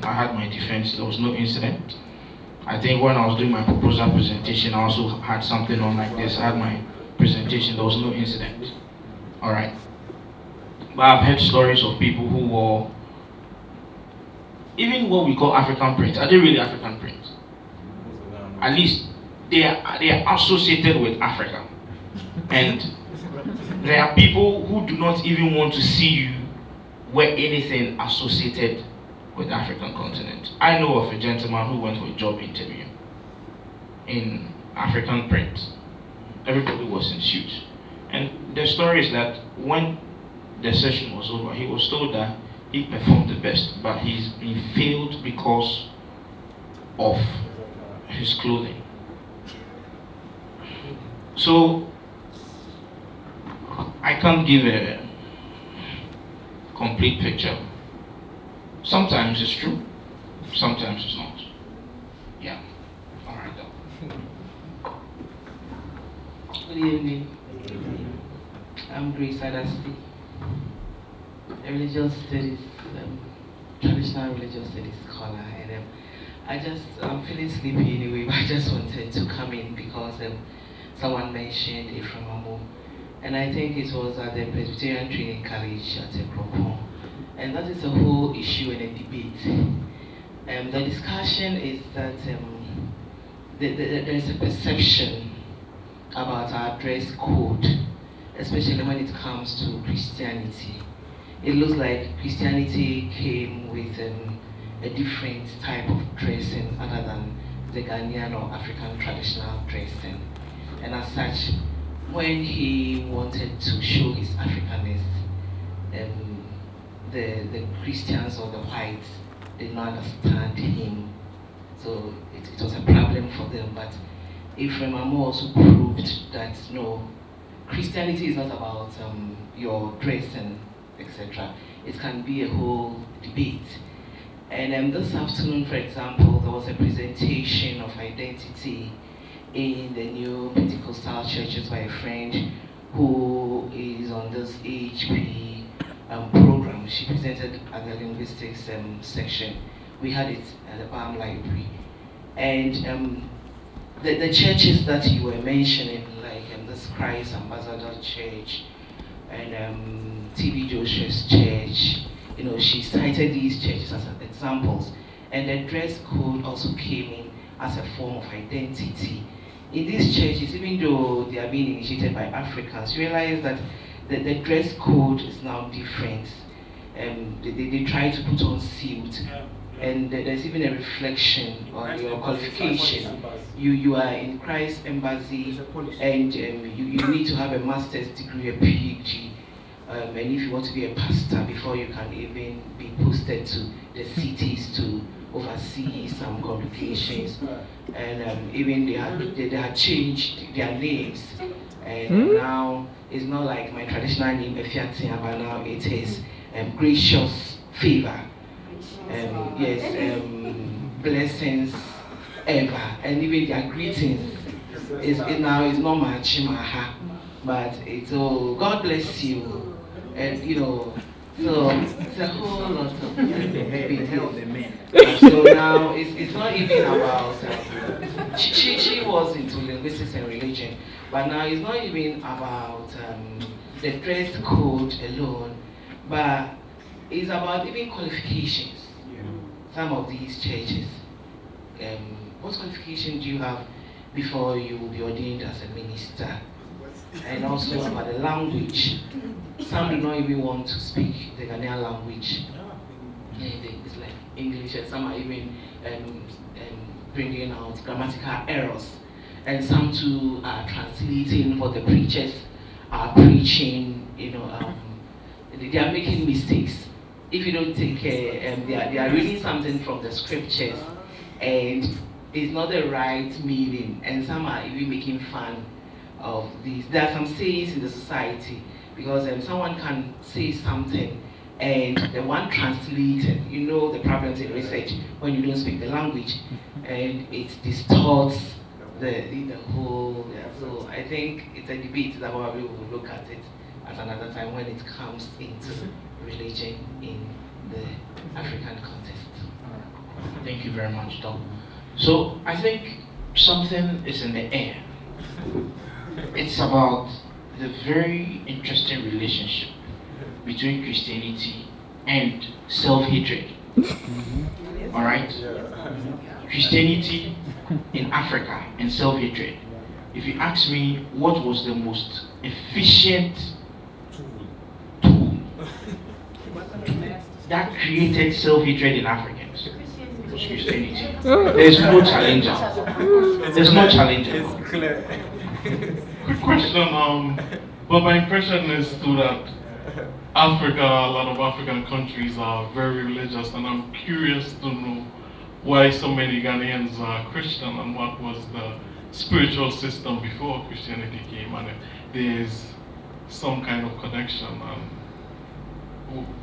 I had my defense. There was no incident. I think when I was doing my proposal presentation, I also had something on like this. I had my presentation. There was no incident. All right. But I've heard stories of people who wore even what we call African print. Are they really African print? At least they are associated with Africa. And there are people who do not even want to see you wear anything associated with the African continent. I know of a gentleman who went for a job interview in African print. Everybody was in suits. And the story is that when the session was over, he was told that he performed the best, but he's been failed because of his clothing. So I can't give a complete picture. Sometimes it's true, sometimes it's not. Yeah. All right, though. Good evening. I'm Grace Adasti, a religious studies, traditional religious studies scholar, and I'm feeling sleepy anyway, but I just wanted to come in because someone mentioned Ephraim Amo, and I think it was at the Presbyterian Training College at Crossroads, and that is a whole issue and a debate. The discussion is that there is a perception about our dress code, especially when it comes to Christianity. It looks like Christianity came with a different type of dressing other than the Ghanaian or African traditional dressing. And as such, when he wanted to show his Africanness, the Christians or the whites did not understand him. So it was a problem for them. But Ephraim Amo also proved that no, Christianity is not about your dress and etc. It can be a whole debate. And this afternoon, for example, there was a presentation of identity in the new Pentecostal churches by a friend who is on this HP program. She presented at the linguistics section. We had it at the BAM library. And the churches that you were mentioning, like this Christ Ambassador Church and T.B. Joshua's church, you know, she cited these churches as examples. And the dress code also came in as a form of identity. In these churches, even though they are being initiated by Africans, you realize that the dress code is now different. They try to put on suit, and there's even a reflection on your qualification. You are in Christ Embassy, and you need to have a master's degree, a PhD, and if you want to be a pastor before you can even be posted to the cities to oversee some congregations. And even they had changed their names, and now it's not like my traditional name Efiatia, but now it is Gracious Favor. Yes, blessings ever, and even their greetings is now is not Machimaha, but it's God bless you, and you know. So it's a whole lot of things. So now it's not even about she was into linguistics and religion, but now it's not even about the dress code alone, but it's about even qualifications. Some of these churches, what qualification do you have before you will be ordained as a minister? And also about the language. Some do not even want to speak the Ghanaian language. It's like English, and some are even bringing out grammatical errors. And some too are translating what the preachers are preaching. You know, they are making mistakes. If you don't take care, they are reading something from the scriptures, and it's not the right meaning. And some are even making fun of these. There are some sayings in the society, because someone can say something and the one translated, you know the problems in research when you don't speak the language, and it distorts the whole. Yeah. So I think it's a debate that probably we will look at it at another time when it comes into religion in the African context. Thank you very much, Tom. So I think something is in the air. It's about the very interesting relationship between Christianity and self-hatred. All right? Christianity in Africa and self-hatred. If you ask me what was the most efficient tool that created self-hatred in Africans, it was Christianity. There's no challenger. There's no challenger. Quick question, but my impression is too that Africa, a lot of African countries are very religious, and I'm curious to know why so many Ghanaians are Christian and what was the spiritual system before Christianity came, and if there's some kind of connection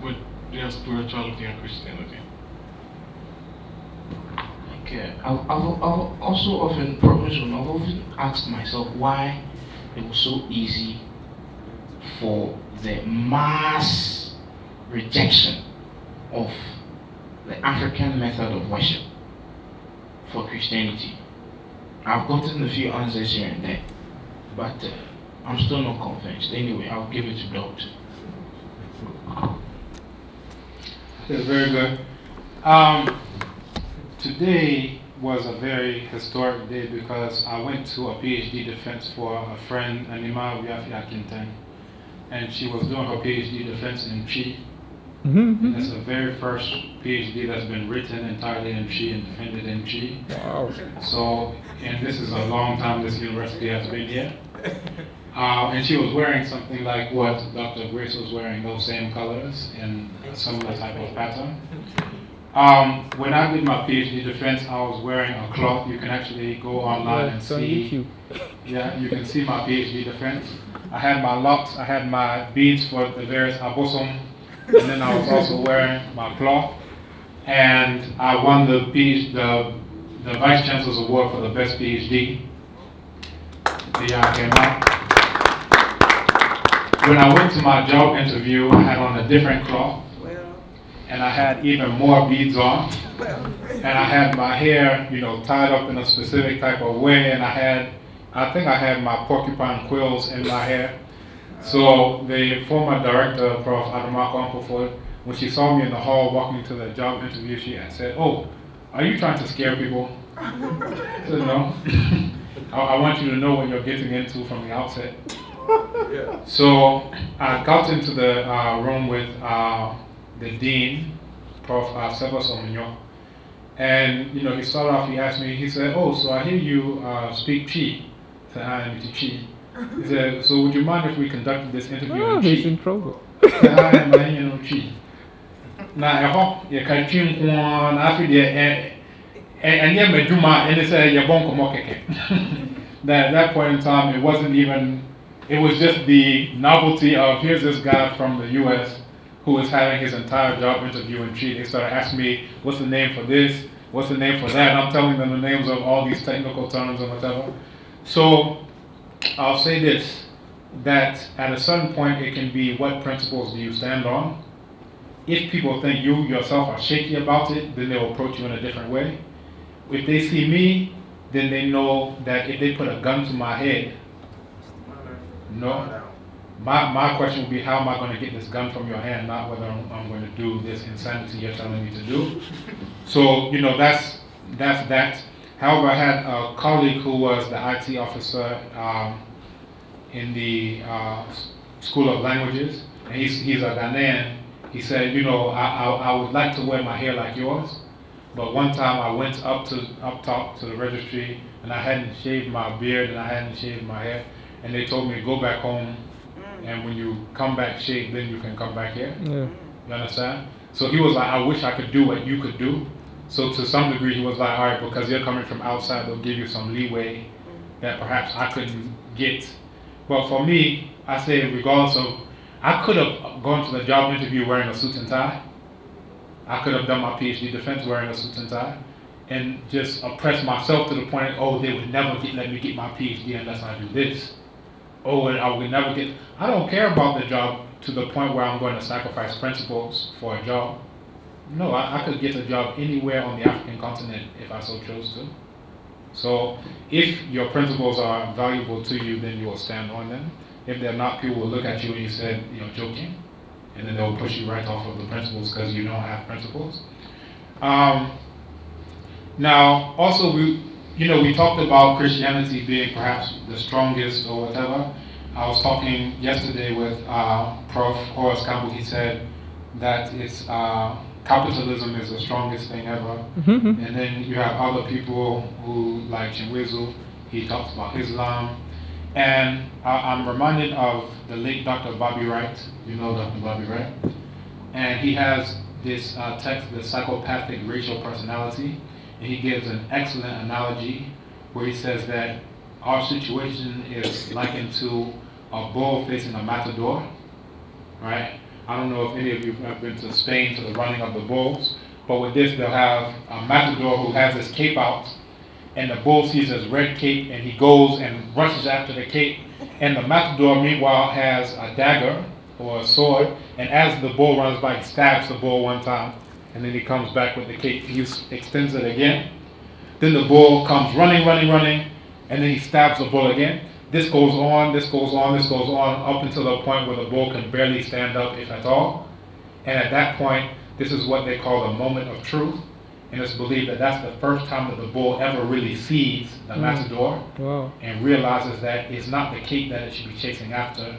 with their spirituality and Christianity. Okay, I've also often asked myself why it was so easy for the mass rejection of the African method of worship for Christianity. I've gotten a few answers here and there, but I'm still not convinced. Anyway, I'll give it to Dr. Okay, very good. Today was a very historic day because I went to a PhD defense for a friend, Anima Wiafi Akintan, and she was doing her PhD defense in Chi. And it's the very first PhD that's been written entirely in Chi and defended in Chi. Wow. So, and this is a long time this university has been here. And she was wearing something like what Dr. Grace was wearing, those same colors in a similar type of pattern. When I did my PhD defense, I was wearing a cloth. You can actually go online and see. Yeah, you can see my PhD defense. I had my locks, I had my beads for the various abosom, and then I was also wearing my cloth. And I won the Vice Chancellor's Award for the best PhD. The year I came out. When I went to my job interview, I had on a different cloth, and I had even more beads on, and I had my hair, tied up in a specific type of way, and I think I had my porcupine quills in my hair. So the former director, Prof. Adamako Ampofo, when she saw me in the hall walking to the job interview, she said, "Oh, are you trying to scare people?" I said, "No. I want you to know what you're getting into from the outset." So I got into the room with the dean, Prof. Sebas Ominyo, and he started off. He asked me. He said, "Oh, so I hear you speak Chi." I said, "I am Chi." He said, "So would you mind if we conducted this interview in Chi?" He's in trouble. I said, "I am Chi." Now, I hope you can tune one after the and yeah, Meduma, and they say you're bon That at that point in time, it wasn't even. It was just the novelty of here's this guy from the U.S. who is having his entire job interview in Chi. They started asking me, "What's the name for this? What's the name for that?" And I'm telling them the names of all these technical terms and whatever. So I'll say this: that at a certain point, it can be what principles do you stand on. If people think you yourself are shaky about it, then they'll approach you in a different way. If they see me, then they know that if they put a gun to my head, no. My question would be, how am I going to get this gun from your hand, not whether I'm going to do this insanity you're telling me to do. So, that's that. However, I had a colleague who was the IT officer in the School of Languages, and he's a Ghanaian. He said, I would like to wear my hair like yours, but one time I went up top to the registry, and I hadn't shaved my beard and I hadn't shaved my hair, and they told me to go back home, and when you come back shaved, then you can come back here. Yeah. You understand? So he was like, I wish I could do what you could do. So to some degree, he was like, all right, because you're coming from outside, they'll give you some leeway that perhaps I couldn't get. But for me, I say regardless of, I could have gone to the job interview wearing a suit and tie. I could have done my PhD defense wearing a suit and tie, and just oppressed myself to the point, oh, they would never let me get my PhD unless I do this. Oh, and I would never get, I don't care about the job to the point where I'm going to sacrifice principles for a job. No, I could get a job anywhere on the African continent if I so chose to. So if your principles are valuable to you, then you will stand on them. If they're not, people will look at you and you said, joking, and then they'll push you right off of the principles because you don't have principles. Now, also we talked about Christianity being perhaps the strongest or whatever. I was talking yesterday with Prof. Horace Campbell. He said that it's capitalism is the strongest thing ever. Mm-hmm. And then you have other people who, like Chinwezu, he talks about Islam. And I'm reminded of the late Dr. Bobby Wright. You know Dr. Bobby Wright? And he has this text, The Psychopathic Racial Personality. And he gives an excellent analogy where he says that our situation is likened to a bull facing a matador, right? I don't know if any of you have been to Spain to the running of the bulls, but with this they'll have a matador who has his cape out, and the bull sees his red cape and he goes and rushes after the cape, and the matador meanwhile has a dagger or a sword, and as the bull runs by, he stabs the bull one time, and then he comes back with the cape, he extends it again. Then the bull comes running, and then he stabs the bull again. This goes on, up until the point where the bull can barely stand up, if at all. And at that point, this is what they call the moment of truth. And it's believed that that's the first time that the bull ever really sees the matador. Wow. And realizes that it's not the cape that it should be chasing after,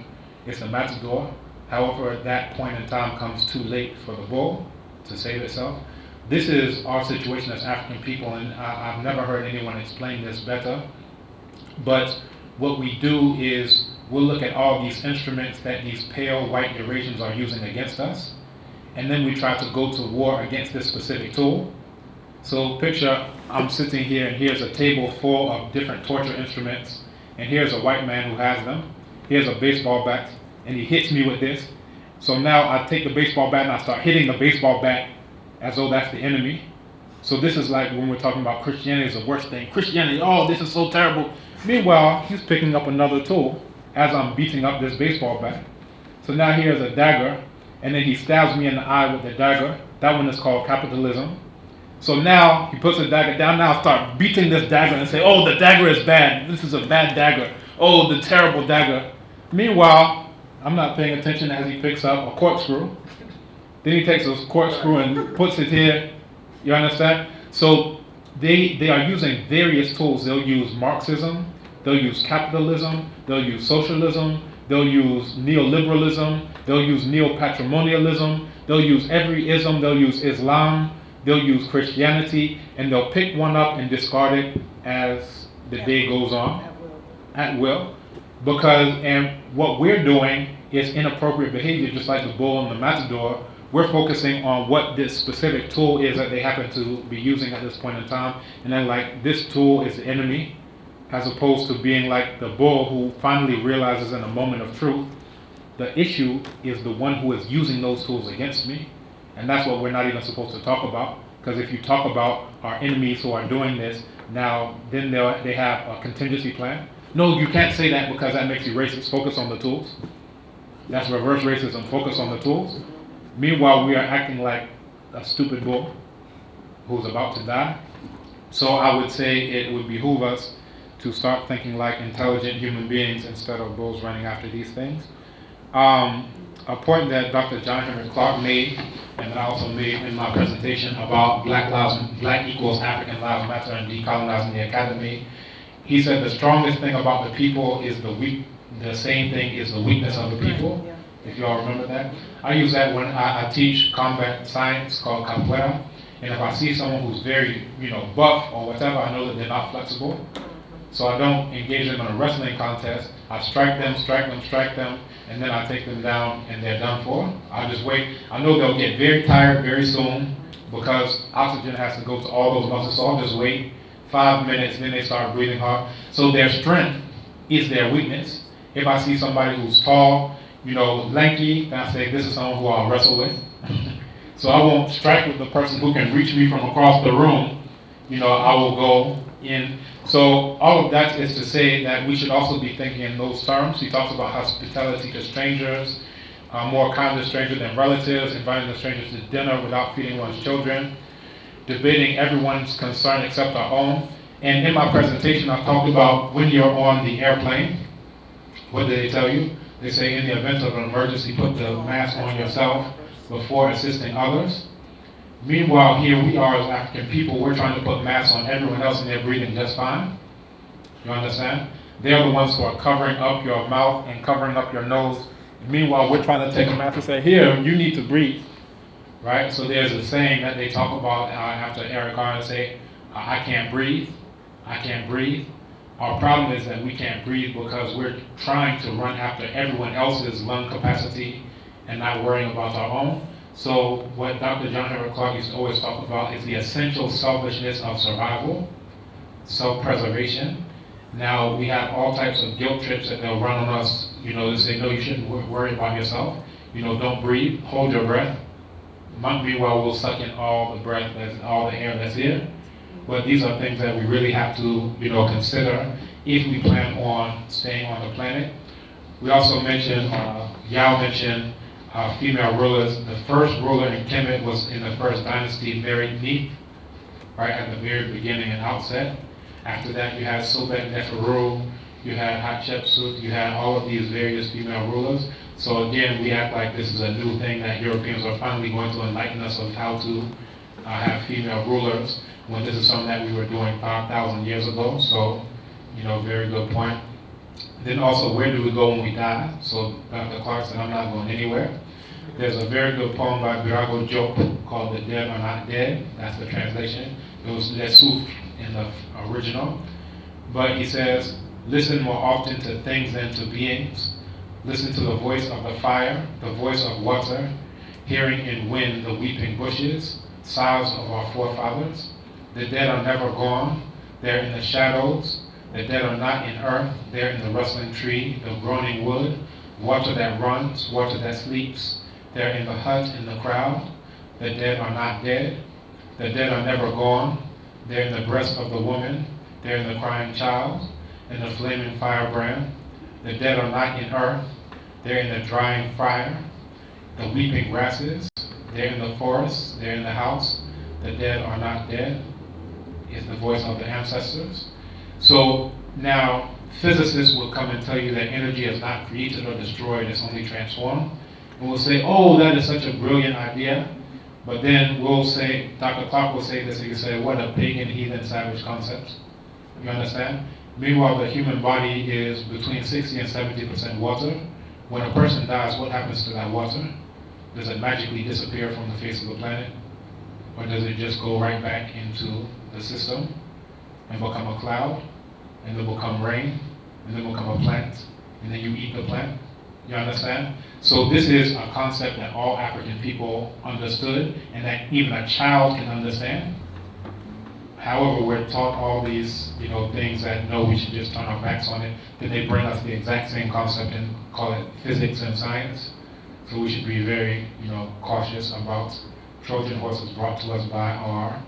it's the matador. However, that point in time comes too late for the bull to save itself. This is our situation as African people, and I've never heard anyone explain this better. But what we do is we'll look at all these instruments that these pale white Eurasians are using against us, and then we try to go to war against this specific tool. So picture, I'm sitting here, and here's a table full of different torture instruments, and here's a white man who has them. Here's a baseball bat, and he hits me with this. So now I take the baseball bat and I start hitting the baseball bat as though that's the enemy. So this is like when we're talking about Christianity is the worst thing. Christianity, oh, this is so terrible. Meanwhile, he's picking up another tool as I'm beating up this baseball bat. So now here's a dagger, and then he stabs me in the eye with the dagger. That one is called capitalism. So now he puts the dagger down. Now I start beating this dagger and say, oh, the dagger is bad. This is a bad dagger. Oh, the terrible dagger. Meanwhile, I'm not paying attention as he picks up a corkscrew. Then he takes a corkscrew and puts it here. You understand? So they are using various tools. They'll use Marxism, they'll use capitalism, they'll use socialism, they'll use neoliberalism, they'll use neo-patrimonialism, they'll use every ism, they'll use Islam, they'll use Christianity, and they'll pick one up and discard it as the day goes on, at will. And what we're doing is inappropriate behavior, just like the bull and the matador. We're focusing on what this specific tool is that they happen to be using at this point in time, and then like this tool is the enemy, as opposed to being like the bull who finally realizes in a moment of truth, the issue is the one who is using those tools against me. And that's what we're not even supposed to talk about, because if you talk about our enemies who are doing this, now then they have a contingency plan. No, you can't say that because that makes you racist. Focus on the tools. That's reverse racism. Focus on the tools. Meanwhile, we are acting like a stupid bull who's about to die. So I would say it would behoove us to start thinking like intelligent human beings instead of bulls running after these things. A point that Dr. John Henrik Clarke made, and that I also made in my presentation about Black equals African Lives Matter and decolonizing the academy. He said the strongest thing about the people is the same thing is the weakness of the people. If you all remember that. I use that when I teach combat science called capoeira. And if I see someone who's very, buff or whatever, I know that they're not flexible. So I don't engage them in a wrestling contest. I strike them, and then I take them down and they're done for. I just wait. I know they'll get very tired very soon because oxygen has to go to all those muscles. So I'll just wait 5 minutes, then they start breathing hard. So their strength is their weakness. If I see somebody who's tall, lanky, then I say, this is someone who I'll wrestle with. So I won't strike with the person who can reach me from across the room. I will go in. So all of that is to say that we should also be thinking in those terms. He talks about hospitality to strangers, more kind to strangers than relatives, inviting the strangers to dinner without feeding one's children, debating everyone's concern except our own. And in my presentation, I talked about when you're on the airplane, what do they tell you? They say in the event of an emergency, put the mask on yourself before assisting others. Meanwhile, here we are as African people, we're trying to put masks on everyone else and they're breathing just fine. You understand? They're the ones who are covering up your mouth and covering up your nose. Meanwhile, we're trying to take a mask and say, here, you need to breathe. Right? So there's a saying that they talk about after Eric Garner say, I can't breathe. I can't breathe. Our problem is that we can't breathe because we're trying to run after everyone else's lung capacity and not worrying about our own. So what Dr. John Henrik Clarke used to always talk about is the essential selfishness of survival, self-preservation. Now we have all types of guilt trips that they'll run on us. They say, no, you shouldn't worry about yourself. Don't breathe, hold your breath. Meanwhile, we'll suck in all the breath, all the air that's here. But these are things that we really have to, consider if we plan on staying on the planet. We also mentioned, Yao mentioned female rulers. The first ruler in Kemet was in the first dynasty, married Neith, right at the very beginning and outset. After that, you had Sobek Neferu, you had Hatshepsut, you had all of these various female rulers. So again, we act like this is a new thing that Europeans are finally going to enlighten us of how to have female rulers, when this is something that we were doing 5,000 years ago. So, very good point. Then also, where do we go when we die? So Dr. Clarke said, I'm not going anywhere. There's a very good poem by Birago Diop called The Dead Are Not Dead. That's the translation. It was Les Souffles in the original. But he says, Listen more often to things than to beings. Listen to the voice of the fire, the voice of water, hearing in wind the weeping bushes, sighs of our forefathers. The dead are never gone, they're in the shadows. The dead are not in earth, they're in the rustling tree, the groaning wood, water that runs, water that sleeps. They're in the hut, in the crowd. The dead are not dead. The dead are never gone. They're in the breast of the woman. They're in the crying child, in the flaming firebrand. The dead are not in earth. They're in the drying fire, the weeping grasses. They're in the forest. They're in the house. The dead are not dead, is the voice of the ancestors. So now, physicists will come and tell you that energy is not created or destroyed, it's only transformed. And we'll say, oh, that is such a brilliant idea. But then we'll say, Dr. Clarke will say this, and you say, what a pagan, heathen, savage concept. You understand? Meanwhile, the human body is between 60 and 70% water. When a person dies, what happens to that water? Does it magically disappear from the face of the planet? Or does it just go right back into the system and become a cloud, and then become rain, and then become a plant, and then you eat the plant? You understand? So this is a concept that all African people understood, and that even a child can understand. However, we're taught all these, things that no, we should just turn our backs on it. Then they bring us the exact same concept and call it physics and science. So we should be very, cautious about Trojan horses brought to us by our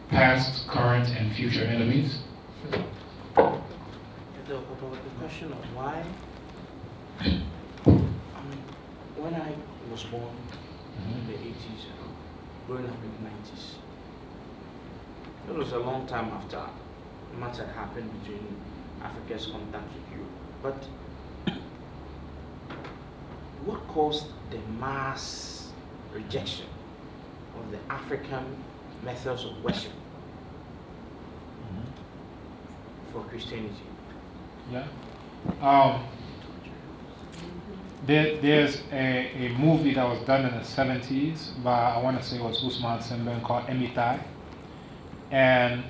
past, current, and future enemies. The question of why, when I was born in the 80s, growing up in the 90s, it was a long time after much had happened between Africa's contact with Europe. But what caused the mass rejection of the African methods of worship for Christianity? Yeah. There's a movie that was done in the 70s by, I want to say it was Usman Semben, called Emitai. And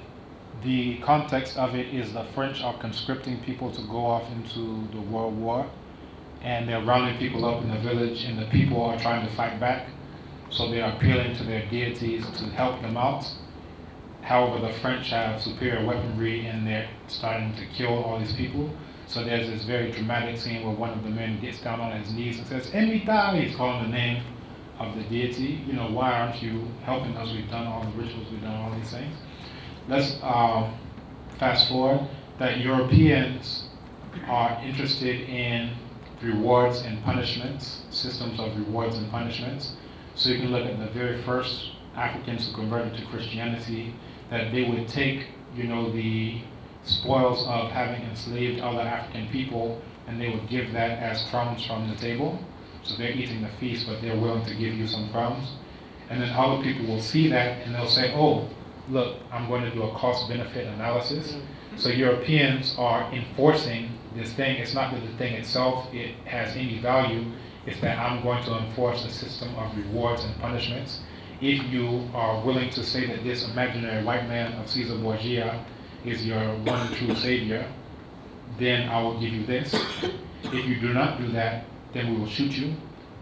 the context of it is the French are conscripting people to go off into the World War. And they're rounding people up in the village, and the people are trying to fight back. So they are appealing to their deities to help them out. However, the French have superior weaponry, and they're starting to kill all these people. So there's this very dramatic scene where one of the men gets down on his knees and says, Emitai! He's calling the name of the deity. Why aren't you helping us? We've done all the rituals, we've done all these things. Let's fast forward that Europeans are interested in rewards and punishments, systems of rewards and punishments. So you can look at the very first Africans who converted to Christianity, that they would take, the spoils of having enslaved other African people, and they would give that as crumbs from the table. So they're eating the feast, but they're willing to give you some crumbs. And then other people will see that, and they'll say, oh, look, I'm going to do a cost-benefit analysis. So Europeans are enforcing this thing. It's not that the thing itself it has any value. It's that I'm going to enforce a system of rewards and punishments. If you are willing to say that this imaginary white man of Caesar Borgia is your one true savior, then I will give you this. If you do not do that, then we will shoot you.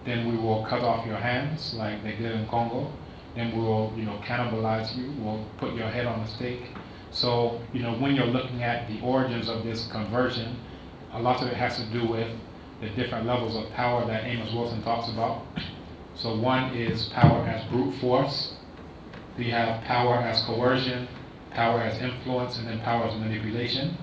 Then we will cut off your hands like they did in Congo. Then we will, cannibalize you. We'll put your head on a stake. So, when you're looking at the origins of this conversion, a lot of it has to do with the different levels of power that Amos Wilson talks about. So one is power as brute force. You have power as coercion, power as influence, and then power as manipulation.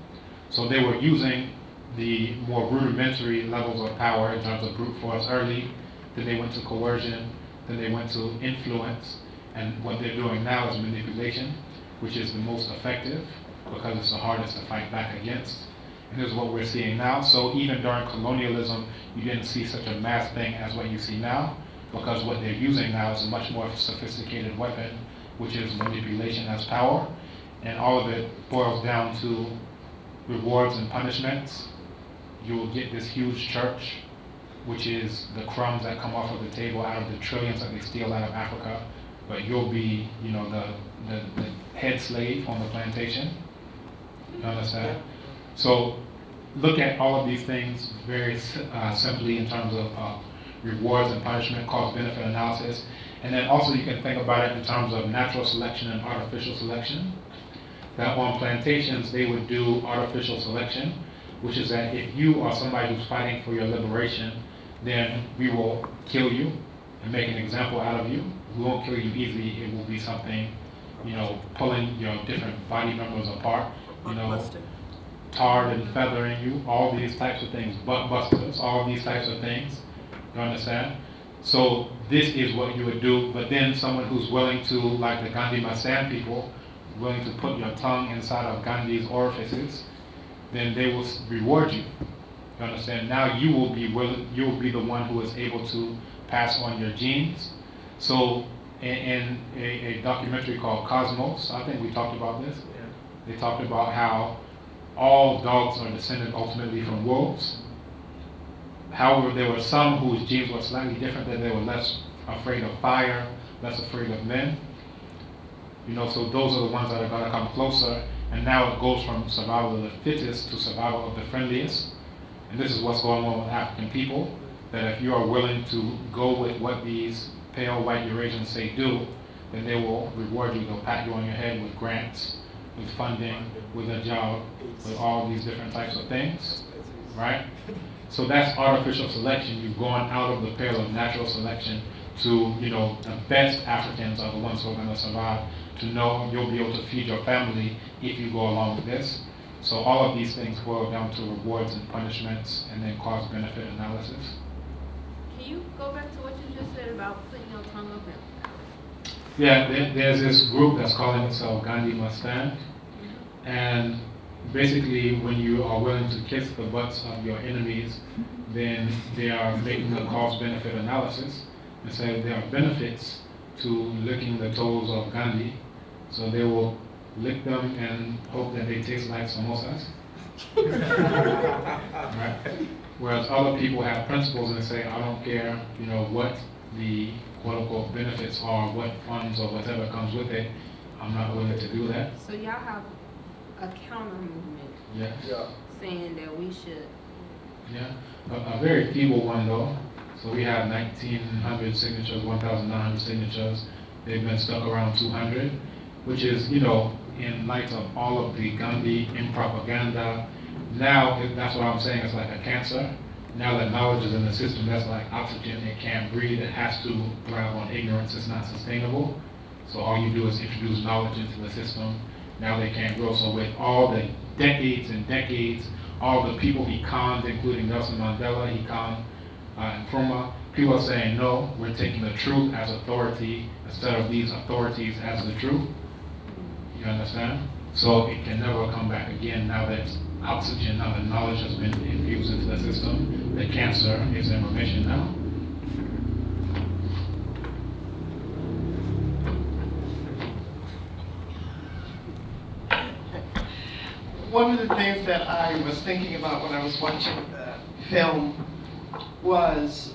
So they were using the more rudimentary levels of power in terms of brute force early, then they went to coercion, then they went to influence, and what they're doing now is manipulation, which is the most effective because it's the hardest to fight back against. And this is what we're seeing now. So even during colonialism, you didn't see such a mass thing as what you see now, because what they're using now is a much more sophisticated weapon, which is manipulation as power. And all of it boils down to rewards and punishments. You will get this huge church, which is the crumbs that come off of the table out of the trillions that they steal out of Africa. But you'll be, the head slave on the plantation. You understand? So look at all of these things very simply in terms of rewards and punishment, cost-benefit analysis. And then also you can think about it in terms of natural selection and artificial selection. That on plantations, they would do artificial selection, which is that if you are somebody who's fighting for your liberation, then we will kill you and make an example out of you. We won't kill you easily. It will be something, pulling your different body members apart, tarred and feathering you, all these types of things, butt busters, all these types of things. You understand? So this is what you would do, but then someone who's willing to, like the Gandhi Masan people, willing to put your tongue inside of Gandhi's orifices, then they will reward you. You understand? Now you will be the one who is able to pass on your genes. So in a documentary called Cosmos, I think we talked about this. Yeah. They talked about how all dogs are descended ultimately from wolves. However, there were some whose genes were slightly different, that they were less afraid of fire, less afraid of men. So those are the ones that are going to come closer. And now it goes from survival of the fittest to survival of the friendliest. And this is what's going on with African people, that if you are willing to go with what these pale white Eurasians say do, then they will reward you. They'll pat you on your head with grants, with funding, with a job, with all these different types of things, right? So that's artificial selection. You've gone out of the pale of natural selection to, the best Africans are the ones who are going to survive, to know you'll be able to feed your family if you go along with this. So all of these things boil down to rewards and punishments and then cost-benefit analysis. Can you go back to what you just said about putting your tongue up there? Yeah, there's this group that's calling itself Gandhi Must Stand. And basically, when you are willing to kiss the butts of your enemies, then they are making a cost-benefit analysis and say there are benefits to licking the toes of Gandhi. So they will lick them and hope that they taste like samosas. Right? Whereas other people have principles and say, I don't care, what the quote-unquote benefits are, what funds or whatever comes with it, I'm not willing to do that. So y'all have a counter movement, Yes. saying that we should. Yeah, a very feeble one though. So we have 1,900 signatures, 1,900 signatures. They've been stuck around 200, which is, in light of all of the Gandhi propaganda. Now, that's what I'm saying, it's like a cancer. Now that knowledge is in the system, that's like oxygen. It can't breathe. It has to thrive on ignorance. It's not sustainable. So all you do is introduce knowledge into the system. Now they can't grow. So with all the decades and decades, all the people he conned, including Nelson Mandela, he conned Nkrumah, people are saying, no, we're taking the truth as authority instead of these authorities as the truth. You understand? So it can never come back again now that oxygen, now that knowledge has been infused into the system. The cancer is in remission now. One of the things that I was thinking about when I was watching the film was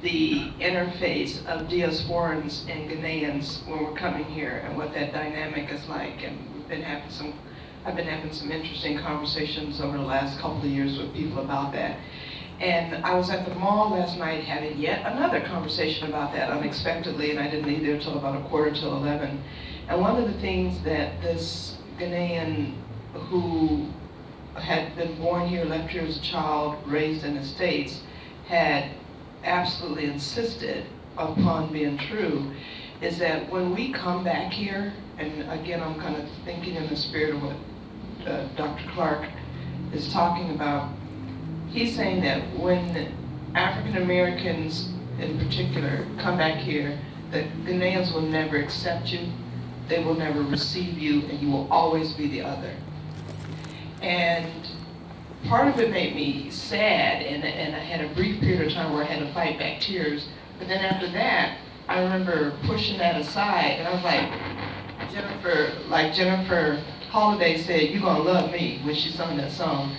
the interface of diasporans and Ghanaians when we're coming here and what that dynamic is like. And I've been having some interesting conversations over the last couple of years with people about that. And I was at the mall last night having yet another conversation about that unexpectedly, and I didn't leave there till about 11:15. And one of the things that this Ghanaian who had been born here, left here as a child, raised in the States, had absolutely insisted upon being true, is that when we come back here, and again I'm kind of thinking in the spirit of what Dr. Clarke is talking about, he's saying that when African Americans in particular come back here, the Ghanaians will never accept you, they will never receive you, and you will always be the other. And part of it made me sad, and I had a brief period of time where I had to fight back tears. But then after that, I remember pushing that aside, and I was like, Jennifer Holiday said, "You're gonna love me," when she sung that song.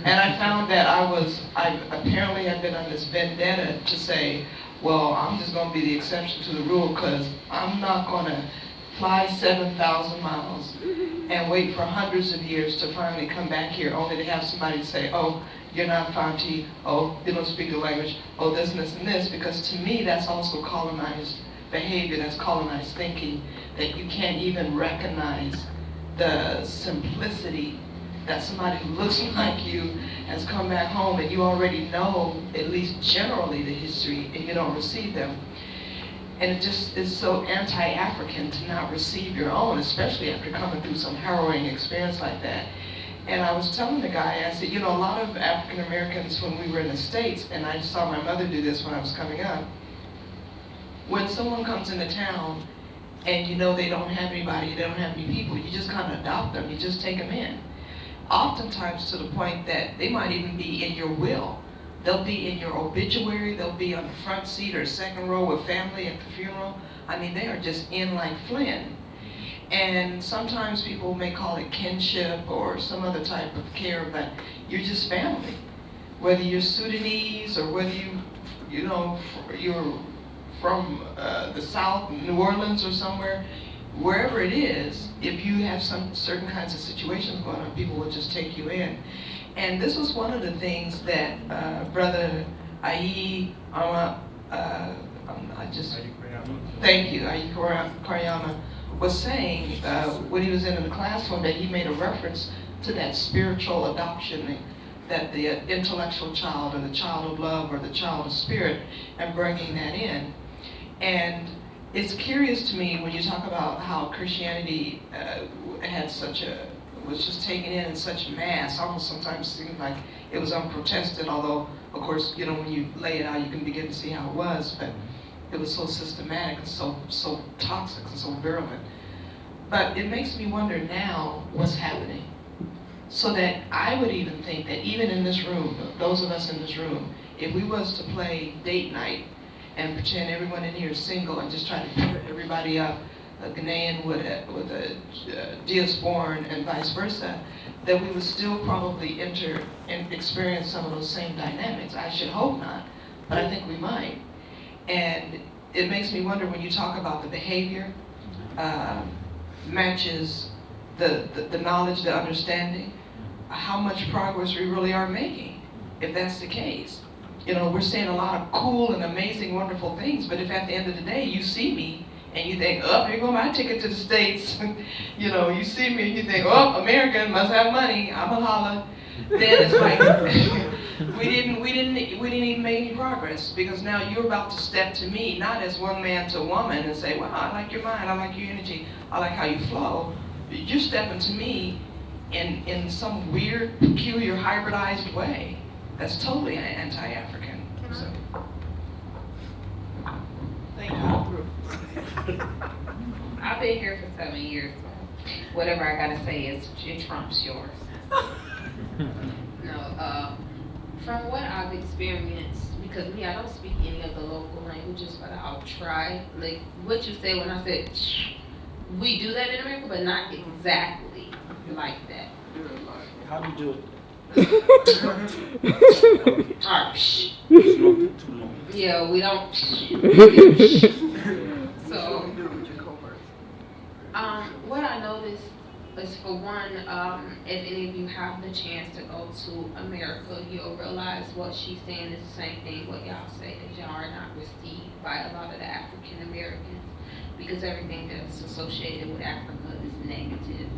And I found that I apparently had been on this vendetta to say, well, I'm just gonna be the exception to the rule, because I'm not gonna fly 7,000 miles, and wait for hundreds of years to finally come back here, only to have somebody say, oh, you're not Fanti, oh, you don't speak the language, oh, this and this and this, because to me that's also colonized behavior, that's colonized thinking, that you can't even recognize the simplicity that somebody who looks like you has come back home and you already know at least generally the history and you don't receive them. And it just is so anti-African to not receive your own, especially after coming through some harrowing experience like that. And I was telling the guy, I said, you know, a lot of African Americans when we were in the States, and I saw my mother do this when I was coming up, when someone comes into town and you know they don't have anybody, they don't have any people, you just kind of adopt them, you just take them in. Oftentimes to the point that they might even be in your will. They'll be in your obituary, they'll be on the front seat or second row with family at the funeral. I mean, they are just in like Flynn. And sometimes people may call it kinship or some other type of care, but you're just family. Whether you're Sudanese or whether you know, you're from the South, New Orleans or somewhere, wherever it is, if you have some certain kinds of situations going on, people will just take you in. And this was one of the things that Brother Ayi thank you, Ayi Koryama was saying when he was in the class one day. He made a reference to that spiritual adoption, that the intellectual child or the child of love or the child of spirit, and bringing that in. And it's curious to me when you talk about how Christianity had was just taken in such mass, almost sometimes seemed like it was unprotested, although, of course, you know, when you lay it out, you can begin to see how it was, but it was so systematic and so toxic and so virulent. But it makes me wonder now what's happening. So that I would even think that even in this room, those of us in this room, if we was to play date night and pretend everyone in here is single and just try to pair everybody up, a Ghanaian with a diasporan and vice versa, that we would still probably enter and experience some of those same dynamics. I should hope not, but I think we might. And it makes me wonder when you talk about the behavior matches the knowledge, the understanding, how much progress we really are making, if that's the case. You know, we're saying a lot of cool and amazing, wonderful things, but if at the end of the day you see me and you think, oh, here go my ticket to the States, you know, you see me and you think, oh, American must have money, I'm a holla, then it's like, we didn't even make any progress, because now you're about to step to me, not as one man to woman and say, well, I like your mind, I like your energy, I like how you flow. You're stepping to me in some weird, peculiar, hybridized way that's totally anti-African. So. Thank you. I've been here for 7 years, so whatever I gotta say it trumps yours. No, from what I've experienced, because me, I don't speak any of the local languages, but I'll try. Like what you say when I said, we do that in America, but not exactly like that. How do you do it? Yeah, we don't. So, what I noticed is, for one, if any of you have the chance to go to America, you'll realize what she's saying is the same thing what y'all say, that y'all are not received by a lot of the African Americans, because everything that's associated with Africa is negative.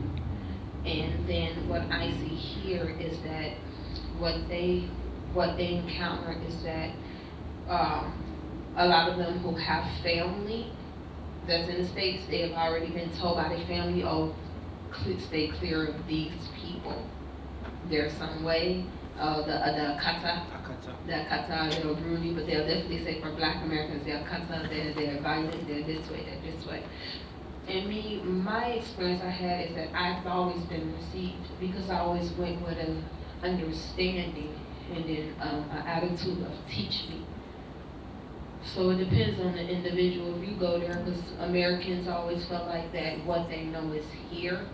And then what I see here is that what they encounter is that a lot of them who have family that's in the States, they have already been told by their family, oh, stay clear of these people. There's some way, the Akata, they're Bruni, but they'll definitely say for Black Americans, they're Akata, they're violent, they're this way, they're this way. And me, my experience I had is that I've always been received, because I always went with an understanding and then an attitude of teach me. So it depends on the individual if you go there, because Americans always felt like that what they know is here,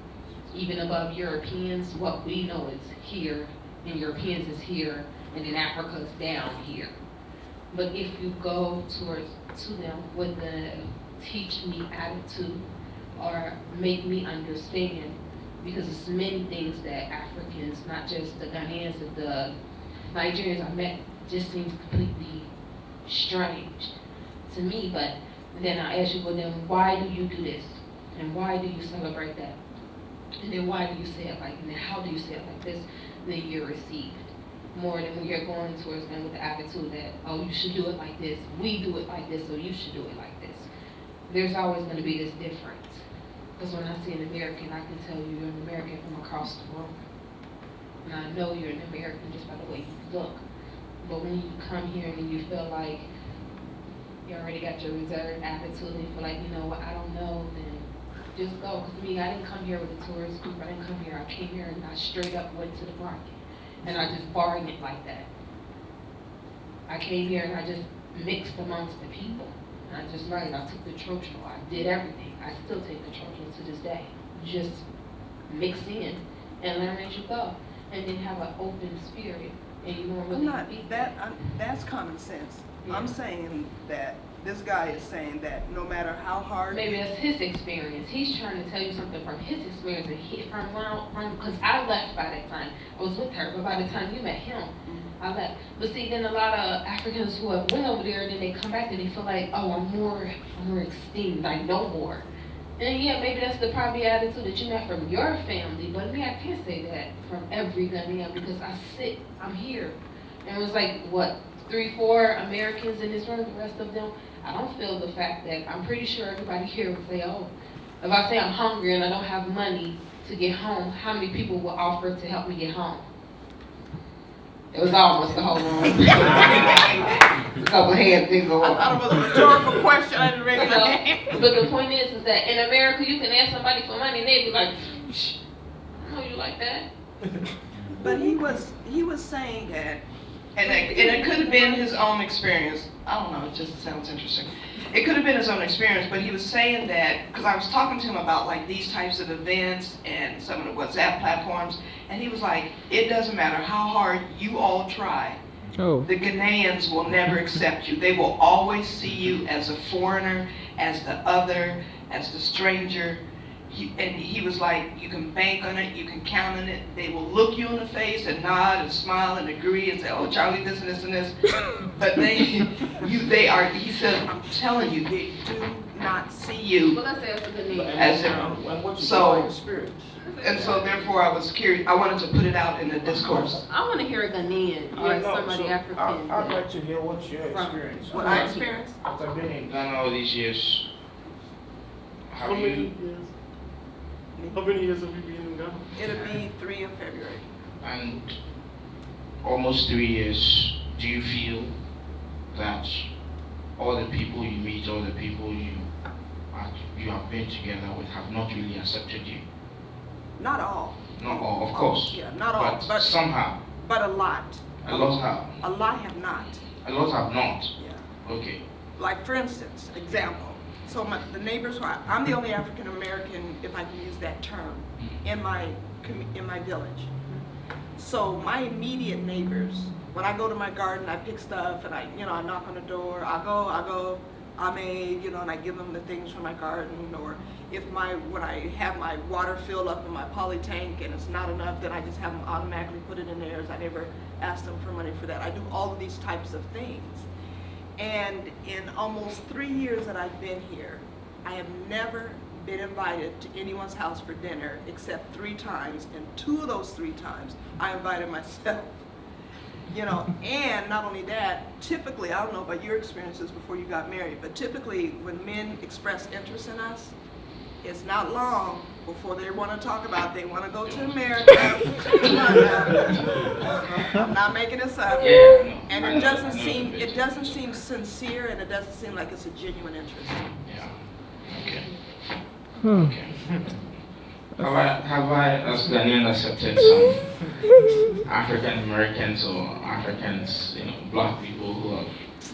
even above Europeans, what we know is here, and Europeans is here, and then Africa's down here. But if you go to them with the teach me attitude, or make me understand, because it's many things that Africans, not just the Ghanaians, but the Nigerians I met, just seems completely strange to me. But then I ask you, well, then why do you do this? And why do you celebrate that? And then why do you say it like, and then how do you say it like this? And then you're received more than when you're going towards them with the attitude that, oh, you should do it like this, we do it like this, so you should do it like this. There's always going to be this difference. Because when I see an American, I can tell you you're an American from across the room. And I know you're an American just by the way you look. But when you come here and you feel like you already got your reserved attitude and you feel like, you know what, I don't know, then just go. Because me, I didn't come here with a tourist group. I didn't come here. I came here and I straight up went to the market. And I just bargained like that. I came here and I just mixed amongst the people. And I just learned. I took the Trojan. I did everything. I still take the Trojan to this day. Just mix in and learn as you go. And then have an open spirit. And you won't really that's common sense. Yeah. I'm saying that this guy is saying that no matter how hard. Maybe that's his experience. He's trying to tell you something from his experience, and because I left by that time. I was with her, but by the time you met him, I left. But see, then a lot of Africans who have went over there, then they come back and they feel like, oh, I'm more esteemed, I know more. And yeah, maybe that's the probably attitude that you met from your family, but me, I can't say that from every Ghanaian because I'm here. And it was like, what, 3-4 Americans in this room, the rest of them, I don't feel the fact that I'm pretty sure everybody here would say, oh, if I say I'm hungry and I don't have money to get home, how many people will offer to help me get home? It was almost the whole room. A couple of hands didn't go up. I thought it was a rhetorical question. I didn't raise my hand. But the point is that in America, you can ask somebody for money and they'd be like, I know you like that. But he was saying that, and it could have been his own experience. I don't know, it just sounds interesting. It could have been his own experience, but he was saying that, because I was talking to him about like these types of events and some of the WhatsApp platforms, and he was like, it doesn't matter how hard you all try, the Ghanaians will never accept you. They will always see you as a foreigner, as the other, as the stranger. He was like, you can bank on it, you can count on it. They will look you in the face and nod and smile and agree and say, oh, Charlie, this and this and this. But he said, I'm telling you, they do not see you. Well, let's ask the name. As and so therefore I was curious. I wanted to put it out in the discourse. I want to hear a Ghanaian, somebody African. I'd like to hear what's your experience. What I experienced? After being in Ghana all these years, How many years have you been in Ghana? It'll be 3 in February. And almost 3 years, do you feel that all the people you meet, all the people you have been together with have not really accepted you? Not all. Not all, of course. Yeah, not all. But somehow. But a lot. A lot have. A lot have not. A lot have not. Yeah. Okay. Like for instance, example. So the neighbors who I'm the only African American, if I can use that term, in my village. So my immediate neighbors, when I go to my garden, I pick stuff and I knock on the door. I go, and I give them the things from my garden. Or if when I have my water fill up in my poly tank and it's not enough, then I just have them automatically put it in theirs. I never ask them for money for that. I do all of these types of things. And in almost 3 years that I've been here, I have never been invited to anyone's house for dinner except 3 times, and 2 of those 3 times I invited myself. And not only that, typically, I don't know about your experiences before you got married, but typically when men express interest in us, it's not long before they want to talk about they want to go to America. I'm not making this up. Yeah, no, and it doesn't seem sincere, and it doesn't seem like it's a genuine interest. Yeah. Okay. Okay. Have I, as Ghanaian, accepted some African Americans or Africans, black people who have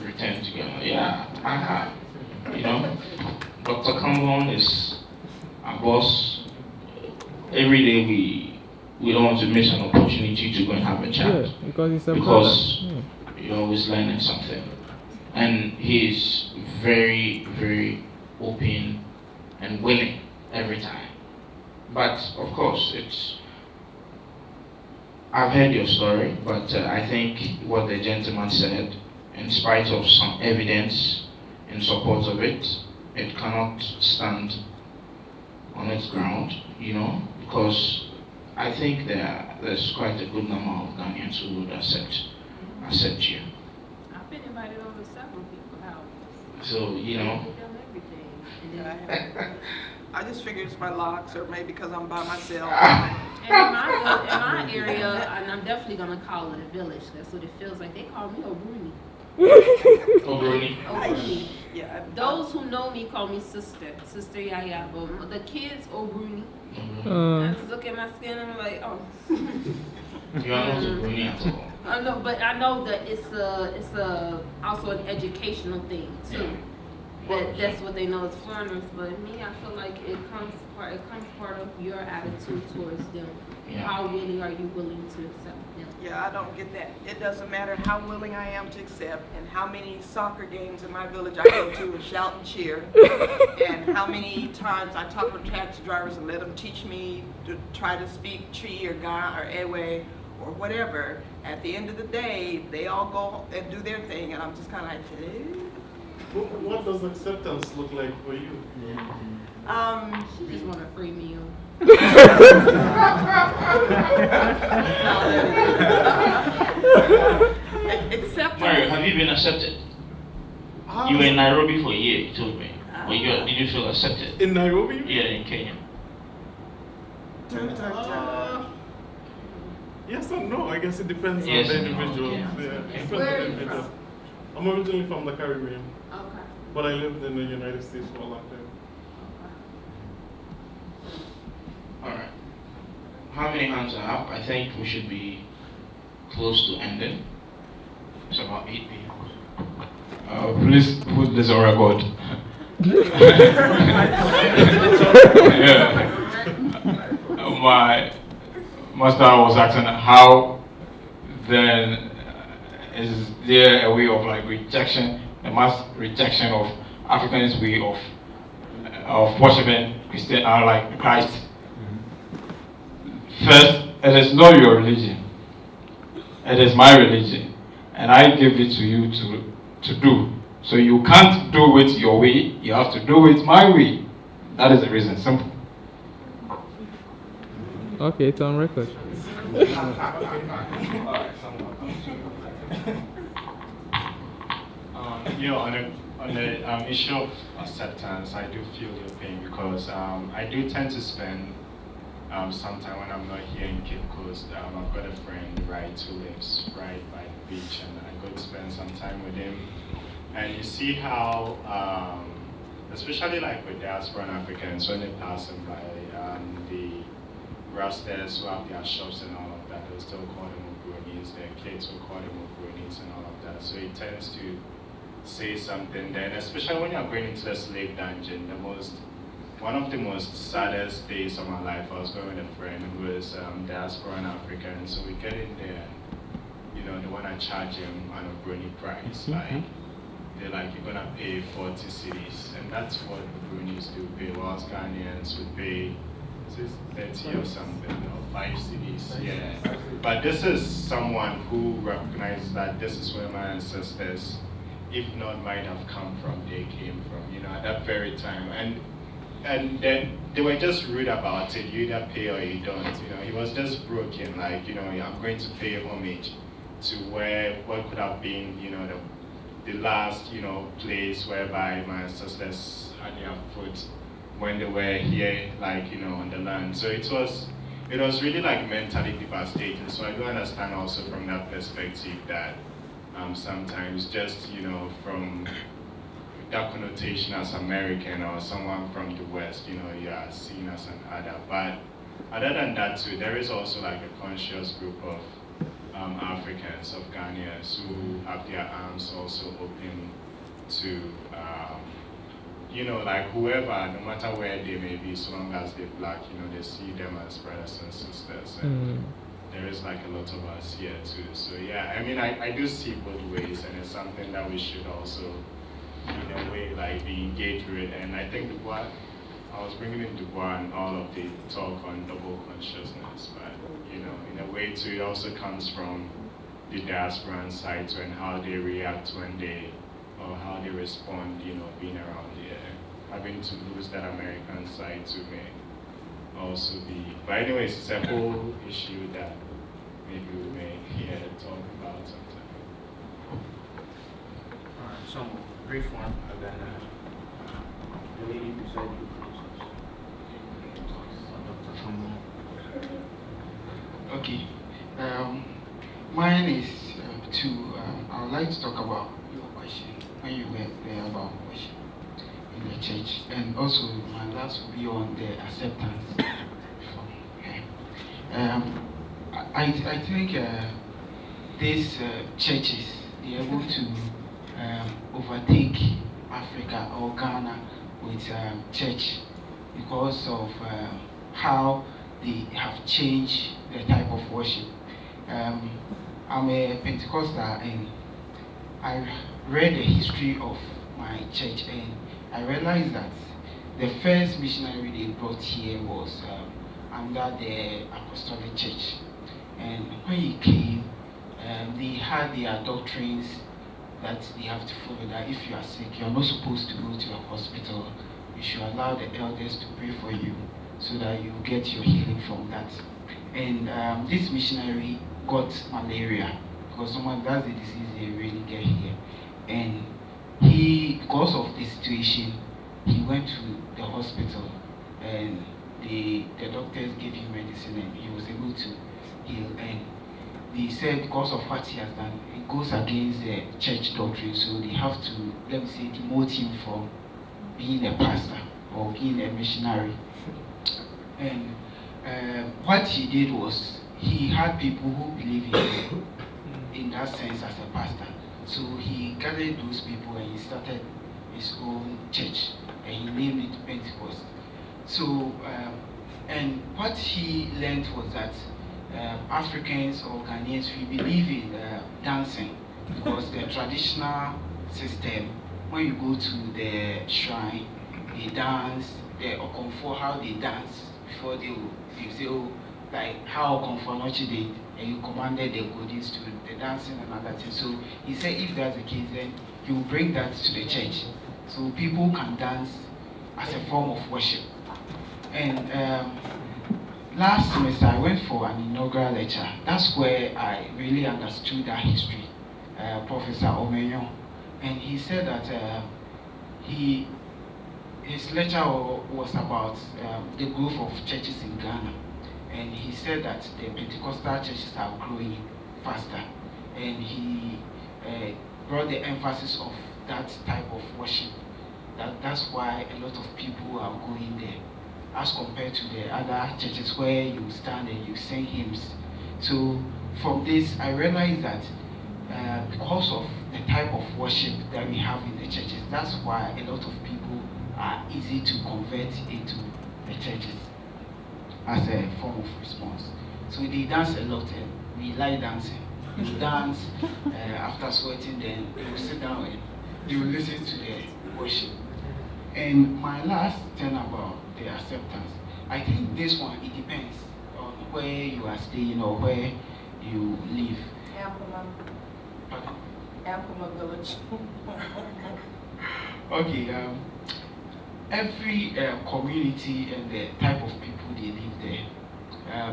returned to Ghana? Yeah, I have. Dr. Campbell is our boss. Every day we don't want to miss an opportunity to go and have a chat. Yeah, because it's a you're always learning something. And he is very, very open and willing every time. But of course, I've heard your story, but I think what the gentleman said, in spite of some evidence in support of it, it cannot stand on its ground, because I think there's quite a good number of Ghanaians who would accept you. I've been invited over to several people's houses. So, They've done everything. I just figured it's my locks, or maybe because I'm by myself. And in my area, and I'm definitely gonna call it a village. That's what it feels like. They call me O'Bruni. O'Bruni. Yeah. Those who know me call me Sister Yaya. But the kids O'Bruni. I just look at my skin and I'm like, oh. You are not O'Bruni at all. I know, but I know that it's also an educational thing too. That's what they know as foreigners. But me, I feel like it comes part of your attitude towards them. Yeah. How willing are you willing to accept them? Yeah, I don't get that. It doesn't matter how willing I am to accept, and how many soccer games in my village I go to and shout and cheer, and how many times I talk with taxi drivers and let them teach me to try to speak Chi or Ga or Ewe or whatever. At the end of the day, they all go and do their thing, and I'm just kind of like, hey. What does acceptance look like for you? She just want a free meal. Acceptance. Mario, have you been accepted? You were in Nairobi for a year, you told me. But did you feel accepted? In Nairobi? Yeah, in Kenya. Yes and no. I guess it depends Yes on the and no, individual. yeah. Yeah, it depends Where on are the you individual. from? I'm originally from the Caribbean, Okay. but I lived in the United States for a long time. Alright. How many hands are up? I think we should be close to ending. It's about 8 p.m. Please put this on record. Yeah. My master was asking how then is there a way of like rejection, a mass rejection of Africans' way of worshiping Christian like Christ? First, it is not your religion. It is my religion, and I give it to you to do. So you can't do it your way. You have to do it my way. That is the reason. Simple. Okay, it's on record. On the issue of acceptance, I do feel your pain because I do tend to spend some time when I'm not here in Cape Coast. I've got a friend, right, who lives right by the beach, and I go to spend some time with him. And you see how, especially like with diaspora Africans, when they pass them by, the Rastas who have their shops and all of that, they'll still call them Ogronis, their kids will call them Ogronis and all of that. So it tends to say something then, especially when you're going into a slave dungeon. One of the most saddest days of my life, I was going with a friend who is diaspora and African. So we get in there, they want to charge him an Ogroni price. Like, they're like, you're going to pay 40 cedis. And that's what Ogronis do pay, whilst Ghanaians would pay 30 or something, or 5 cedis. Yeah. But this is someone who recognizes that this is where my ancestors, if not might have come from, they came from, at that very time. And then they were just rude about it. You either pay or you don't. He was just broken. Like, I'm going to pay homage to what could have been, the last, place whereby my ancestors had their foot when they were here, like, on the land. So it was really like mentally devastating. So I do understand also from that perspective that sometimes just, from that connotation as American or someone from the West, you are seen as an other. But other than that too, there is also like a conscious group of Africans, of Ghanaians who have their arms also open to, like whoever, no matter where they may be, so long as they're black, they see them as brothers and sisters. And there is like a lot of us here too. So yeah, I mean, I do see both ways, and it's something that we should also, in a way, like be engaged with. And I think what I was bringing in Dubois and all of the talk on double consciousness, but in a way too, it also comes from the diasporan side too, and how they react when or how they respond, being around here. Having to lose that American side too may also be. But anyways, it's a whole issue that maybe we may talk about sometime. Alright, so brief one, and then the lady beside you. Okay. Mine is I would like to talk about your question when you were there about worship in the church, and also my last will be on the acceptance. I think these churches, they are able to overtake Africa or Ghana with church because of how they have changed the type of worship. I'm a Pentecostal, and I read the history of my church, and I realized that the first missionary they brought here was under the Apostolic Church. And when he came, they had their doctrines that they have to follow, that if you are sick, you are not supposed to go to a hospital. You should allow the elders to pray for you so that you get your healing from that. And this missionary got malaria, because that's the disease they really get here. And because of the situation, he went to the hospital, and the doctors gave him medicine, and he was able to heal. And they said because of what he has done, it goes against the church doctrine, so they have to, let me say, demote him from being a pastor or being a missionary. And what he did was, he had people who believe in that sense as a pastor. So he gathered those people and he started his own church, and he named it Pentecost. So, and what he learned was that Africans or Ghanaians, we believe in dancing, because the traditional system, when you go to the shrine, they dance, the Okomfo, how they dance before they say, oh, like how Okomfo Nochi did, and you commanded the Godins to the dancing and other things. So he said if that's the case, then you bring that to the church, so people can dance as a form of worship. And last semester I went for an inaugural lecture. That's where I really understood that history, Professor Omenyo. And he said that his lecture was about the growth of churches in Ghana. And he said that the Pentecostal churches are growing faster. And he brought the emphasis of that type of worship. That's why a lot of people are going there, as compared to the other churches where you stand and you sing hymns. So from this, I realized that because of the type of worship that we have in the churches, that's why a lot of people are easy to convert into the churches as a form of response. So they dance a lot, and we like dancing. You dance after sweating, then you will sit down and you will listen to the worship. And my last thing about the acceptance, I think this one, it depends on where you are staying or where you live. Ampuma Village. Okay, every community and the type of people they live there,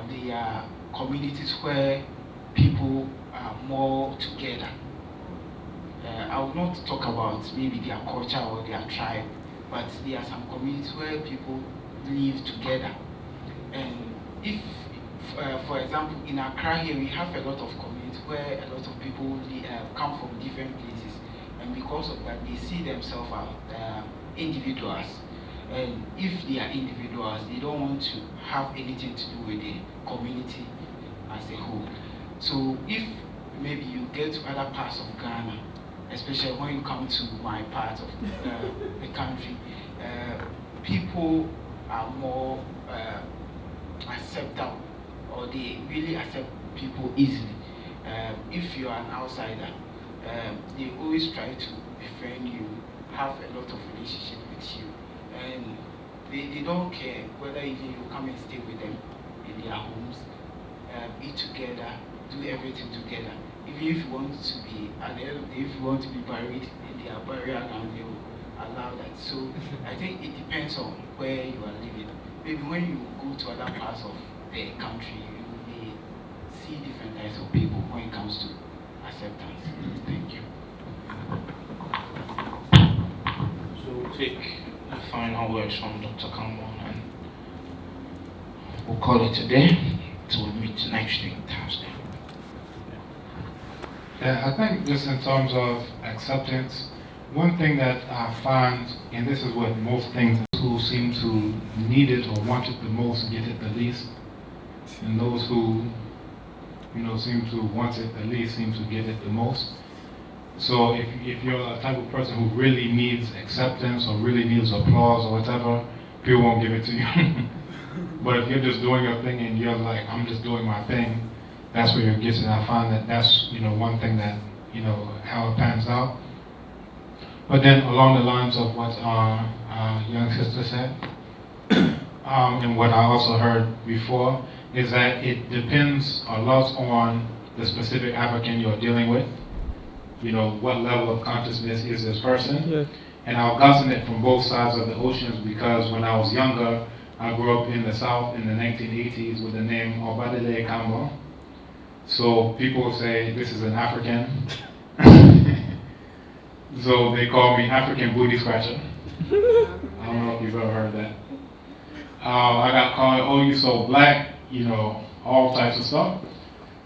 they are communities where people are more together. I will not talk about maybe their culture or their tribe, but there are some communities where people live together. And if, for example, in Accra here, we have a lot of communities where a lot of people come from different places, and because of that, they see themselves as individuals. And if they are individuals, they don't want to have anything to do with the community as a whole. So if maybe you get to other parts of Ghana, especially when you come to my part of the country, people are more acceptable, or they really accept people easily. If you are an outsider, they always try to befriend you, have a lot of relationship with you. And They don't care whether even you come and stay with them in their homes, eat together, do everything together. Even if you want to be, at the end of the day, if you want to be buried in their burial ground, they will allow that. So I think it depends on where you are living. Maybe when you go to other parts of the country, you may see different types of people when it comes to acceptance. Thank you. So we'll take the final words from Dr. Campbell and we'll call it a day till we meet next week, Thursday. Yeah, I think just in terms of acceptance, one thing that I find, and this is what most things who seem to need it or want it the most get it the least, and those who, seem to want it the least seem to get it the most. So if you're a type of person who really needs acceptance or really needs applause or whatever, people won't give it to you. But if you're just doing your thing and you're like, I'm just doing my thing, that's where you're getting. I find that that's one thing that how it pans out. But then along the lines of what our young sister said, and what I also heard before, is that it depends a lot on the specific African you're dealing with. What level of consciousness is this person? Yes. And I've gotten it from both sides of the oceans because when I was younger, I grew up in the South in the 1980s with the name Obadele Kambo. So people say this is an African. So they call me African Booty Scratcher. I don't know if you've ever heard that. I got called, oh, you so black, all types of stuff.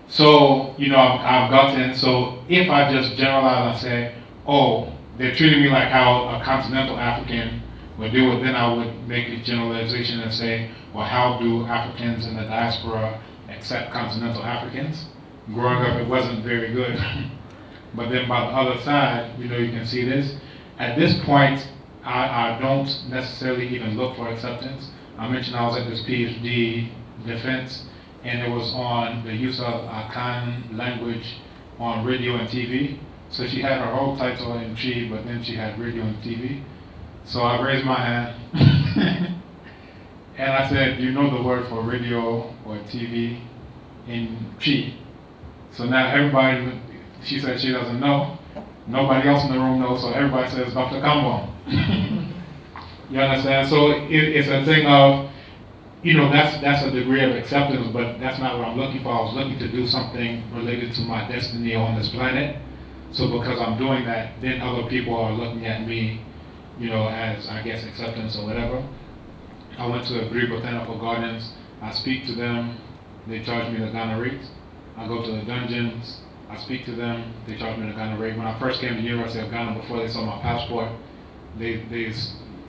So, I've gotten, so if I just generalize and say, oh, they're treating me like how a continental African would do it, then I would make a generalization and say, well, how do Africans in the diaspora accept continental Africans? Growing up, it wasn't very good. But then by the other side, you can see this. At this point, I don't necessarily even look for acceptance. I mentioned I was at this PhD defense, and it was on the use of Akan language on radio and TV. So she had her whole title in Chi, but then she had radio and TV. So I raised my hand, and I said, do you know the word for radio or TV in Chi? So now everybody, she said she doesn't know. Nobody else in the room knows, so everybody says Dr. Kambo. You understand? So it's a thing of, that's a degree of acceptance, but that's not what I'm looking for. I was looking to do something related to my destiny on this planet. So because I'm doing that, then other people are looking at me, as, I guess, acceptance or whatever. I went to Agree Botanical Gardens. I speak to them. They charge me the Ghana rate. I go to the dungeons. I speak to them. They charge me the Ghana rate. When I first came to the University of Ghana, before they saw my passport, they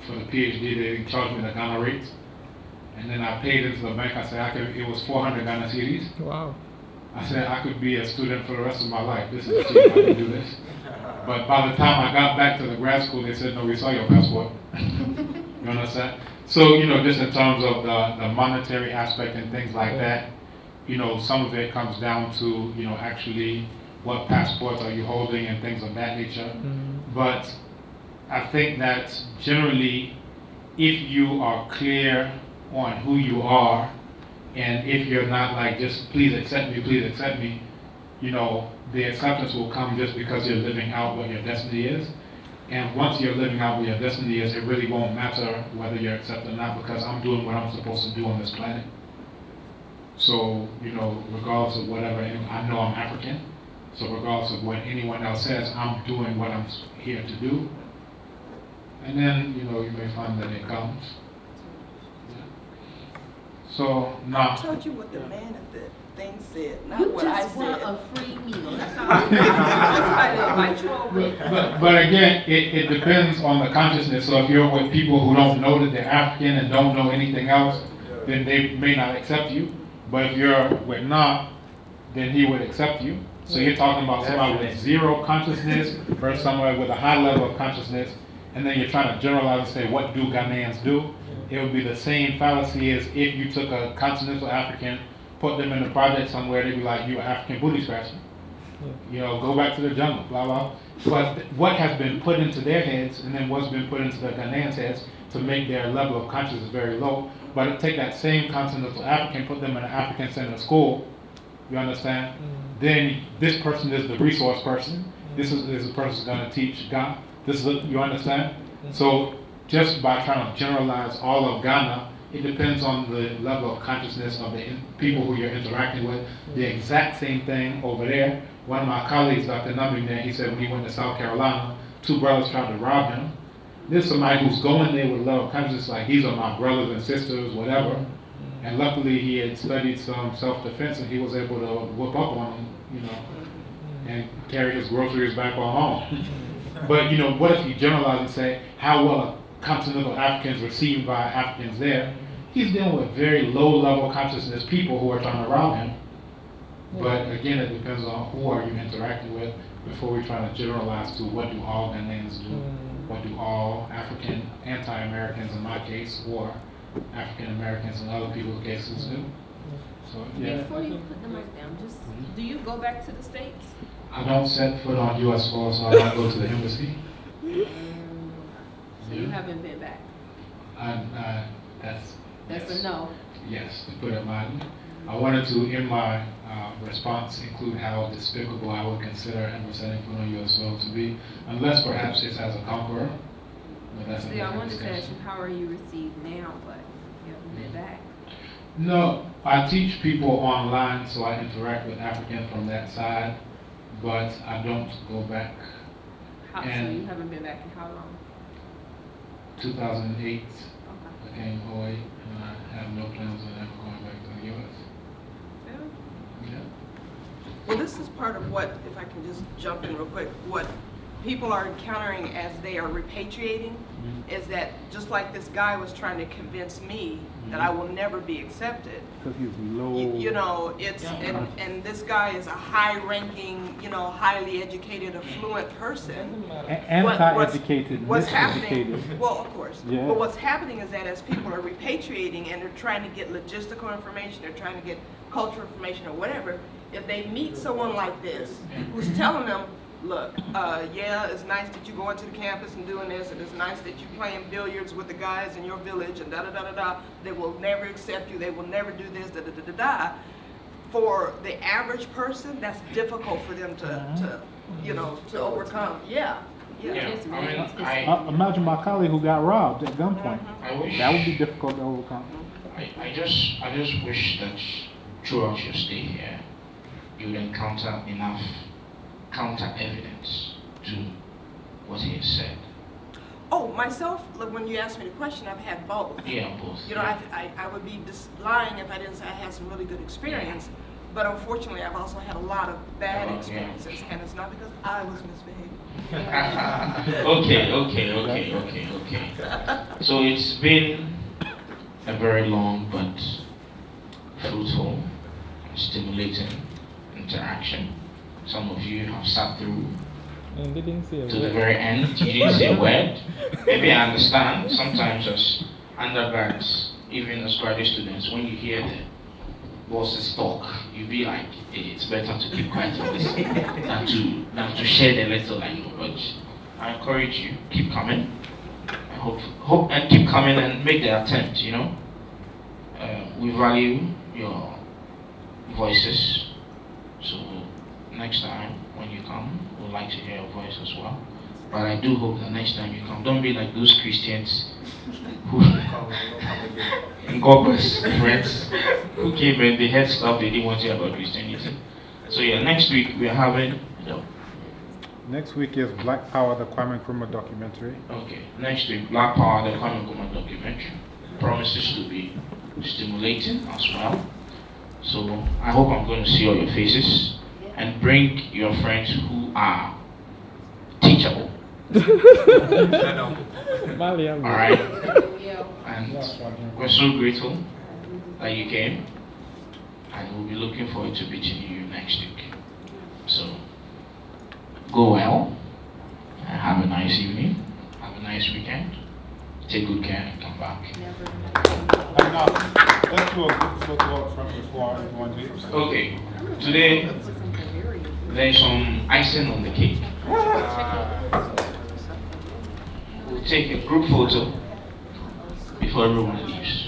for the PhD, they charged me the Ghana rate. And then I paid into the bank. I said it was 400 Ghana cedis. Wow. I said I could be a student for the rest of my life. This is cheap. I can do this. But by the time I got back to the grad school, they said, no, we saw your passport. You understand? So, just in terms of the monetary aspect and things like that, some of it comes down to, actually what passports are you holding and things of that nature. But I think that generally, if you are clear on who you are, and if you're not like, just please accept me, the acceptance will come just because you're living out what your destiny is. And once you're living out what your destiny is, it really won't matter whether you're accepted or not, because I'm doing what I'm supposed to do on this planet. So, regardless of whatever, I know I'm African, so regardless of what anyone else says, I'm doing what I'm here to do. And then, you may find that it comes. So, now. I told you what the man at the thing said, not what I said. You just want a free meal. That's all. That's why But again, it depends on the consciousness. So if you're with people who don't know that they're African and don't know anything else, then they may not accept you. But if you're with Na, then he would accept you. So you're talking about somebody with zero consciousness versus somebody with a high level of consciousness, and then you're trying to generalize and say, what do Ghanaians do? It would be the same fallacy as if you took a continental African, put them in a project somewhere, they'd be like, you're African booty scratching. Go back to the jungle, blah, blah. But what has been put into their heads, and then what's been put into the Ghanaians' heads, to make their level of consciousness very low. But take that same continental African, put them in an African-centered school, you understand? Then this person is the resource person. This is the person who's going to teach Ghana. You understand? So just by trying to generalize all of Ghana, it depends on the level of consciousness of the people who you're interacting with. The exact same thing over there. One of my colleagues, Dr. Numbing there, he said when he went to South Carolina, 2 brothers tried to rob him. There's somebody who's going there with a level of consciousness like these are my brothers and sisters, whatever. And luckily he had studied some self-defense and he was able to whoop up on them, you know, and carry his groceries back on home. But you know, what if you generalize and say how well a continental African is received by Africans there? He's dealing with very low-level consciousness people who are trying to rob him. But again, it depends on who are you interacting with before we try to generalize to what do all Ghanaians do, what do all African anti-Americans in my case, or African Americans in other people's cases do. So yeah. Before you put the mic down, just do you go back to the States? I don't set foot on U.S. soil, so I don't go to the embassy. So you haven't been back? That's yes. A no. Yes, to put it mildly. I wanted to, in my response, include how despicable I would consider ever setting foot on U.S. soil to be, unless perhaps it's as a conqueror. But that's See, I wanted to ask you, how are you received now, but you haven't been back? No, I teach people online, so I interact with Africans from that side, but I don't go back. So you haven't been back in how long? 2008, I came 08, and I have no plans on ever going back to the U.S. Yeah. Well, this is part of what, if I can just jump in real quick, what people are encountering as they are repatriating is that just like this guy was trying to convince me that I will never be accepted. Because he's low. You know, it's and this guy is a high-ranking, you know, highly educated, affluent person. Anti-educated, what's happening? miseducated. Well, of course. Yeah. But what's happening is that as people are repatriating and they're trying to get logistical information, they're trying to get cultural information or whatever, if they meet someone like this who's telling them, look, yeah, it's nice that you go into the campus and doing this, and it's nice that you playing billiards with the guys in your village, and da-da-da-da-da. They will never accept you. They will never do this, da-da-da-da-da. For the average person, that's difficult for them to you know, to overcome. Yeah. Imagine my colleague who got robbed at gunpoint. That would be difficult to overcome. I just wish that throughout your stay here, you would encounter enough counter evidence to what he has said. Oh, myself, look, when you asked me the question, I've had both. Yeah, both. You know, I would be just lying if I didn't say I had some really good experience. But unfortunately, I've also had a lot of bad experiences, and it's not because I was misbehaving. Okay. So it's been a very long but fruitful, stimulating interaction. Some of you have sat through to the very end. You didn't say a word. Maybe I understand. Sometimes as undergrads, even as graduate students, when you hear the bosses talk, you be like, hey, it's better to keep quiet and listen than to share the little I know. But I encourage you, keep coming. I hope and keep coming and make the attempt. You know, we value your voices. So next time when you come, we'd like to hear your voice as well. But I do hope that next time you come, don't be like those Christians who, in God bless, friends, who came and they heard stuff they didn't want to hear about Christianity. So yeah, next week we are having, Next week is Black Power, the Kwame Nkrumah documentary. Okay, next week, Black Power, the Kwame Nkrumah documentary. Promises to be stimulating as well. So I hope I'm going to see all your faces and bring your friends who are teachable. Alright. And we're so grateful that you came, and we'll be looking forward to meeting you next week. So go well and have a nice evening, have a nice weekend. Take good care and come back. Let's do a group photo up front before everyone leaves. Okay, today there's some icing on the cake. We'll take a group photo before everyone leaves.